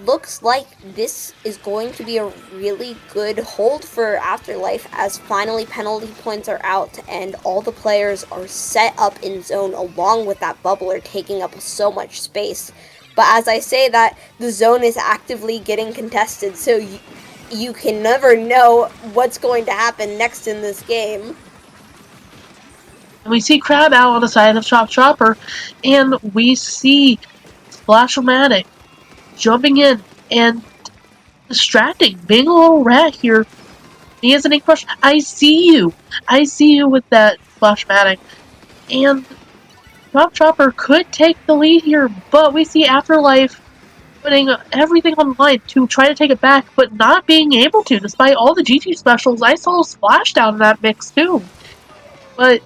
[SPEAKER 1] Looks like this is going to be a really good hold for Afterlife, as finally penalty points are out and all the players are set up in zone, along with that bubbler taking up so much space. But as I say that, the zone is actively getting contested, so you can never know what's going to happen next in this game.
[SPEAKER 2] And we see Crab out on the side of Chop Chopper, and we see Splash-O-Matic jumping in and distracting, being a little rat here. He has an ink brush. I see you with that Splash-O-Matic. And Chop Chopper could take the lead here, but we see Afterlife putting everything on the line to try to take it back, but not being able to, despite all the GT specials. I saw Splashdown in that mix too. But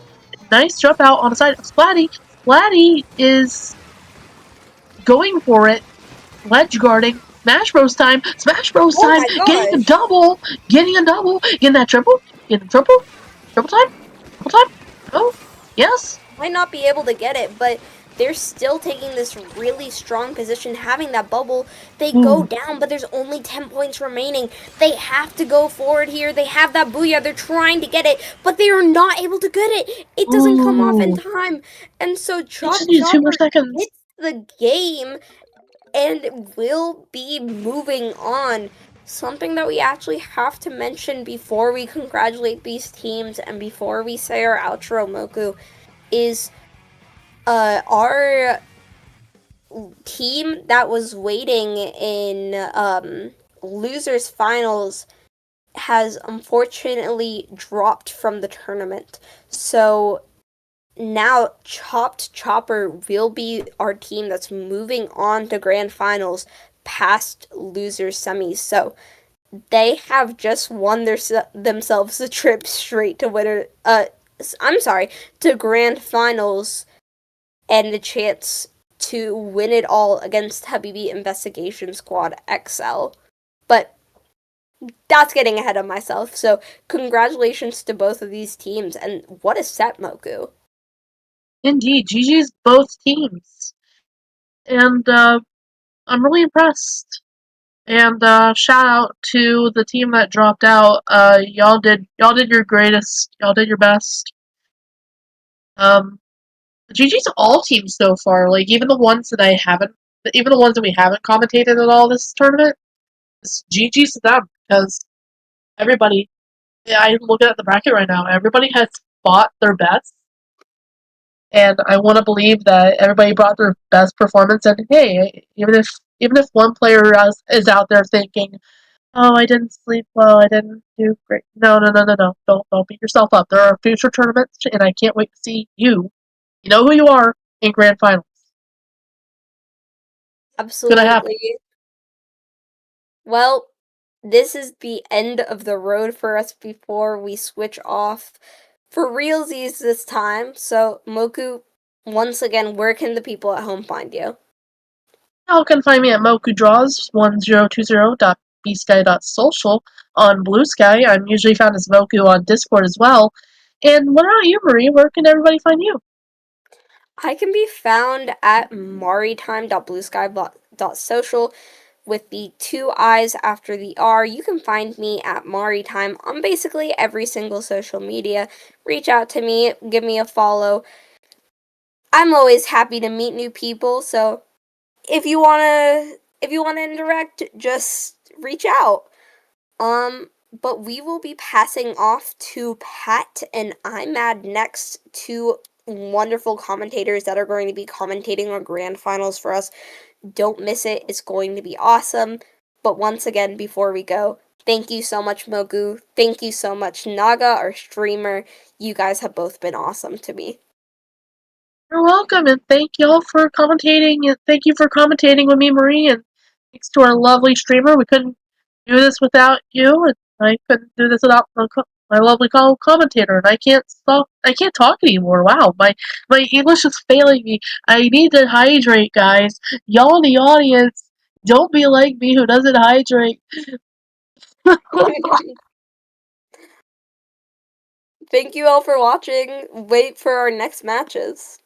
[SPEAKER 2] nice jump out on the side of Splatty. Splatty is going for it, ledge guarding. Smash Bros time, getting a double, getting that triple, triple time. Oh, yes.
[SPEAKER 1] Might not be able to get it, but they're still taking this really strong position, having that bubble. They go down, but there's only 10 points remaining. They have to go forward here. They have that booyah. They're trying to get it, but they are not able to get it. It doesn't come off in time. And so Chop
[SPEAKER 2] Need 2 more
[SPEAKER 1] Chopper
[SPEAKER 2] seconds.
[SPEAKER 1] hits the game and will be moving on. Something that we actually have to mention before we congratulate these teams and before we say our outro, Moku, is our team that was waiting in losers finals has unfortunately dropped from the tournament. So now Chopped Chopper will be our team that's moving on to grand finals past losers semis. So they have just won themselves the trip straight to winner. I'm sorry, to grand finals and the chance to win it all against Habibi Investigation Squad XL. But that's getting ahead of myself. So congratulations to both of these teams, and what a set, Moku.
[SPEAKER 2] Indeed, GG's both teams. And I'm really impressed. And shout out to the team that dropped out. Y'all did your greatest. Y'all did your best. Um, GG's all teams so far. Like even the ones that even the ones that we haven't commentated at all this tournament. It's GG's to them because everybody. Yeah, I'm looking at the bracket right now. Everybody has fought their best, and I want to believe that everybody brought their best performance. And hey, even if one player is out there thinking, "Oh, I didn't sleep well. I didn't do great." No, no, no, no, no. Don't beat yourself up. There are future tournaments, and I can't wait to see you. You know who you are in grand finals. It's gonna happen.
[SPEAKER 1] Absolutely. Well, this is the end of the road for us before we switch off for realsies this time. So, Moku, once again, where can the people at home find you?
[SPEAKER 2] Y'all can find me at mokudraws1020.bsky.social on Blue Sky. I'm usually found as Moku on Discord as well. And what about you, Marie? Where can everybody find you?
[SPEAKER 1] I can be found at maritime.bluesky.social with the two I's after the R. You can find me at Maritime on basically every single social media. Reach out to me, give me a follow. I'm always happy to meet new people, so if you wanna interact, just reach out. But we will be passing off to Pat and IMAD next, two wonderful commentators that are going to be commentating our grand finals for us. Don't miss it. It's going to be awesome. But once again, before we go, thank you so much, Mogu. Thank you so much, Naga, our streamer. You guys have both been awesome to me.
[SPEAKER 2] You're welcome, and thank y'all for commentating, and thank you for commentating with me, Marie, and thanks to our lovely streamer. We couldn't do this without you, and I couldn't do this without my lovely commentator, and I can't talk anymore. Wow, my English is failing me. I need to hydrate, guys. Y'all in the audience, don't be like me who doesn't hydrate.
[SPEAKER 1] Thank you all for watching. Wait for our next matches.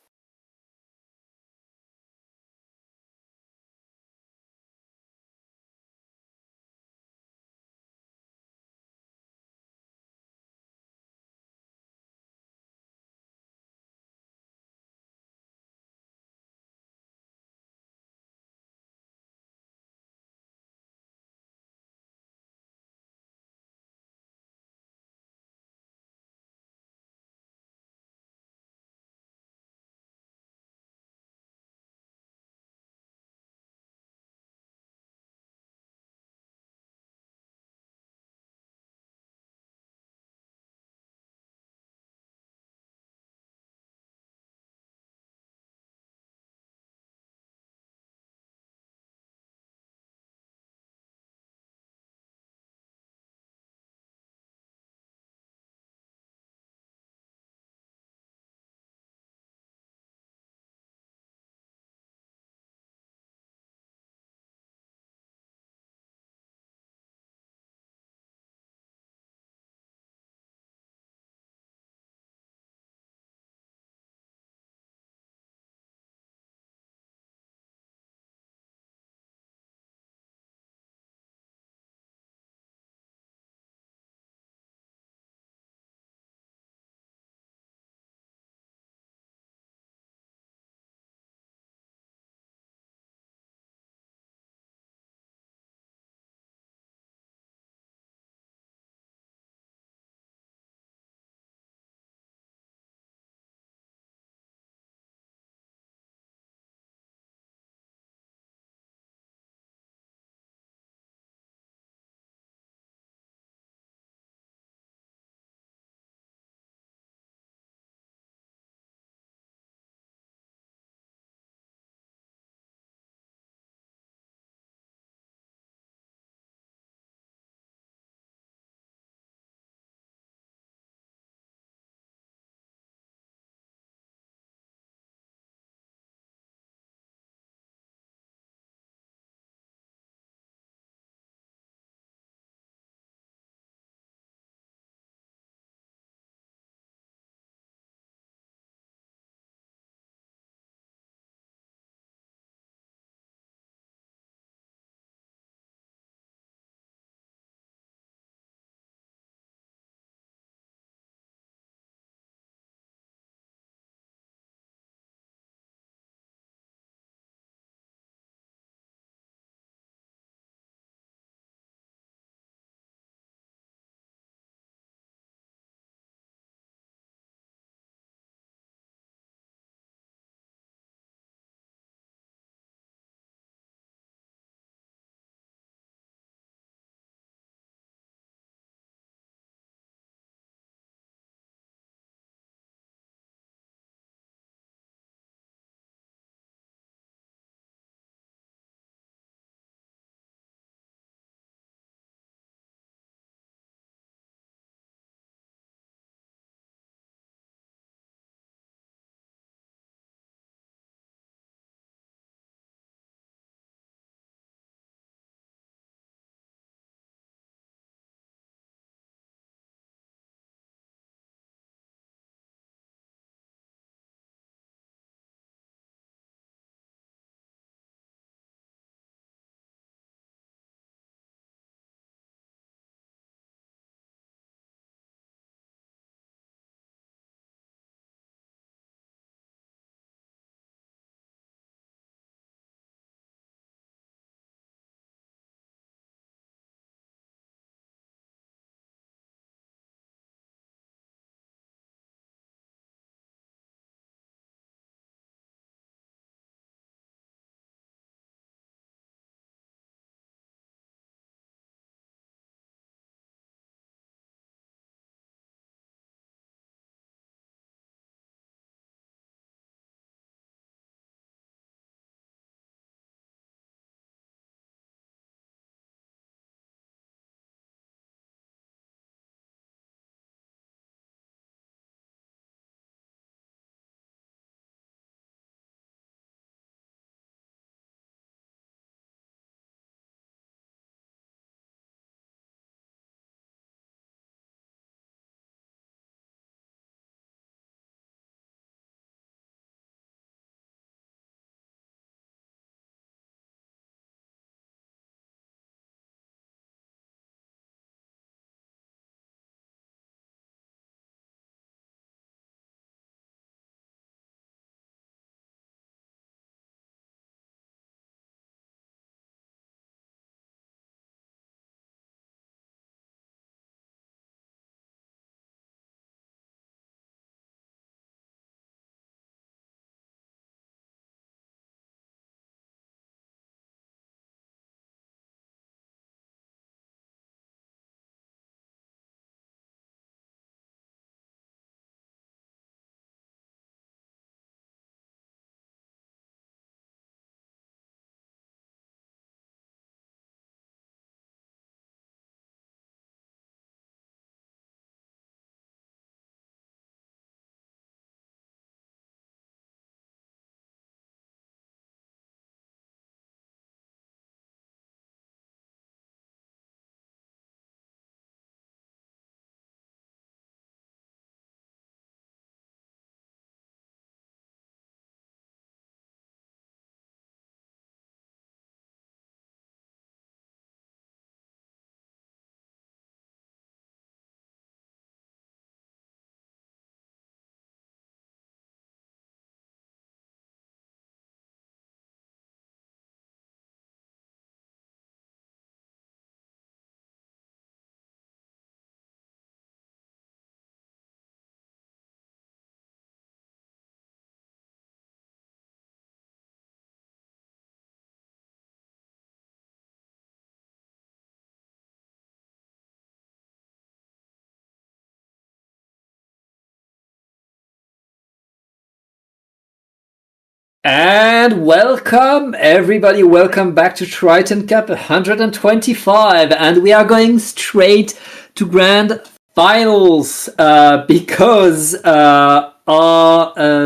[SPEAKER 3] And welcome, everybody. Welcome back to Triton-Cup 125. And we are going straight to grand finals because our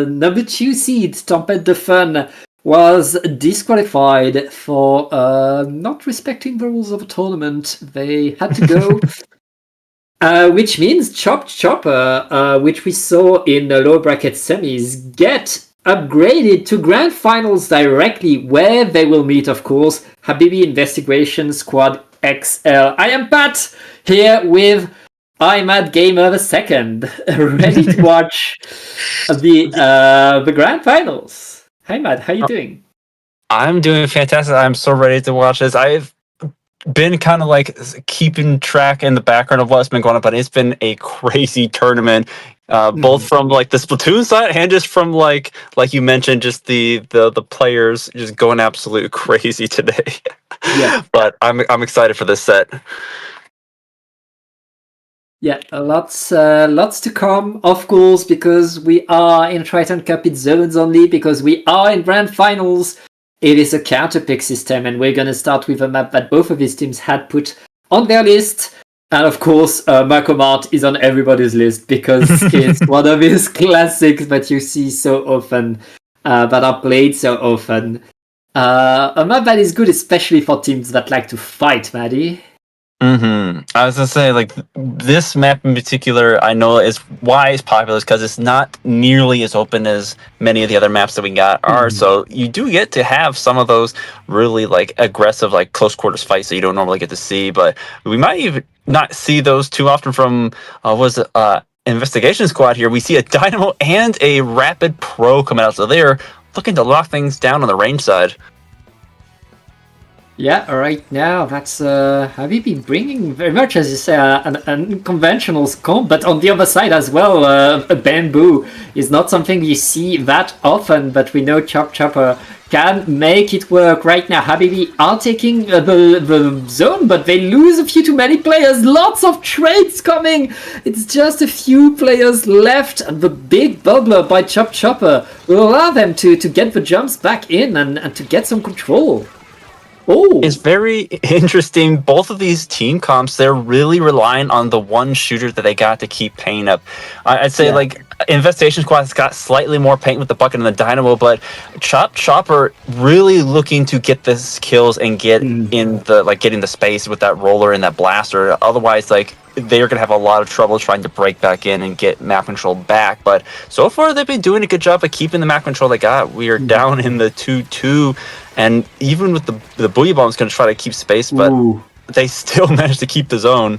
[SPEAKER 3] number 2 seed, Tempête de Fun, was disqualified for not respecting the rules of a tournament. They had to go. Which means Chop Chopper, which we saw in the lower bracket semis, get upgraded to grand finals directly, where they will meet, of course, Habibi Investigation Squad XL. I am Pat, here with Imad Gamer the Second, ready to watch the grand finals. Hi, Matt, how you doing?
[SPEAKER 4] I'm doing fantastic. I'm so ready to watch this. I've been kind of like keeping track in the background of what's been going on, but it's been a crazy tournament, both from like the Splatoon side and just from like you mentioned, just the players just going absolute crazy today.
[SPEAKER 3] Yeah.
[SPEAKER 4] But I'm excited for this set.
[SPEAKER 3] Yeah, lots to come, of course, because we are in Triton-Cup, it's zones only, because we are in grand finals. It is a counter-pick system, and we're going to start with a map that both of these teams had put on their list. And of course, Mako Mart is on everybody's list, because it's one of his classics that you see so often, that are played so often. A map that is good, especially for teams that like to fight, Maddie.
[SPEAKER 4] I was gonna say, like, this map in particular, I know is why it's popular, is because it's not nearly as open as many of the other maps that we got are. So you do get to have some of those really like aggressive, like close quarters fights that you don't normally get to see. But we might even not see those too often from Investigation Squad here. We see a Dynamo and a Rapid Pro coming out, so they're looking to lock things down on the range side.
[SPEAKER 3] Yeah, right now that's Habibi bringing very much, as you say, an unconventional comp, but on the other side as well, a bamboo is not something you see that often, but we know Chop Chopper can make it work. Right now, Habibi are taking the zone, but they lose a few too many players. Lots of trades coming. It's just a few players left, and the big bubbler by Chop Chopper will allow them to get the jumps back in and to get some control. Oh,
[SPEAKER 4] it's very interesting. Both of these team comps, they're really relying on the one shooter that they got to keep paint up. I'd say like Investigation Squad's got slightly more paint with the bucket and the Dynamo, but Chopper really looking to get the kills and get in the getting the space with that roller and that blaster. Otherwise, like, they're going to have a lot of trouble trying to break back in and get map control back. But so far, they've been doing a good job of keeping the map control they got. We are down in the 2-2, and even with the Booyah Bomb's going to try to keep space, but they still managed to keep the zone.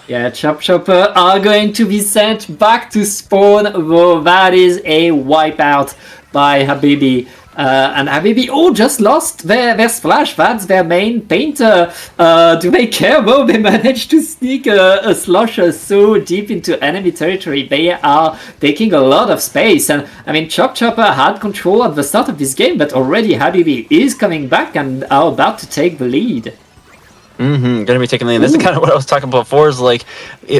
[SPEAKER 3] Yeah, Chop Chopper are going to be sent back to spawn, though that is a wipeout by Habibi. And Habibi, just lost their splash. That's their main painter. Do they care? Well, they managed to sneak a slosher so deep into enemy territory. They are taking a lot of space. And I mean, Chop Chopper had control at the start of this game, but already Habibi is coming back and are about to take the lead.
[SPEAKER 4] Gonna be taking the lead. This is kind of what I was talking about before, is like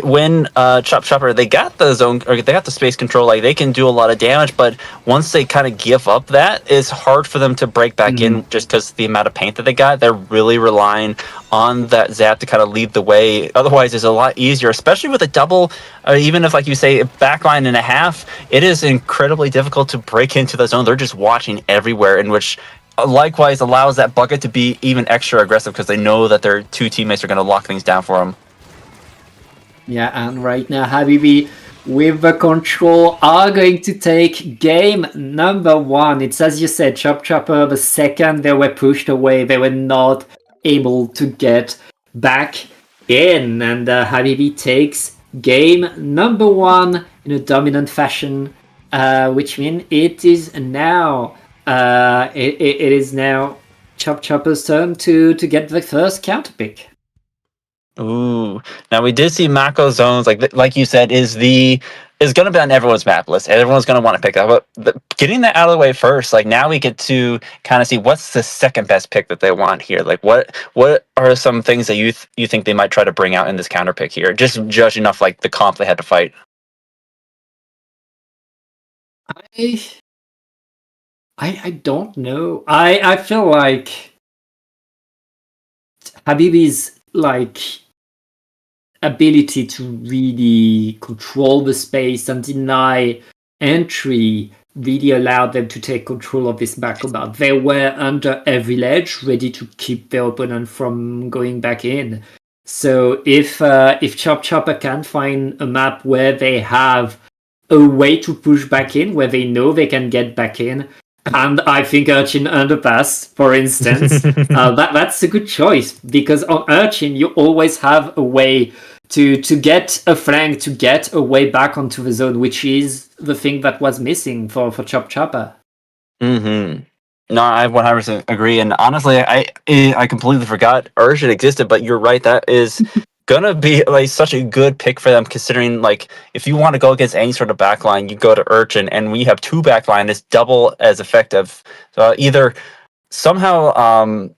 [SPEAKER 4] when Chop Chopper, they got the zone, or they got the space control, like they can do a lot of damage, but once they kind of give up that, it's hard for them to break back in, just because the amount of paint that they got. They're really relying on that zap to kind of lead the way. Otherwise, it's a lot easier, especially with a double, or even if, like you say, a backline and a half, it is incredibly difficult to break into the zone. They're just watching everywhere, in which likewise allows that bucket to be even extra aggressive, because they know that their two teammates are going to lock things down for them.
[SPEAKER 3] Yeah, and right now Habibi with the control are going to take game number 1. It's, as you said, Chop Chopper, the second they were pushed away, they were not able to get back in. And Habibi takes game number 1 in a dominant fashion, which means it is now it is now Chop Chopper's turn to get the first counter pick.
[SPEAKER 4] Ooh, now we did see Mako zones, like you said, is going to be on everyone's map list. Everyone's going to want to pick up, but getting that out of the way first, like, now we get to kind of see what's the second best pick that they want here. Like, what are some things that you think they might try to bring out in this counter pick here, just judging off like the comp they had to fight.
[SPEAKER 3] I don't know. I feel like Habibi's like ability to really control the space and deny entry really allowed them to take control of this battlefield. They were under every ledge, ready to keep their opponent from going back in. So if Chop Chopper can find a map where they have a way to push back in, where they know they can get back in, and I think Urchin Underpass, for instance, that's a good choice, because on Urchin you always have a way to get a flank, to get a way back onto the zone, which is the thing that was missing for Chop Chopper.
[SPEAKER 4] Mm-hmm. No, I 100% agree. And honestly, I completely forgot Urchin existed, but you're right. That is gonna be like such a good pick for them, considering like if you want to go against any sort of backline, you go to Urchin, and we have two backline. It's double as effective. So either somehow,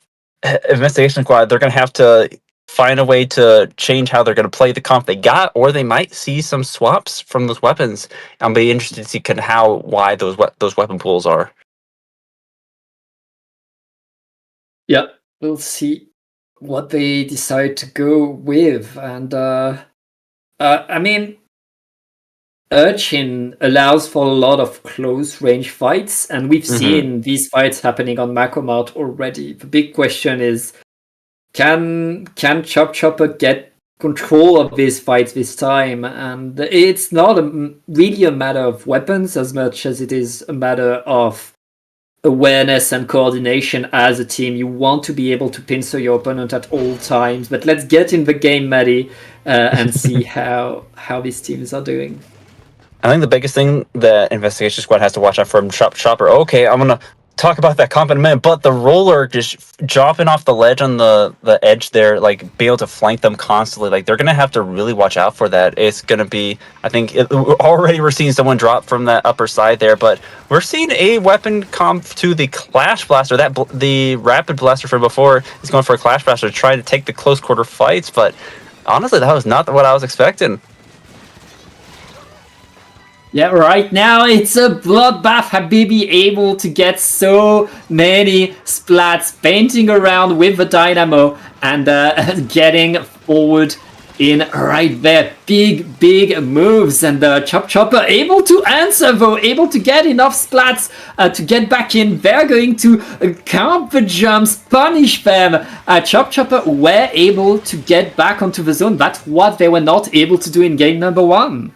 [SPEAKER 4] Investigation Squad, they're gonna have to find a way to change how they're going to play the comp they got, or they might see some swaps from those weapons. I'll be interested to see why those weapon pools are.
[SPEAKER 3] Yeah, we'll see what they decide to go with, and I mean, Urchin allows for a lot of close range fights, and we've seen these fights happening on Macomart already. The big question is, can Chop Chopper get control of these fights this time? And it's not really a matter of weapons as much as it is a matter of awareness and coordination as a team. You want to be able to pincer your opponent at all times. But let's get in the game, Maddie, and see how these teams are doing.
[SPEAKER 4] I think the biggest thing that Investigation Squad has to watch out from Chop Chopper. Okay, I'm gonna talk about that comp in a minute, but the roller just dropping off the ledge on the edge there, like be able to flank them constantly, like they're gonna have to really watch out for that. It's gonna be, I think, already we're seeing someone drop from that upper side there, but we're seeing a weapon comp to the Clash Blaster. That the Rapid Blaster from before is going for a Clash Blaster to try to take the close quarter fights, but honestly, that was not what I was expecting.
[SPEAKER 3] Yeah, right now it's a bloodbath. Habibi able to get so many splats, painting around with the dynamo and getting forward in right there. Big moves, and Chop Chopper able to answer though, able to get enough splats to get back in. They're going to count the jumps, punish them. Chop Chopper were able to get back onto the zone. That's what they were not able to do in game number 1.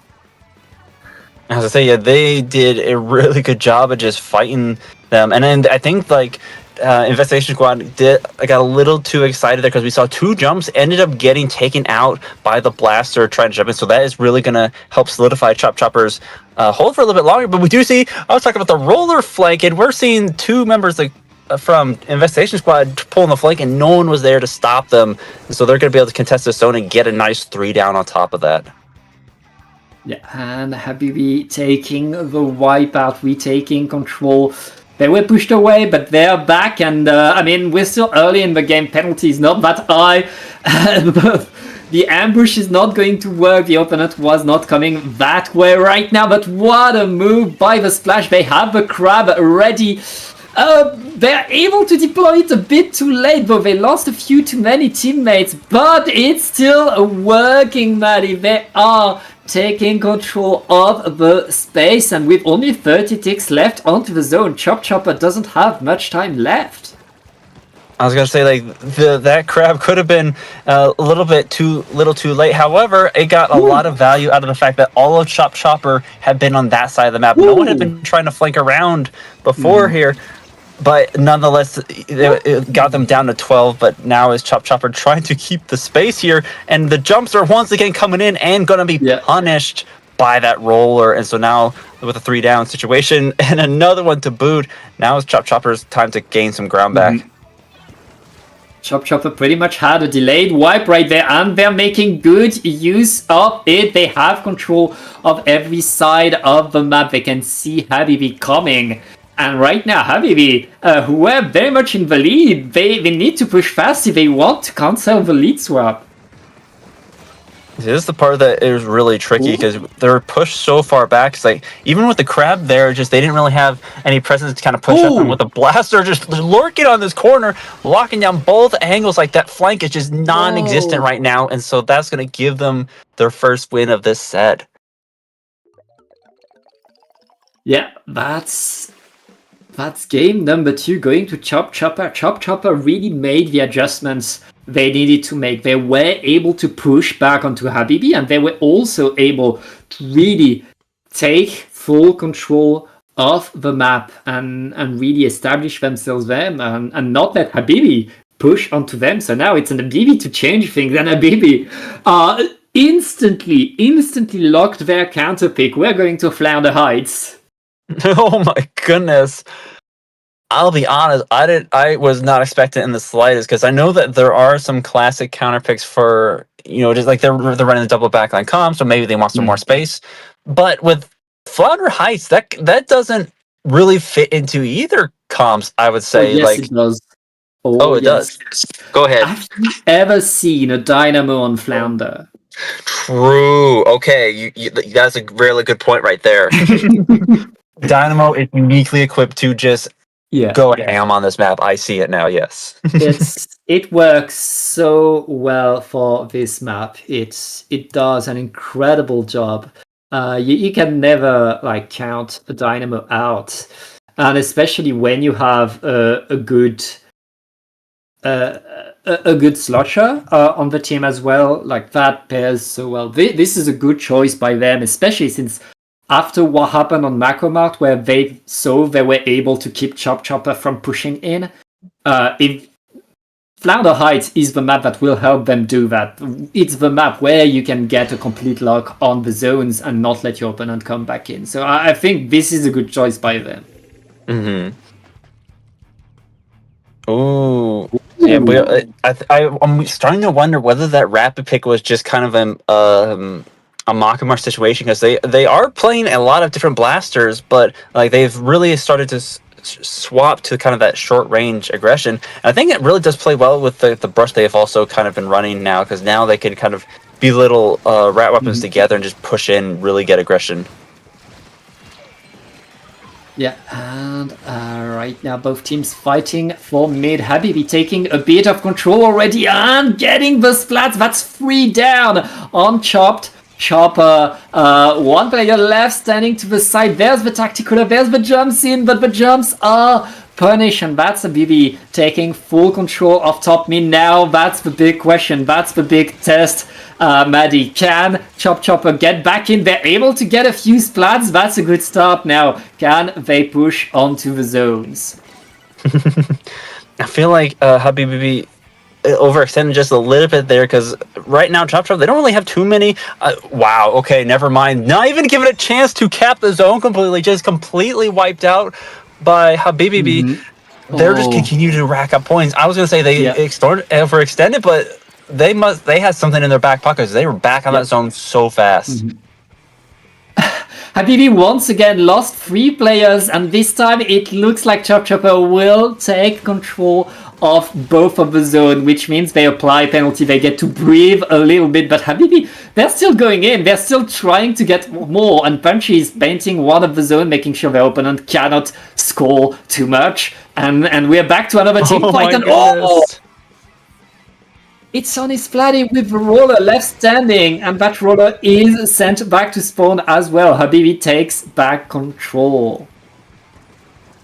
[SPEAKER 4] As I say, yeah, they did a really good job of just fighting them, and then I think like Investigation Squad got a little too excited there because we saw 2 jumps ended up getting taken out by the blaster trying to jump in. So that is really gonna help solidify Chop Chopper's hold for a little bit longer. But we do see, I was talking about the roller flank, and we're seeing 2 members like from Investigation Squad pulling the flank, and no one was there to stop them. And so they're gonna be able to contest the zone and get a nice 3 down on top of that.
[SPEAKER 3] Yeah, and Habibi taking the wipeout, retaking control. They were pushed away, but they're back, and I mean, we're still early in the game. Penalty is not that high. The ambush is not going to work. The opponent was not coming that way right now, but what a move by the Splash. They have the crab ready. They're able to deploy it a bit too late, though they lost a few too many teammates, but it's still working, Maddie. They are taking control of the space, and with only 30 ticks left onto the zone, Chop Chopper doesn't have much time left.
[SPEAKER 4] I was gonna say, like, that crab could have been a little bit too late. However, it got a lot of value out of the fact that all of Chop Chopper had been on that side of the map. No one had been trying to flank around before here, but nonetheless, it got them down to 12. But now is Chop Chopper trying to keep the space here, and the jumps are once again coming in and gonna be punished by that roller. And so now with a 3 down situation and another one to boot, now is Chop Chopper's time to gain some ground back.
[SPEAKER 3] Chop Chopper pretty much had a delayed wipe right there, and they're making good use of it. They have control of every side of the map. They can see Habibi coming. And right now, Habibi, who were very much in the lead, they need to push fast if they want to cancel the lead swap.
[SPEAKER 4] This is the part that is really tricky because they're pushed so far back. It's like even with the crab there, just they didn't really have any presence to kind of push up. And with the blaster just lurking on this corner, locking down both angles, like that flank is just non-existent right now, and so that's going to give them their first win of this set.
[SPEAKER 3] Yeah, that's game number 2 going to Chop Chopper. Chop Chopper really made the adjustments they needed to make. They were able to push back onto Habibi, and they were also able to really take full control of the map and really establish themselves there and not let Habibi push onto them. So now it's an Habibi to change things, and Habibi instantly locked their counter pick. We're going to Flounder Heights.
[SPEAKER 4] Oh my goodness. I'll be honest, I was not expecting it in the slightest because I know that there are some classic counter picks for, just like they're running the double backline comp, so maybe they want some more space. But with Flounder Heights, that doesn't really fit into either comps, I would say.
[SPEAKER 3] Yes, it does.
[SPEAKER 4] It does. Go ahead.
[SPEAKER 3] Have you ever seen a Dynamo on Flounder?
[SPEAKER 4] True. Okay, that's a really good point right there. Dynamo is uniquely equipped to just go ham on this map. I see it now, yes.
[SPEAKER 3] It works so well for this map. It does an incredible job. You can never count a Dynamo out. And especially when you have a good slotcher on the team as well, that pairs so well. This is a good choice by them, especially since after what happened on Macromart, where they were able to keep Chop Chopper from pushing in. If Flounder Heights is the map that will help them do that. It's the map where you can get a complete lock on the zones and not let your opponent come back in. So I think this is a good choice by them.
[SPEAKER 4] Mm-hmm. Ooh. Yeah, but I'm starting to wonder whether that rapid pick was just kind of a Makamar situation, because they are playing a lot of different blasters, but they've really started to swap to kind of that short range aggression. And I think it really does play well with the brush they've also kind of been running now, because now they can kind of be little rat weapons together and just push in, really get aggression.
[SPEAKER 3] Yeah, and right now both teams fighting for mid. Habibi taking a bit of control already and getting the splats. That's 3 down on Chopped Chopper. 1 player left standing to the side. There's the tactical, there's the jumps in, but the jumps are punished, and that's Habibi taking full control of top mid now. That's the big question, that's the big test. Maddie, can Chop Chopper get back in? They're able to get a few splats. That's a good start now. Can they push onto the zones?
[SPEAKER 4] I feel like Habibi overextended just a little bit there, because right now Chop Chop, they don't really have too many. Wow, okay, never mind. Not even given a chance to cap the zone completely, just completely wiped out by Habibi. They're just continuing to rack up points. I was going to say they overextended, but they had something in their back pockets. They were back on that zone so fast.
[SPEAKER 3] Habibi once again lost 3 players, and this time it looks like Chop Chopper will take control of both of the zone, which means they apply penalty. They get to breathe a little bit, but Habibi, they're still going in. They're still trying to get more, and Punchy is painting one of the zone, making sure their opponent cannot score too much. And we're back to another team fight. And it's on his flatty with the roller left standing, and that roller is sent back to spawn as well. Habibi takes back control.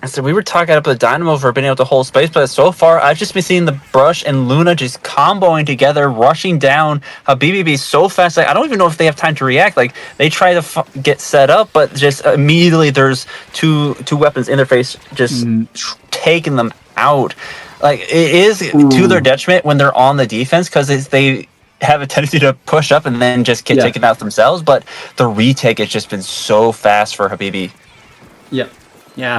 [SPEAKER 4] So we were talking about the Dynamo for being able to hold space, but so far I've just been seeing the Brush and Luna just comboing together, rushing down Habibi so fast. I don't even know if they have time to react. They try to get set up, but just immediately there's two weapons in their face, just taking them out. It is to their detriment when they're on the defense, because they have a tendency to push up and then just get taken out themselves. But the retake has just been so fast for Habibi.
[SPEAKER 3] Yeah,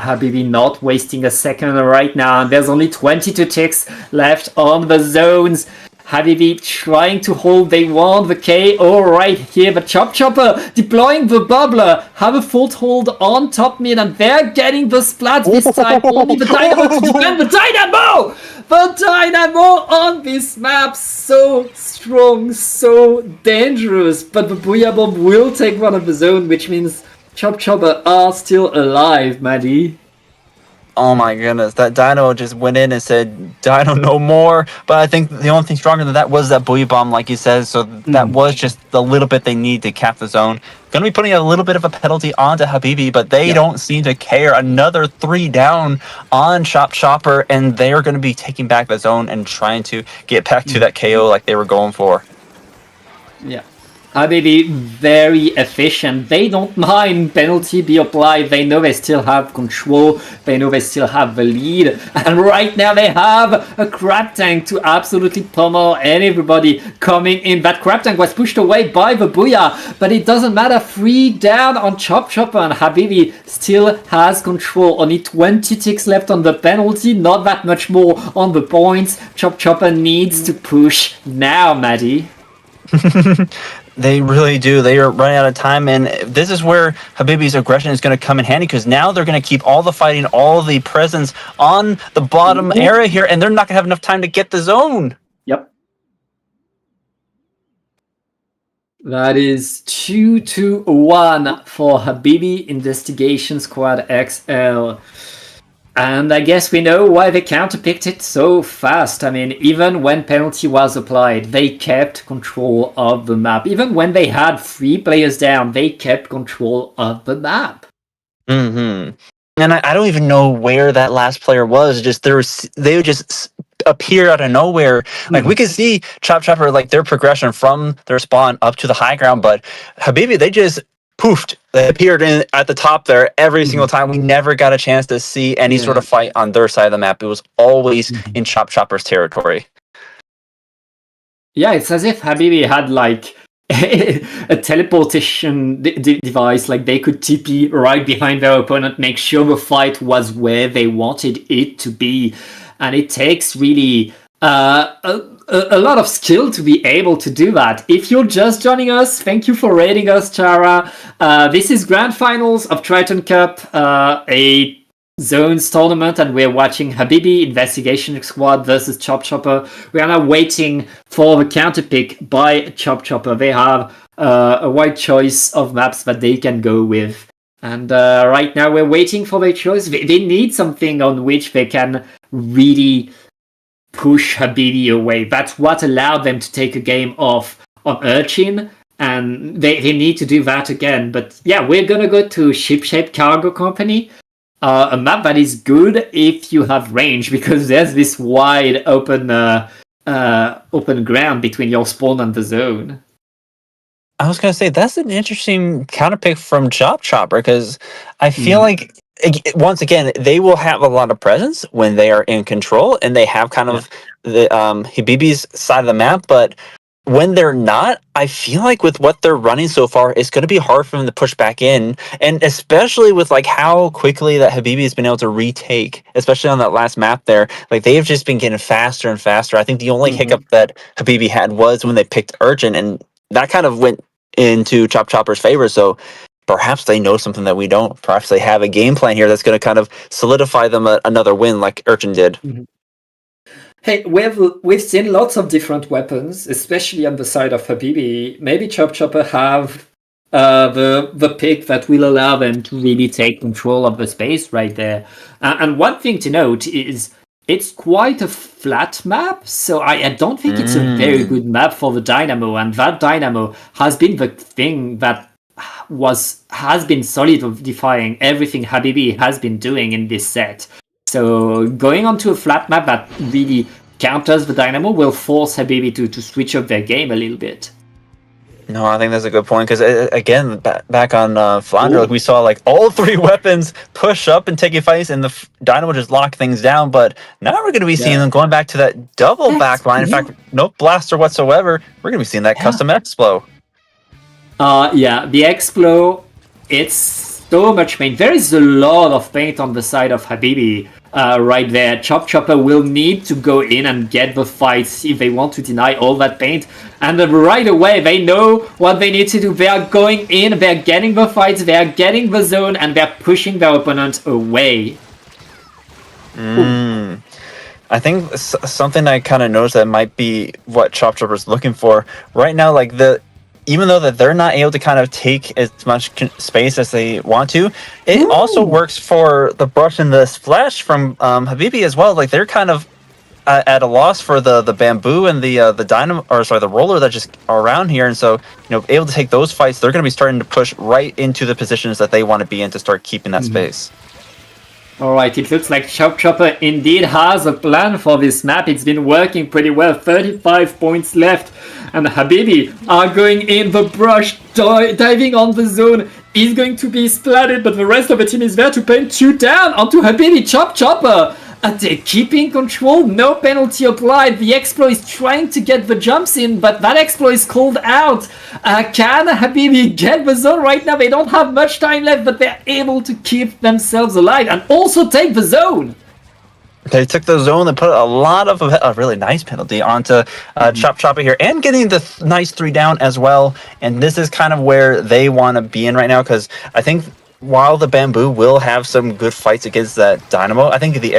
[SPEAKER 3] Habibi not wasting a second right now. And there's only 22 ticks left on the zones. Habibi trying to hold, they want the KO right here, but Chopper deploying the bubbler, have a foothold on top mid, and they're getting the splats this time, only the Dynamo to defend the Dynamo! The Dynamo on this map, so strong, so dangerous, but the Booyah Bomb will take one of the zone, which means Chopper are still alive, Maddie.
[SPEAKER 4] Oh my goodness, that Dino just went in and said, Dino no more. But I think the only thing stronger than that was that Booyah Bomb, like you said. So that was just the little bit they need to cap the zone. Going to be putting a little bit of a penalty onto Habibi, but they don't seem to care. Another 3 down on Chopper, and they're going to be taking back the zone and trying to get back to that KO like they were going for.
[SPEAKER 3] Yeah. Habibi, very efficient. They don't mind penalty be applied. They know they still have control. They know they still have the lead. And right now they have a crab tank to absolutely pummel everybody coming in. That crab tank was pushed away by the Booyah, but it doesn't matter. 3 down on Chopper, and Habibi still has control. Only 20 ticks left on the penalty. Not that much more on the points. Chopper needs to push now, Maddie.
[SPEAKER 4] They really do. They are running out of time, and this is where Habibi's aggression is going to come in handy, because now they're going to keep all the fighting, all the presence on the bottom area here, and they're not going to have enough time to get the zone.
[SPEAKER 3] Yep. That is 2-1 for Habibi Investigation Squad XL. And I guess we know why they counterpicked it so fast. I mean, even when penalty was applied, they kept control of the map. Even when they had 3 players down, they kept control of the map.
[SPEAKER 4] Mm-hmm. And I don't even know where that last player was. They would just appear out of nowhere. Like, we could see Chopper, like, their progression from their spawn up to the high ground, but Habibi, they just poofed. They appeared at the top there every single time. We never got a chance to see any sort of fight on their side of the map. It was always in Chopper's territory.
[SPEAKER 3] Yeah, it's as if Habibi had like a teleportation device, like they could TP right behind their opponent, make sure the fight was where they wanted it to be. And it takes really a lot of skill to be able to do that. If you're just joining us, thank you for rating us, Chara. This is Grand Finals of Triton-Cup, a Zones tournament, and we're watching Habibi Investigation Squad versus Chopper. We are now waiting for the counter pick by Chopper. They have a wide choice of maps that they can go with. And right now we're waiting for their choice. They need something on which they can really push Habibi away. That's what allowed them to take a game off on Urchin, and they need to do that again. But yeah, we're gonna go to Ship-Shaped Cargo Company, a map that is good if you have range, because there's this wide open ground between your spawn and the zone.
[SPEAKER 4] I was going to say, that's an interesting counterpick from Chopper, because I feel like, once again, they will have a lot of presence when they are in control, and they have kind of the Habibi's side of the map, but when they're not, I feel like with what they're running so far, it's going to be hard for them to push back in, and especially with like how quickly that Habibi has been able to retake, especially on that last map there. Like, they've just been getting faster and faster. I think the only hiccup that Habibi had was when they picked Urchin, and that kind of went into Chopper's favor. So perhaps they know something that we don't. Perhaps they have a game plan here that's going to kind of solidify them another win like Urchin did.
[SPEAKER 3] Hey, we've seen lots of different weapons, especially on the side of Habibi. Maybe Chopper have the pick that will allow them to really take control of the space right there. And one thing to note is it's quite a flat map, so I don't think it's a very good map for the Dynamo, and that Dynamo has been the thing that has been solidifying everything Habibi has been doing in this set. So going onto a flat map that really counters the Dynamo will force Habibi to switch up their game a little bit.
[SPEAKER 4] No, I think that's a good point, because again, back on Flounder, like, we saw like all 3 weapons push up and take fights, and the Dynamo just lock things down. But now we're going to be seeing them going back to that double backline. In fact, no blaster whatsoever. We're going to be seeing that custom Explo.
[SPEAKER 3] The Explo, it's so much paint. There is a lot of paint on the side of Habibi right there. Chop Chopper will need to go in and get the fights if they want to deny all that paint. And right away, they know what they need to do. They are going in, they're getting the fights, they are getting the zone, and they're pushing their opponent away.
[SPEAKER 4] I think something I kind of noticed that might be what Chop Chopper's looking for right now. Like even though that they're not able to kind of take as much space as they want to, it also works for the brush and the splash from Habibi as well. Like they're kind of at a loss for the bamboo and the dynamo, or sorry, the roller that just are around here, and so able to take those fights. They're going to be starting to push right into the positions that they want to be in to start keeping that space.
[SPEAKER 3] Alright, it looks like Chop Chopper indeed has a plan for this map. It's been working pretty well. 35 points left. And Habibi are going in the brush, diving on the zone. Is going to be splatted, but the rest of the team is there to paint 2 down onto Habibi. Chop Chopper keeping control, no penalty applied. The Explo is trying to get the jumps in, but that Explo is called out. Can Habibi get the zone right now? They don't have much time left, but they're able to keep themselves alive and also take the zone.
[SPEAKER 4] They took the zone and put a lot of a really nice penalty onto Chop Chopper here, and getting the nice 3 down as well. And this is kind of where they want to be in right now, because I think while the bamboo will have some good fights against that dynamo, I think the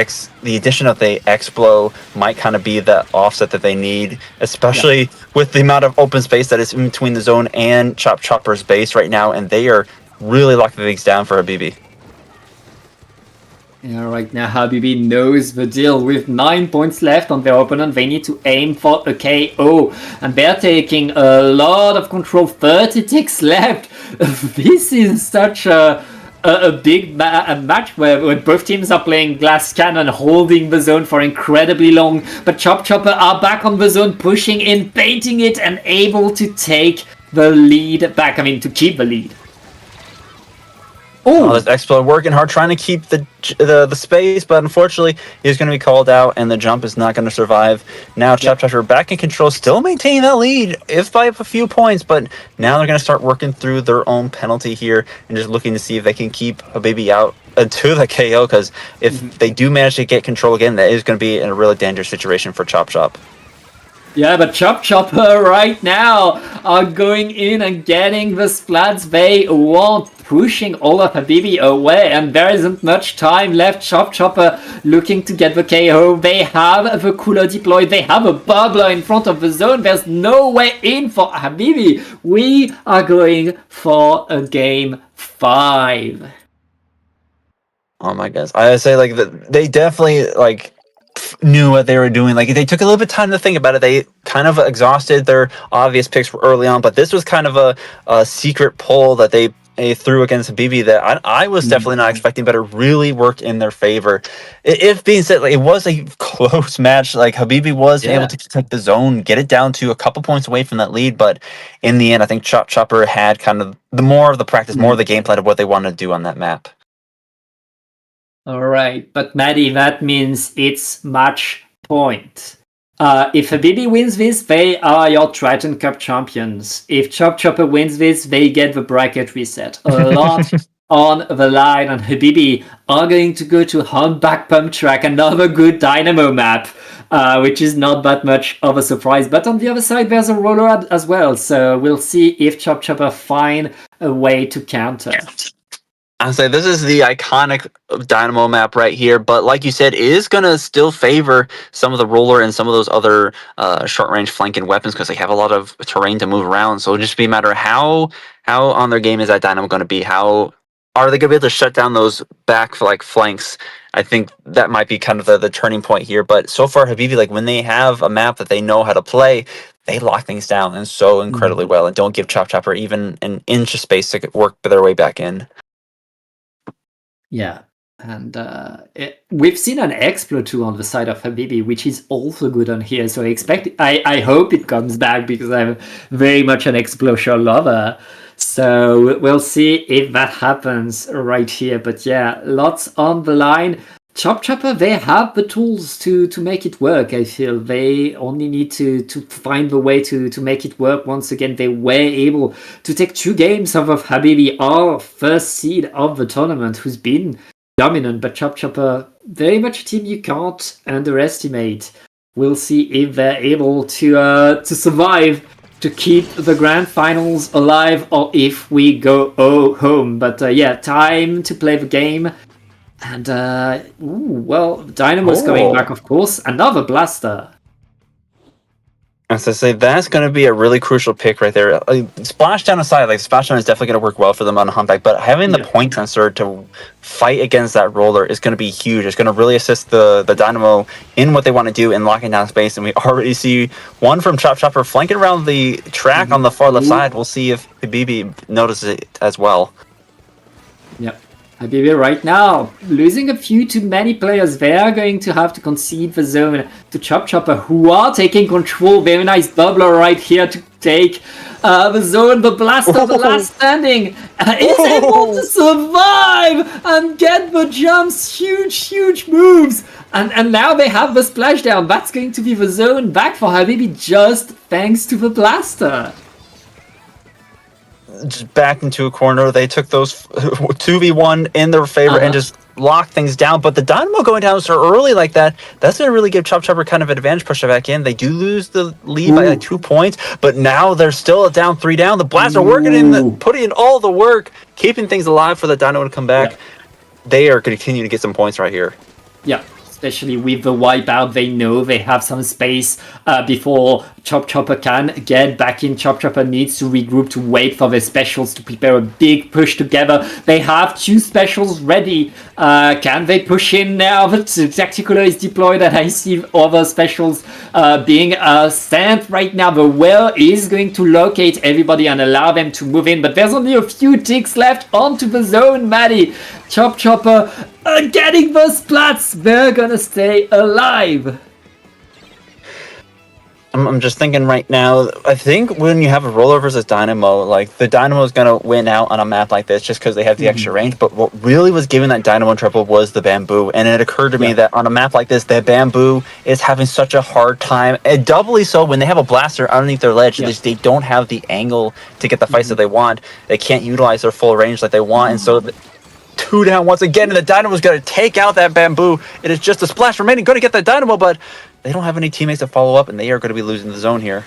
[SPEAKER 4] addition of the Explo might kind of be the offset that they need, especially with the amount of open space that is in between the zone and Chop Chopper's base right now, and they are really locking things down for Habibi.
[SPEAKER 3] Yeah, right now Habibi knows the deal. With 9 points left on their opponent, they need to aim for a KO, and they're taking a lot of control. 30 ticks left. This is such a big match where both teams are playing glass cannon, holding the zone for incredibly long, but Chop Chopper are back on the zone, pushing in, painting it, and able to take the lead back. I mean, to keep the lead.
[SPEAKER 4] Oh, this Explo working hard, trying to keep the space, but unfortunately, he's going to be called out, and the jump is not going to survive. Now, Chop Chopper back in control, still maintaining that lead, if by a few points, but now they're going to start working through their own penalty here, and just looking to see if they can keep Habibi out to the KO, because if they do manage to get control again, that is going to be in a really dangerous situation for Chop Chop.
[SPEAKER 3] Yeah, but Chop Chopper right now are going in and getting the splats they want, pushing all of Habibi away, and there isn't much time left. Chop Chopper looking to get the KO. They have the cooler deployed. They have a bubbler in front of the zone. There's no way in for Habibi. We are going for a game 5.
[SPEAKER 4] Oh my goodness. I would say they definitely knew what they were doing. Like, they took a little bit of time to think about it. They kind of exhausted their obvious picks early on, but this was kind of a secret pull that they threw against Habibi that I was definitely not expecting, but it really worked in their favor. It being said, it was a close match. Like, Habibi was able to take the zone, get it down to a couple points away from that lead, but in the end, I think Chop Chopper had kind of more of the practice, more of the game plan of what they wanted to do on that map.
[SPEAKER 3] Alright, but Maddie, that means it's match point. If Habibi wins this, they are your Triton-Cup champions. If Chop Chopper wins this, they get the bracket reset. A lot on the line, and Habibi are going to go to Humpback Pump Track, another good Dynamo map, which is not that much of a surprise. But on the other side, there's a roller as well, so we'll see if Chop Chopper find a way to counter.
[SPEAKER 4] I'll say this is the iconic Dynamo map right here, but like you said, it is going to still favor some of the roller and some of those other short-range flanking weapons, because they have a lot of terrain to move around. So it'll just be a matter of how on their game is that Dynamo going to be? How are they going to be able to shut down those back flanks? I think that might be kind of the turning point here. But so far, Habibi, when they have a map that they know how to play, they lock things down and so incredibly well, and don't give Chop Chopper even an inch of space to work their way back in.
[SPEAKER 3] Yeah, and we've seen an Explo too on the side of Habibi, which is also good on here. So I hope it comes back, because I'm very much an Explosion lover. So we'll see if that happens right here. But yeah, lots on the line. Chop Chopper, they have the tools to make it work, I feel. They only need to find the way to make it work. Once again, they were able to take 2 games off of Habibi, our first seed of the tournament, who's been dominant. But Chop Chopper, very much a team you can't underestimate. We'll see if they're able to survive, to keep the grand finals alive, or if we go home. But time to play the game. And, Dynamo's going back, of course. Another blaster.
[SPEAKER 4] As I say, that's going to be a really crucial pick right there. Splashdown aside, like Splashdown is definitely going to work well for them on a humpback, but having the point transfer to fight against that roller is going to be huge. It's going to really assist the Dynamo in what they want to do in locking down space, and we already see one from Chop Chopper flanking around the track on the far left side. We'll see if Habibi notices it as well.
[SPEAKER 3] Yep. Habibi right now, losing a few too many players. They are going to have to concede the zone to Chop Chopper, who are taking control. Very nice doubler right here to take the zone. The blaster, the last standing, is able to survive and get the jumps. Huge moves. And now they have the splashdown. That's going to be the zone back for Habibi, just thanks to the blaster.
[SPEAKER 4] Just back into a corner. They took those 2v1 in their favor and just locked things down. But the Dynamo going down so early like that, that's going to really give Chop Chopper kind of an advantage, push it back in. They do lose the lead by like 2 points, but now they're still down 3 down. The Blaster working putting in all the work, keeping things alive for the Dynamo to come back. Yeah. They are going to continue to get some points right here.
[SPEAKER 3] Yeah. Especially with the wipeout, they know they have some space before Chop Chopper can get back in. Chop Chopper needs to regroup, to wait for their specials to prepare a big push together. They have 2 specials ready. Can they push in now that Tacticular is deployed and I see other specials being sent right now? The well is going to locate everybody and allow them to move in, but there's only a few ticks left onto the zone, Maddie. Chop Chopper getting the splats. They're gonna stay alive.
[SPEAKER 4] I'm just thinking right now, I think when you have a roller versus Dynamo, like the Dynamo is going to win out on a map like this just because they have the extra range. But what really was giving that Dynamo trouble was the bamboo. And it occurred to me that on a map like this, that bamboo is having such a hard time. And doubly so when they have a blaster underneath their ledge. They don't have the angle to get the fights that they want. They can't utilize their full range like they want. And so 2 down once again, and the Dynamo's going to take out that bamboo. It is just a splash remaining, going to get that Dynamo, but they don't have any teammates to follow up, and they are going to be losing the zone here.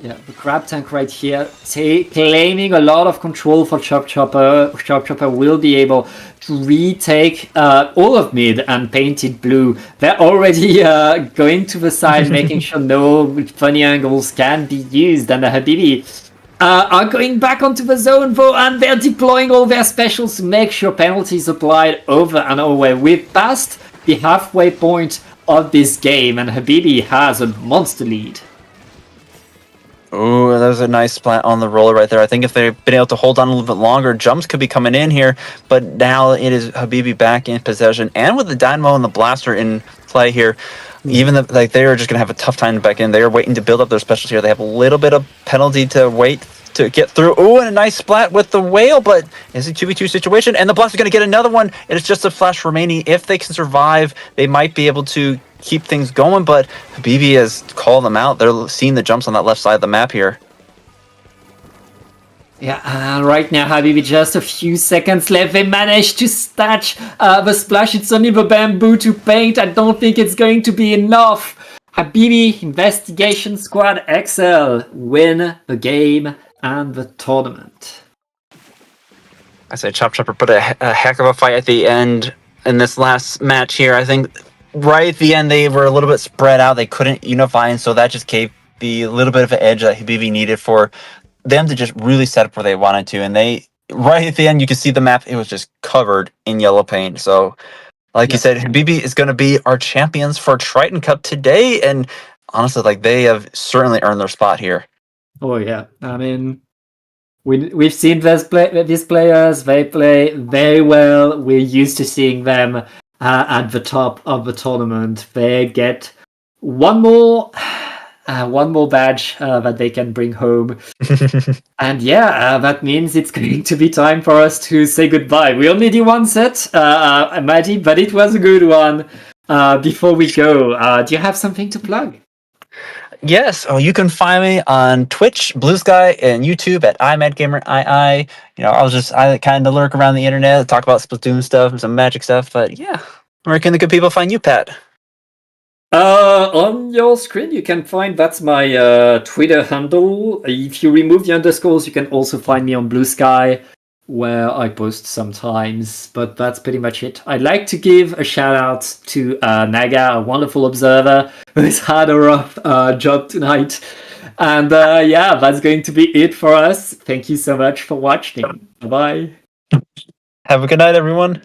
[SPEAKER 3] Yeah, the Crab Tank right here, claiming a lot of control for Chop Chopper. Chop Chopper will be able to retake all of mid and paint it blue. They're already going to the side, making sure no funny angles can be used, and the Habibi are going back onto the zone though, and they're deploying all their specials to make sure penalties applied over and over. We've passed the halfway point of this game, and Habibi has a monster lead.
[SPEAKER 4] Ooh, that was a nice splat on the roller right there. I think if they'd been able to hold on a little bit longer, jumps could be coming in here, but now it is Habibi back in possession, and with the Dynamo and the Blaster in play here, even they are just going to have a tough time back in. They are waiting to build up their specials here. They have a little bit of penalty to wait to get through. Ooh, and a nice splat with the whale, but it's a 2v2 situation, and the Blaster is going to get another one. It is just a flash remaining. If they can survive, they might be able to keep things going, but Habibi has called them out. They're seeing the jumps on that left side of the map here.
[SPEAKER 3] Yeah, right now, Habibi, just a few seconds left. They managed to snatch the splash. It's only the bamboo to paint. I don't think it's going to be enough. Habibi, Investigation Squad XL, win the game and the tournament.
[SPEAKER 4] I say Chop Chopper put a heck of a fight at the end in this last match here. I think right at the end, they were a little bit spread out. They couldn't unify, and so that just gave the little bit of an edge that Habibi needed for them to just really set up where they wanted to. And they, right at the end, you can see the map, it was just covered in yellow paint. So, like you said, Habibi is going to be our champions for Triton-Cup today. And honestly, like, they have certainly earned their spot here.
[SPEAKER 3] Oh, yeah. I mean, we've seen these players. They play very well. We're used to seeing them at the top of the tournament. They get one more one more badge that they can bring home. And yeah, that means it's going to be time for us to say goodbye. We only do one set, Maddie, but it was a good one. Before we go, do you have something to plug?
[SPEAKER 4] Yes. Oh, you can find me on Twitch, Blue Sky, and YouTube at iMadGamerII. I kind of lurk around the internet, talk about Splatoon stuff and some Magic stuff. But yeah, where can the good people find you, Pat?
[SPEAKER 3] On your screen, you can find that's my Twitter handle. If you remove the underscores, you can also find me on Blue Sky, where I post sometimes. But that's pretty much it. I'd like to give a shout out to Naga, a wonderful observer who's had a rough job tonight. And yeah, that's going to be it for us. Thank you so much for watching. Bye bye.
[SPEAKER 4] Have a good night, everyone.